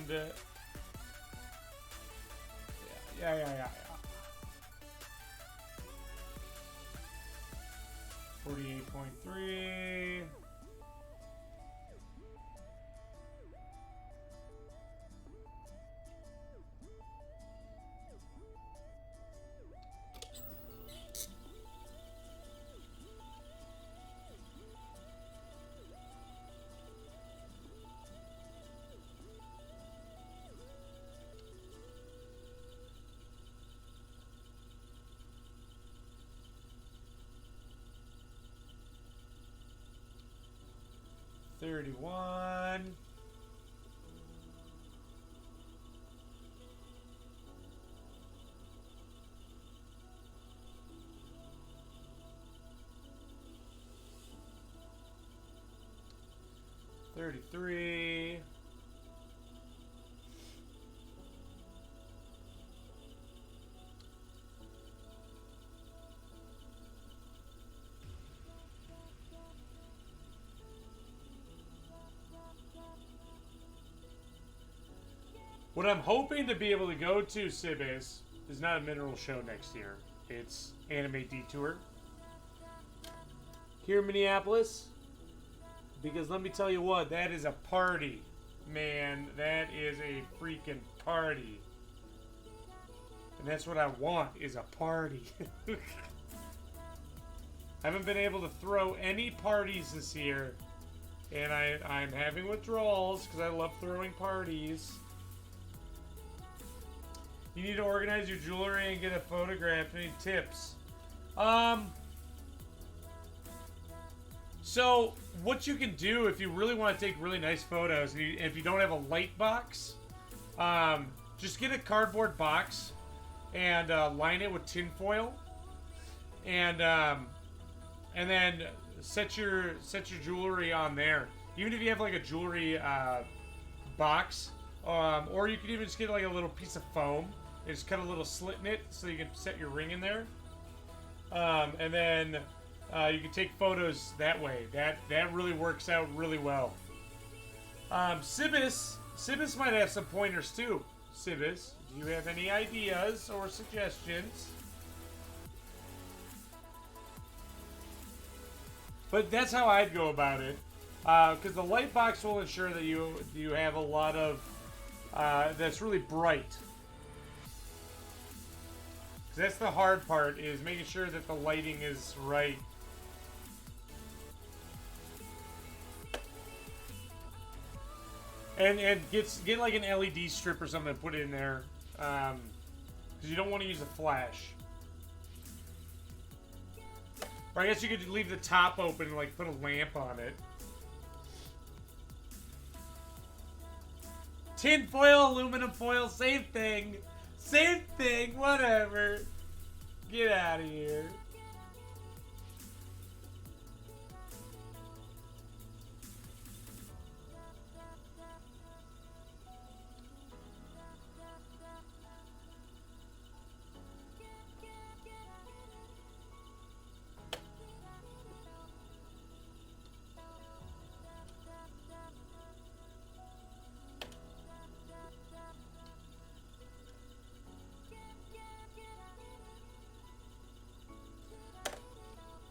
yeah. 48.3. $31. $33. What I'm hoping to be able to go to, Sibis, is not a mineral show next year. It's Anime Detour here in Minneapolis. Because let me tell you what, that is a party, man. That is a freaking party. And that's what I want, is a party. I haven't been able to throw any parties this year. And I'm having withdrawals because I love throwing parties. You need to organize your jewelry and get a photograph. Any tips? So what you can do if you really want to take really nice photos, and if you don't have a light box, just get a cardboard box and line it with tin foil, and then set your jewelry on there. Even if you have like a jewelry box, or you can even just get like a little piece of foam and just cut a little slit in it so you can set your ring in there. And then you can take photos that way. That really works out really well. Sibis might have some pointers too. Sibis, do you have any ideas or suggestions? But that's how I'd go about it, because the light box will ensure that you have a lot of that's really bright. That's the hard part, is making sure that the lighting is right. And get like an LED strip or something to put in there, because you don't want to use a flash. Or I guess you could leave the top open and like put a lamp on it. Tin foil, aluminum foil, same thing. Same thing, whatever. Get out of here.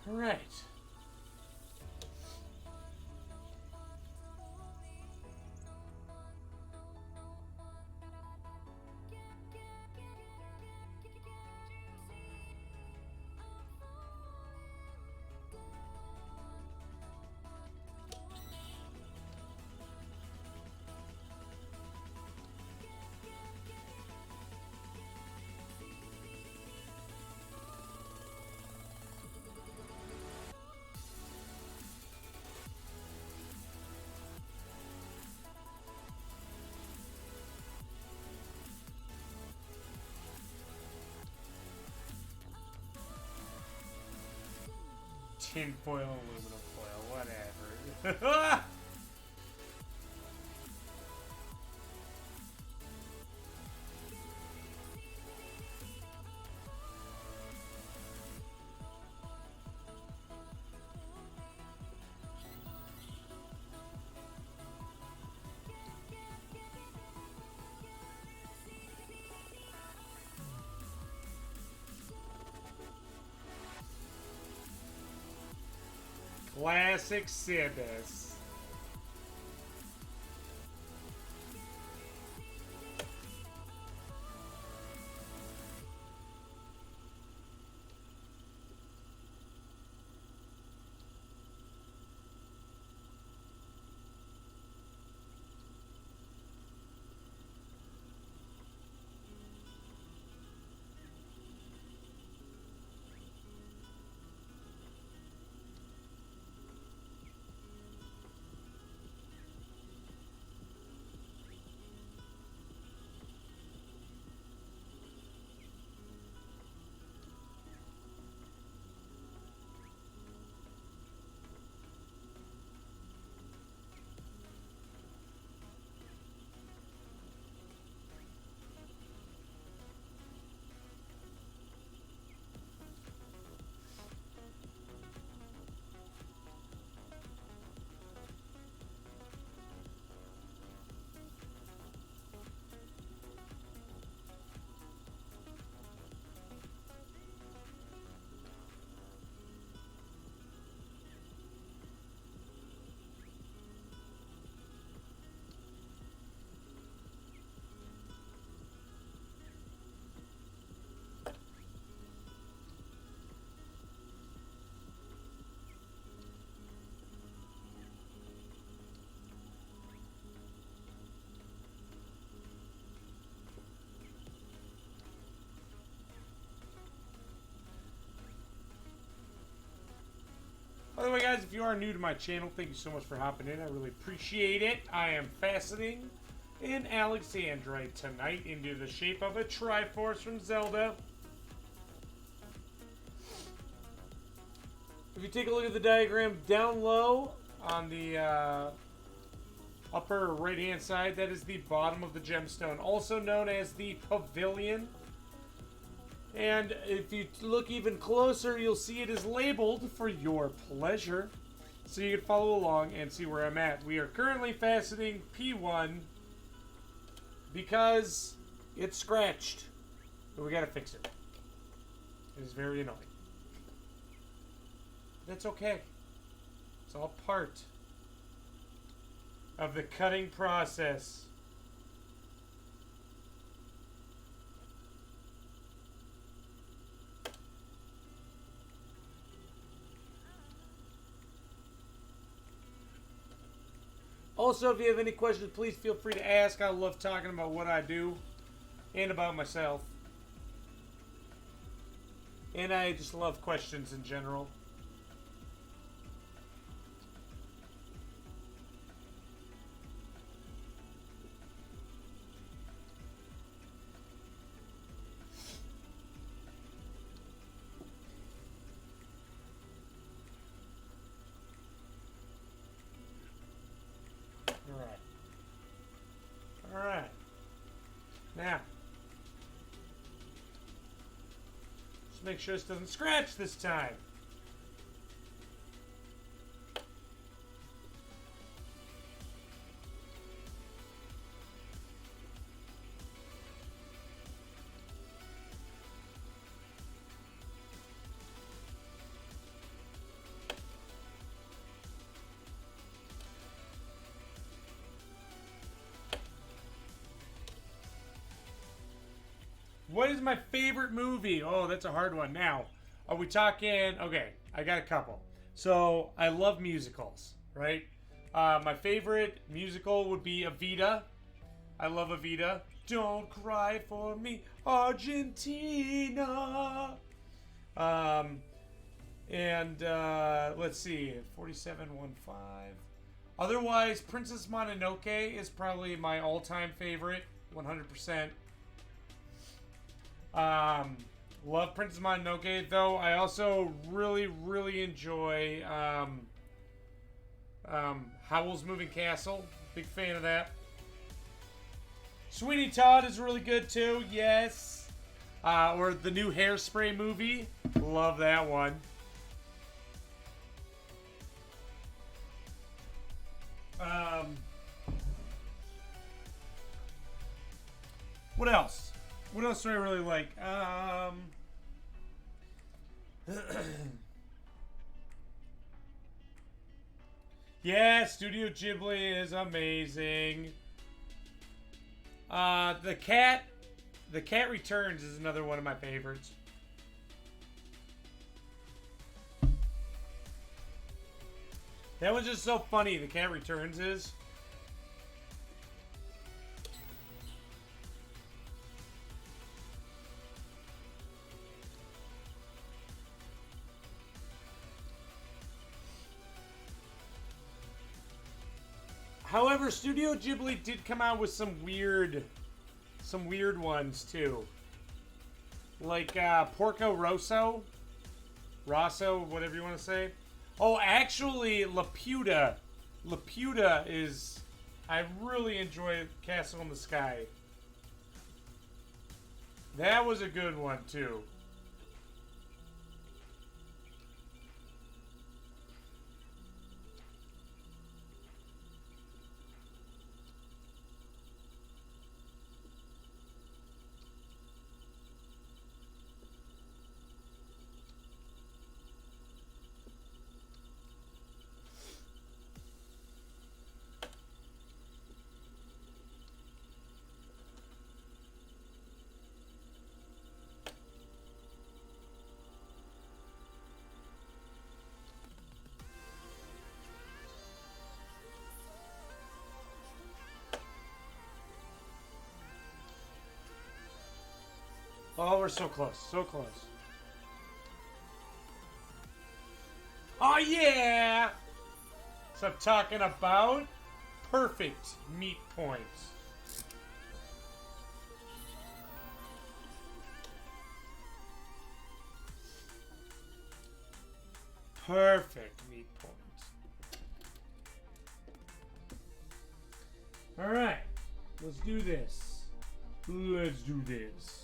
All right. Tin foil, aluminum foil, whatever. Classic Sibis. guys, if you are new to my channel, thank you so much for hopping in. I really appreciate it. I am faceting an alexandrite tonight into the shape of a triforce from Zelda. If you take a look at the diagram down low on the upper right hand side, that is the bottom of the gemstone, also known as the pavilion. And if you look even closer, you'll see it is labeled for your pleasure, so you can follow along and see where I'm at. We are currently faceting P1 because it's scratched, but we gotta fix it. It is very annoying. That's okay. It's all part of the cutting process. Also, if you have any questions, please feel free to ask. I love talking about what I do and about myself. And I just love questions in general. Alright. Now, just make sure this doesn't scratch this time. What is my favorite movie? Oh, that's a hard one. Now, are we talking... Okay, I got a couple. So, I love musicals, right? My favorite musical would be Evita. I love Evita. Don't cry for me, Argentina. Let's see, 4715. Otherwise, Princess Mononoke is probably my all-time favorite, 100%. Love Princess Mononoke, though. I also really enjoy Howl's Moving Castle. Big fan of that. Sweeney Todd is really good too. Yes. Or the new Hairspray movie. Love that one. What else? What else do I really like? Yeah, Studio Ghibli is amazing. The Cat Returns is another one of my favorites. That was just so funny, The Cat Returns is. However, Studio Ghibli did come out with some weird ones too. Like Porco Rosso, whatever you want to say. Oh, actually, Laputa is... I really enjoy Castle in the Sky. That was a good one too. Oh, we're so close. So close. Oh, yeah! So I'm talking about perfect meat points. Perfect meat points. Alright, let's do this. Let's do this.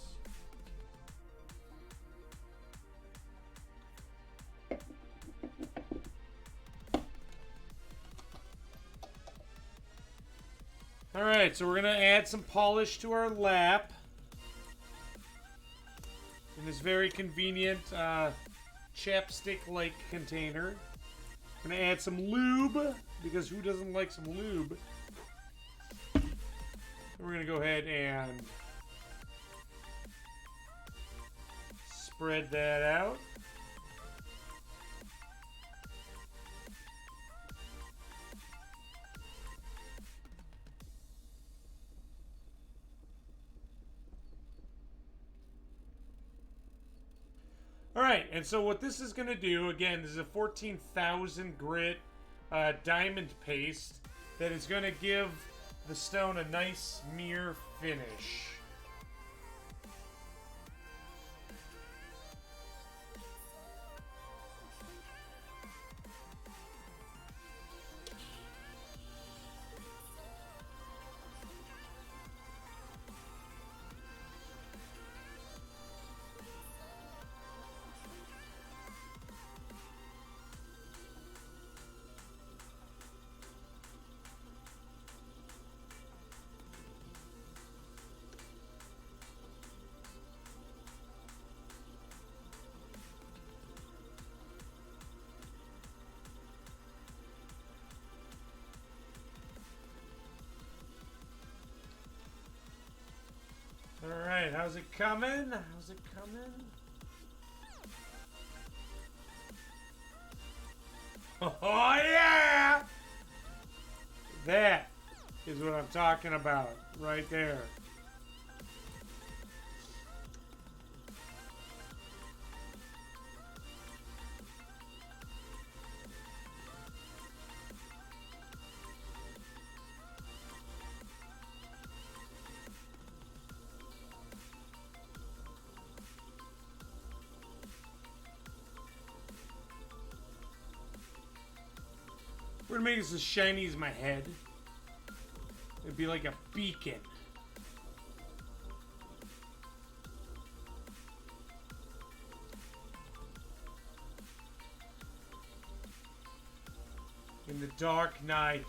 Alright, so we're going to add some polish to our lap. In this very convenient chapstick-like container. Gonna add some lube, because who doesn't like some lube? We're gonna go ahead and spread that out. Alright, and so what this is going to do, again, this is a 14,000 grit diamond paste that is going to give the stone a nice mirror finish. Alright, how's it coming? How's it coming? Oh yeah! That is what I'm talking about, right there. We're gonna make this as shiny as my head. It'd be like a beacon. In the dark night.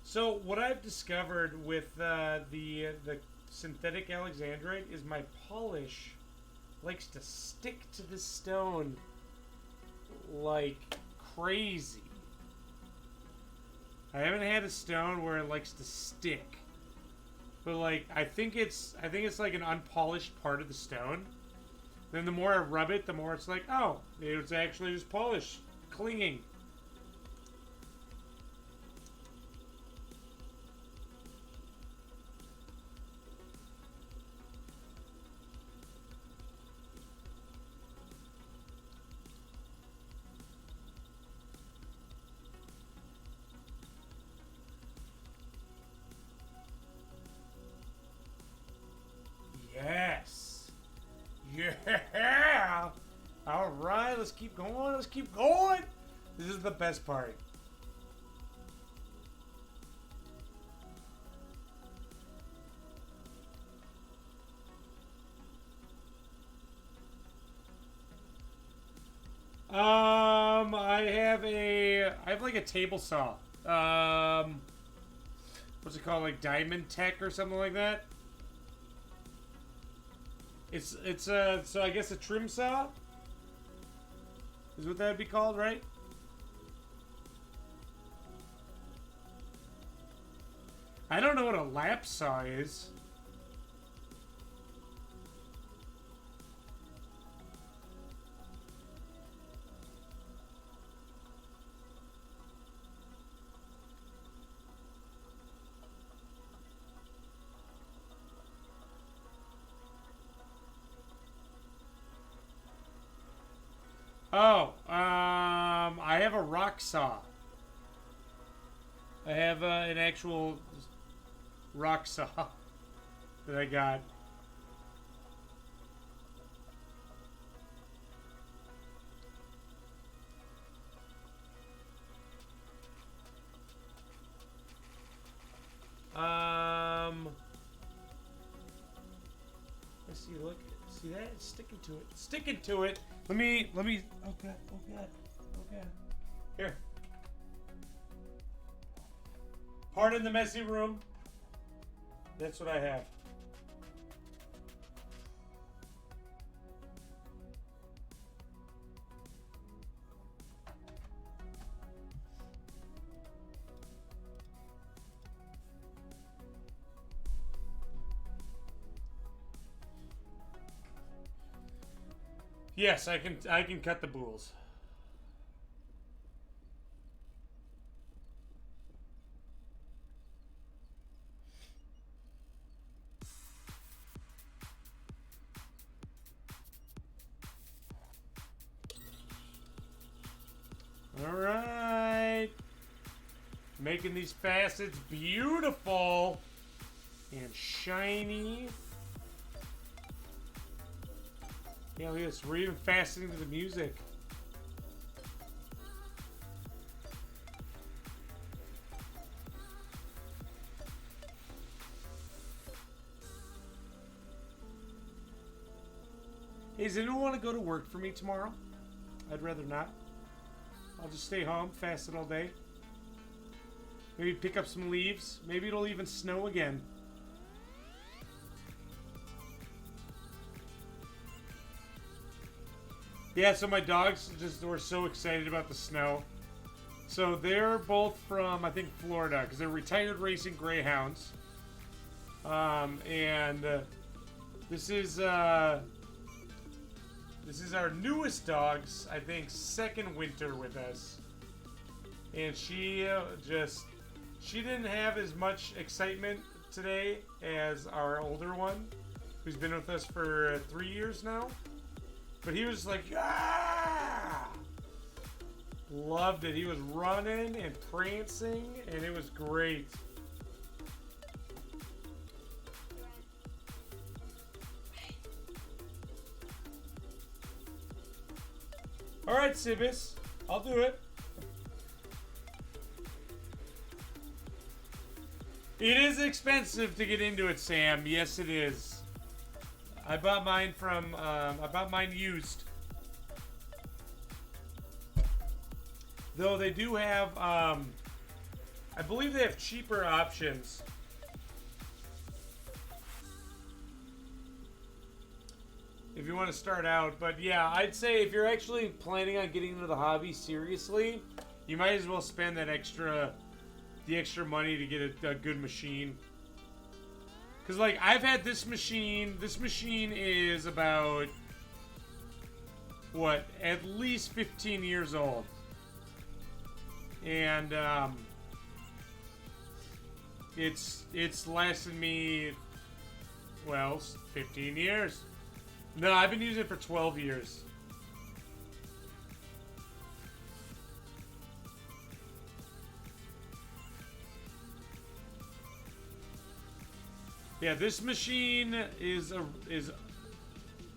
So what I've discovered with the synthetic alexandrite is my polish likes to stick to the stone like crazy. I haven't had a stone where it likes to stick, but like I think it's like an unpolished part of the stone. Then the more I rub it, the more it's like, oh, it's actually just polish clinging. Yes. Yeah. All right, let's keep going. Let's keep going. This is the best part. I have like a table saw. What's it called? Like Diamond Tech or something like that. So I guess a trim saw is what that would be called, right? I don't know what a lap saw is. rock saw. I have an actual rock saw that I got. Let's see, look. See that? It's sticking to it. It's sticking to it. Let me, oh god, oh god, oh god. Here. Pardon the messy room. That's what I have. Yes, I can cut the bulls. All right. Making these facets beautiful and shiny. Yeah, look at this. We're even faceting to the music. Hey, does anyone want to go to work for me tomorrow? I'd rather not. I'll just stay home, fast it all day. Maybe pick up some leaves. Maybe it'll even snow again. Yeah, so my dogs just were so excited about the snow. So they're both from, I think, Florida, because they're retired racing greyhounds. This is our newest dog's, I think, second winter with us. And she didn't have as much excitement today as our older one, who's been with us for 3 years now. But he was like, ah! Loved it. He was running and prancing, and it was great. All right, Sibis, I'll do it. It is expensive to get into it, Sam. Yes, it is. I bought mine used. Though they do have, I believe they have cheaper options. If you want to start out. But yeah, I'd say if you're actually planning on getting into the hobby seriously, you might as well spend the extra money to get a good machine. Because, like, I've had this machine. This machine is about, what, at least 15 years old. And, it's lasted me, well, 15 years. No, I've been using it for 12 years. Yeah, this machine is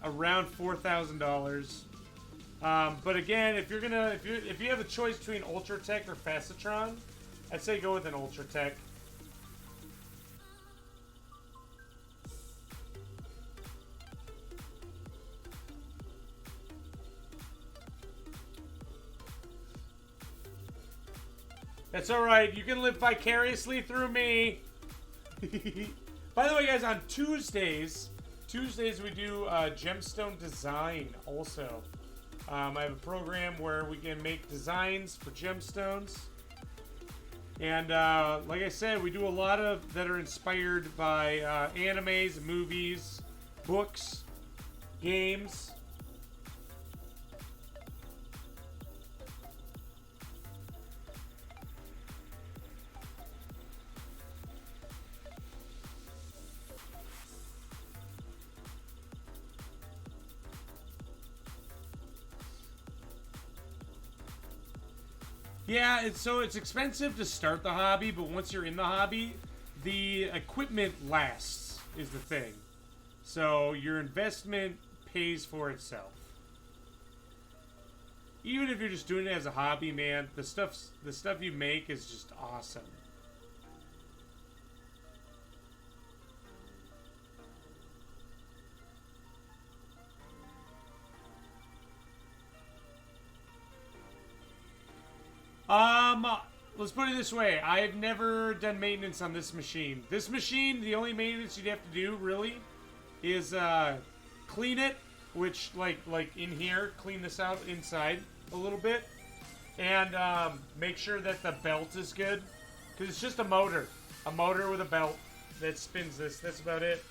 around $4,000. But again, if you have a choice between Ultratech or Facetron, I'd say go with an Ultratech. That's all right. You can live vicariously through me. By the way, guys, on Tuesdays we do gemstone design also. I have a program where we can make designs for gemstones. And like I said, we do a lot of that are inspired by animes, movies, books, games. Yeah, it's expensive to start the hobby, but once you're in the hobby, the equipment lasts, is the thing. So your investment pays for itself. Even if you're just doing it as a hobby, man, the stuff you make is just awesome. Let's put it this way. I've never done maintenance on this machine. This machine, the only maintenance you'd have to do, really, is clean it, which, like in here, clean this out inside a little bit. And make sure that the belt is good. Because it's just a motor. A motor with a belt that spins this. That's about it.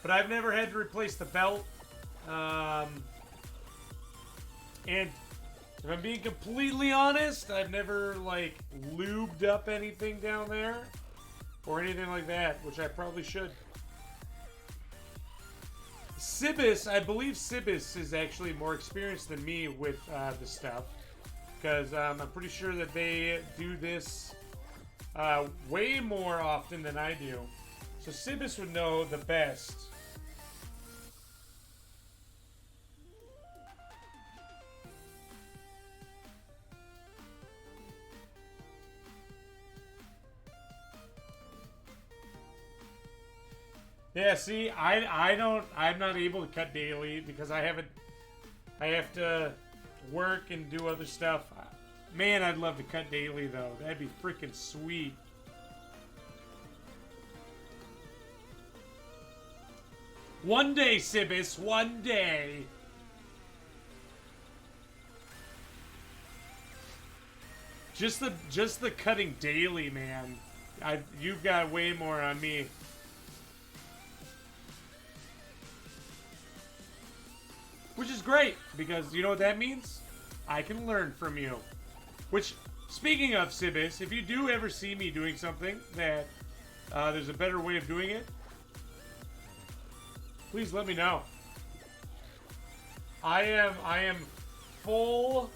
But I've never had to replace the belt. And if I'm being completely honest, I've never, like, lubed up anything down there. Or anything like that, which I probably should. Sibis, I believe Sibis is actually more experienced than me with the stuff. Because I'm pretty sure that they do this way more often than I do. So Sibis would know the best. Yeah, see, I'm not able to cut daily because I have to work and do other stuff. Man, I'd love to cut daily though. That'd be freaking sweet. One day, Sibis, one day. Just the cutting daily, man. You've got way more on me. Which is great, because you know what that means? I can learn from you. Which, speaking of Sibis, if you do ever see me doing something that there's a better way of doing it, please let me know. I am full.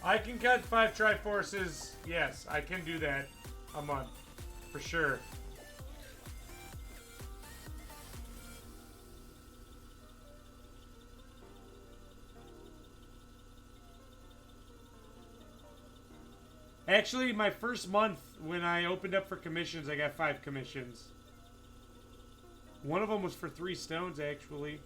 I can cut 5 triforces. Yes, I can do that a month, for sure. Actually, my first month when I opened up for commissions, I got 5 commissions. One of them was for 3 stones, actually.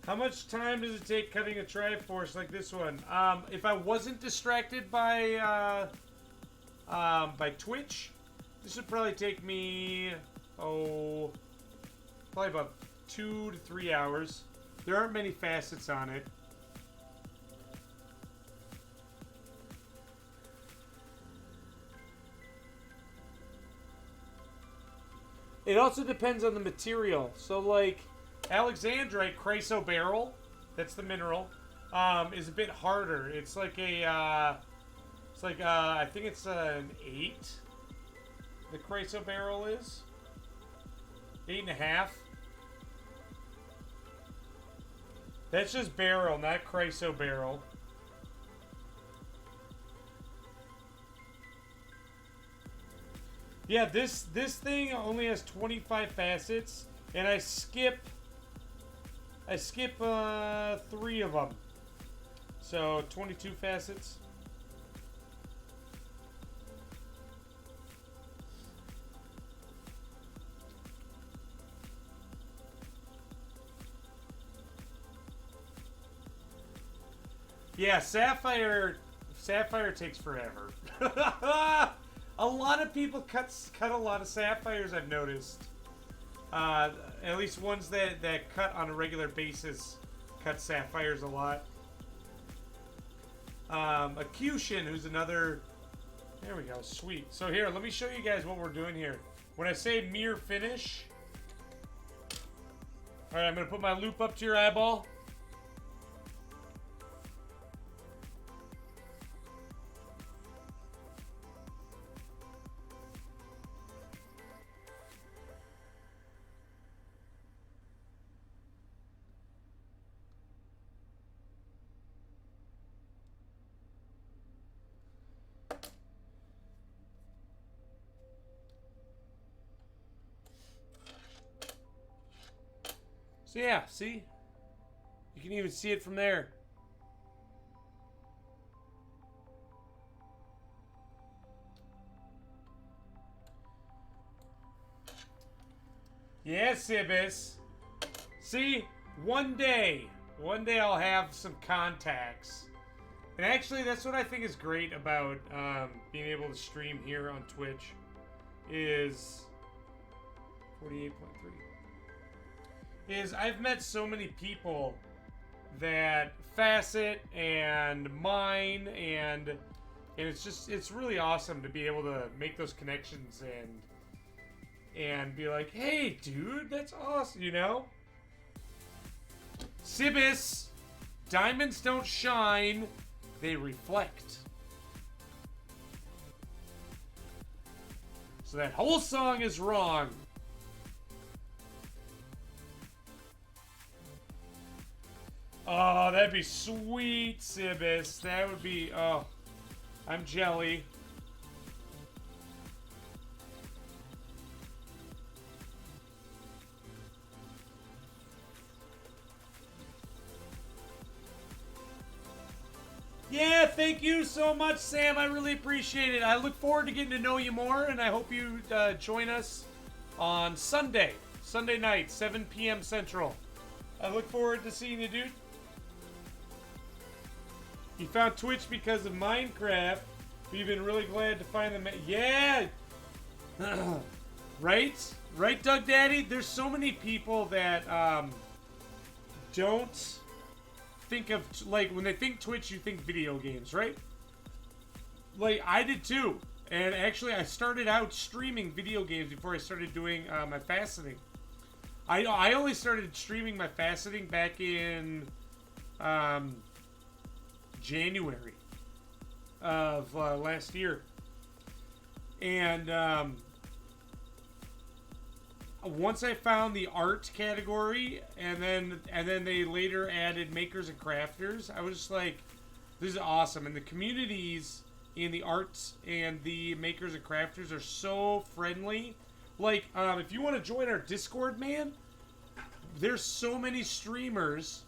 How much time does it take cutting a triforce like this one? If I wasn't distracted by Twitch, this would probably take me, probably about 2 to 3 hours. There aren't many facets on it. It also depends on the material. So, like, alexandrite chrysoberyl, that's the mineral, is a bit harder. It's like a, I think it's an 8. The chrysoberyl is 8.5. That's just beryl, not chrysoberyl. Yeah, this thing only has 25 facets, and I skip 3 of them. So 22 facets. Yeah, sapphire takes forever. A lot of people cut a lot of sapphires, I've noticed. At least ones that cut on a regular basis cut sapphires a lot. Acushin, who's another There we go. Sweet. So here, let me show you guys what we're doing here. When I say mirror finish, all right, I'm going to put my loop up to your eyeball. So yeah, see? You can even see it from there. Yes, Ibis. See? One day I'll have some contacts. And actually, that's what I think is great about being able to stream here on Twitch is 48.3. Is I've met so many people that Facet and mine and it's really awesome to be able to make those connections and be like, hey dude, that's awesome, you know? Sibis, diamonds don't shine, they reflect. So that whole song is wrong. Oh, that'd be sweet, Sibis. That would be, oh, I'm jelly. Yeah, thank you so much, Sam. I really appreciate it. I look forward to getting to know you more, and I hope you join us on Sunday night, 7 p.m. Central. I look forward to seeing you, dude. You found Twitch because of Minecraft. We've been really glad to find them. Yeah! Right? Right, Doug Daddy? There's so many people that don't think of, like, when they think Twitch, you think video games, right? Like, I did too. And actually, I started out streaming video games before I started doing my faceting. I only started streaming my faceting back in January of last year. And once I found the art category, and then they later added makers and crafters, I was just like, this is awesome. And the communities in the arts and the makers and crafters are so friendly. Like, if you want to join our Discord, man, there's so many streamers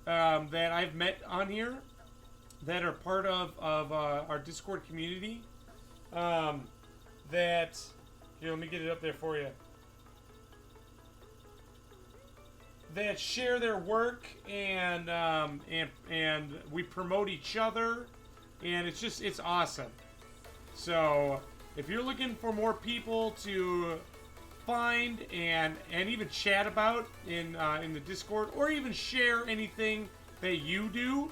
that I've met on here that are part of our Discord community. That, here, let me get it up there for you. That share their work and we promote each other, and it's awesome. So if you're looking for more people to find and even chat about in the Discord, or even share anything that you do,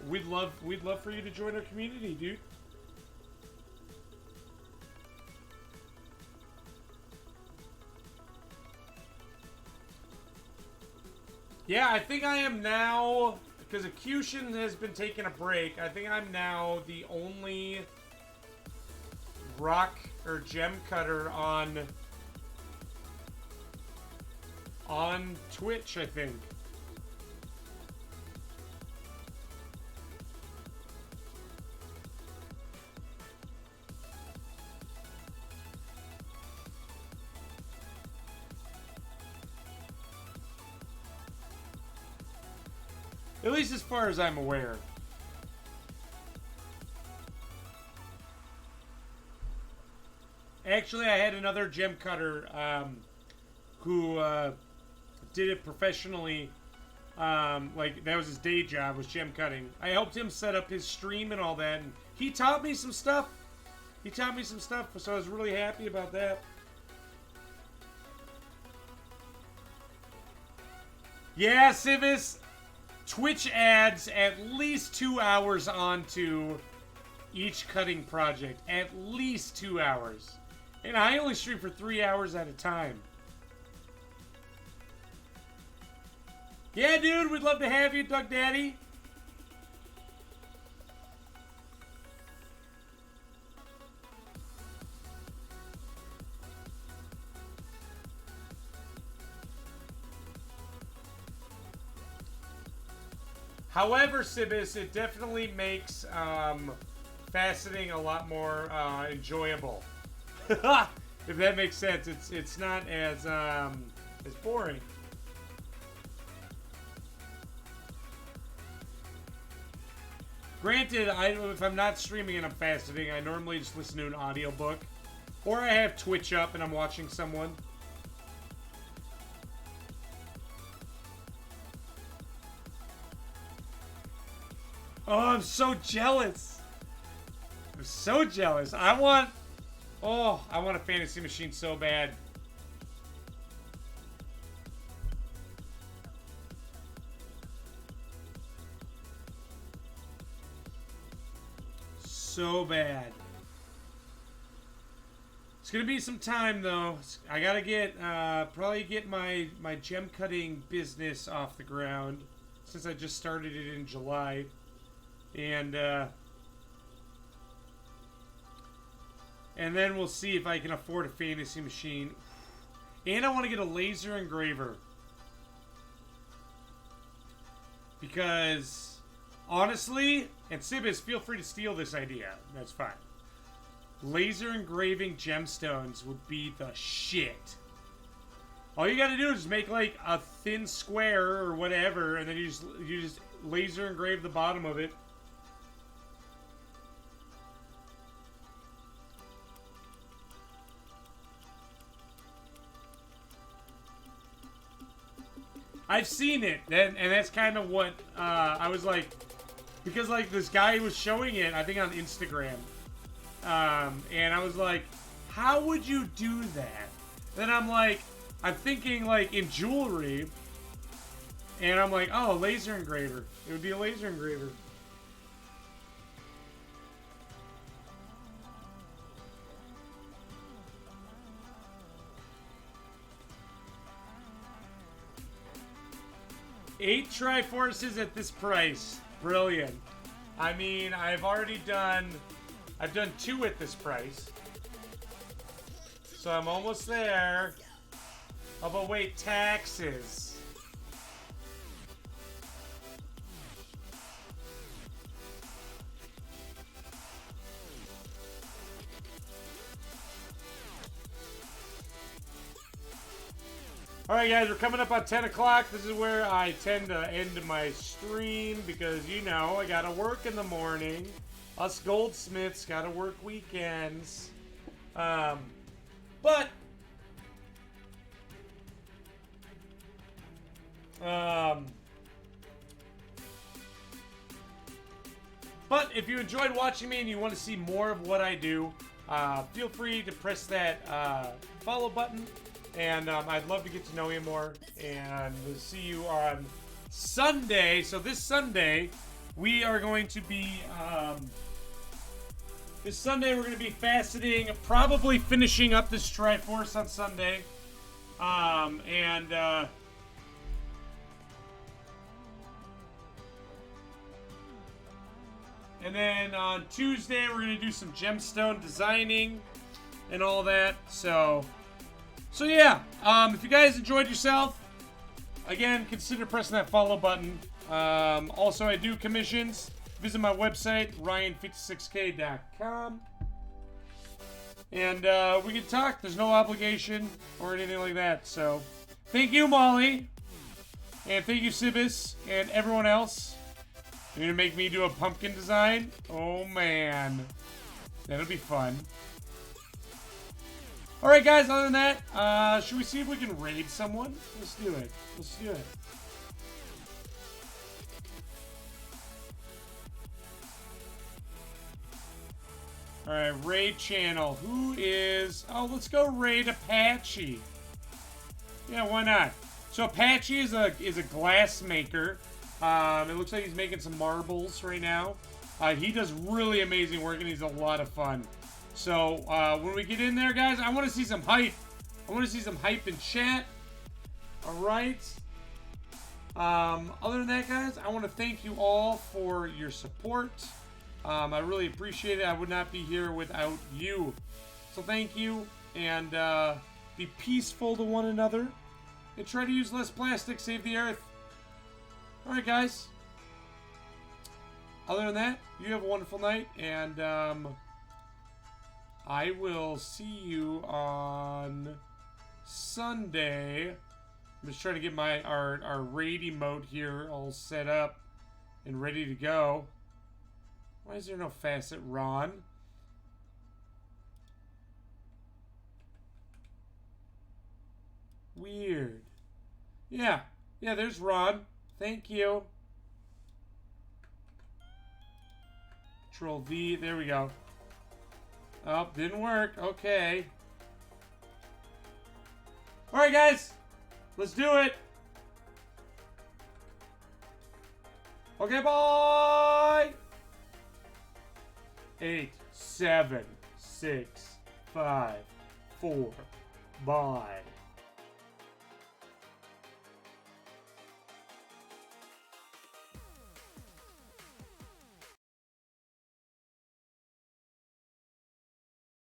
we'd love for you to join our community, dude. Yeah, I think I am now, because Acution has been taking a break, I think I'm now the only rock or gem cutter on Twitch, I think. At least as far as I'm aware. Actually, I had another gem cutter who did it professionally. Like, that was his day job, was gem cutting. I helped him set up his stream and all that, and he taught me some stuff. So I was really happy about that. Yeah, Civis. Twitch adds at least 2 hours onto each cutting project at least 2 hours. And I only stream for 3 hours at a time. Yeah, dude, we'd love to have you, Duck Daddy. However, Sibis, it definitely makes faceting a lot more enjoyable. If that makes sense, it's not as boring. Granted, if I'm not streaming and I'm faceting, I normally just listen to an audiobook, or I have Twitch up and I'm watching someone. Oh, I'm so jealous. I'm so jealous. I want a fantasy machine so bad. So bad. It's gonna be some time though. I gotta get probably get my gem cutting business off the ground, since I just started it in July. And then we'll see if I can afford a fantasy machine. And I want to get a laser engraver. Because, honestly, and Sibis, feel free to steal this idea. That's fine. Laser engraving gemstones would be the shit. All you gotta do is make like a thin square or whatever, and then you just laser engrave the bottom of it. I've seen it, and that's kind of what I was like, because like this guy was showing it, I think on Instagram, and I was like, how would you do that? Then I'm thinking like in jewelry, and I'm like, oh, laser engraver. It would be a laser engraver. Eight triforces at this price. Brilliant. I mean, I've done 2 at this price. So I'm almost there. Oh, but wait, taxes. Alright guys, we're coming up on 10 o'clock. This is where I tend to end my stream because, you know, I gotta work in the morning. Us goldsmiths gotta work weekends. But if you enjoyed watching me and you want to see more of what I do, feel free to press that follow button. And I'd love to get to know you more. And we'll see you on Sunday. So this Sunday, we are going to be... this Sunday, we're going to be faceting, probably finishing up this Triforce on Sunday. And then on Tuesday, we're going to do some gemstone designing and all that. So yeah, if you guys enjoyed yourself, again, consider pressing that follow button. Also, I do commissions. Visit my website, ryan56k.com. And we can talk. There's no obligation or anything like that. So, thank you, Molly. And thank you, Sibis, and everyone else. You're going to make me do a pumpkin design? Oh, man. That'll be fun. Alright guys, other than that, should we see if we can raid someone? Let's do it. Let's do it. Alright, raid channel. Who is... Oh, let's go raid Apache. Yeah, why not? So Apache is a glass maker. It looks like he's making some marbles right now. He does really amazing work, and he's a lot of fun. So, when we get in there, guys, I want to see some hype. I want to see some hype in chat. Alright. Other than that, guys, I want to thank you all for your support. I really appreciate it. I would not be here without you. So thank you, and be peaceful to one another. And try to use less plastic, save the earth. Alright, guys. Other than that, you have a wonderful night, and I will see you on Sunday. I'm just trying to get our raid emote here all set up and ready to go. Why is there no facet, Ron? Weird. Yeah, there's Ron. Thank you. Control V. There we go. Oh, didn't work. Okay. Alright, guys. Let's do it. Okay, bye. 8, 7, 6, 5, 4. Bye.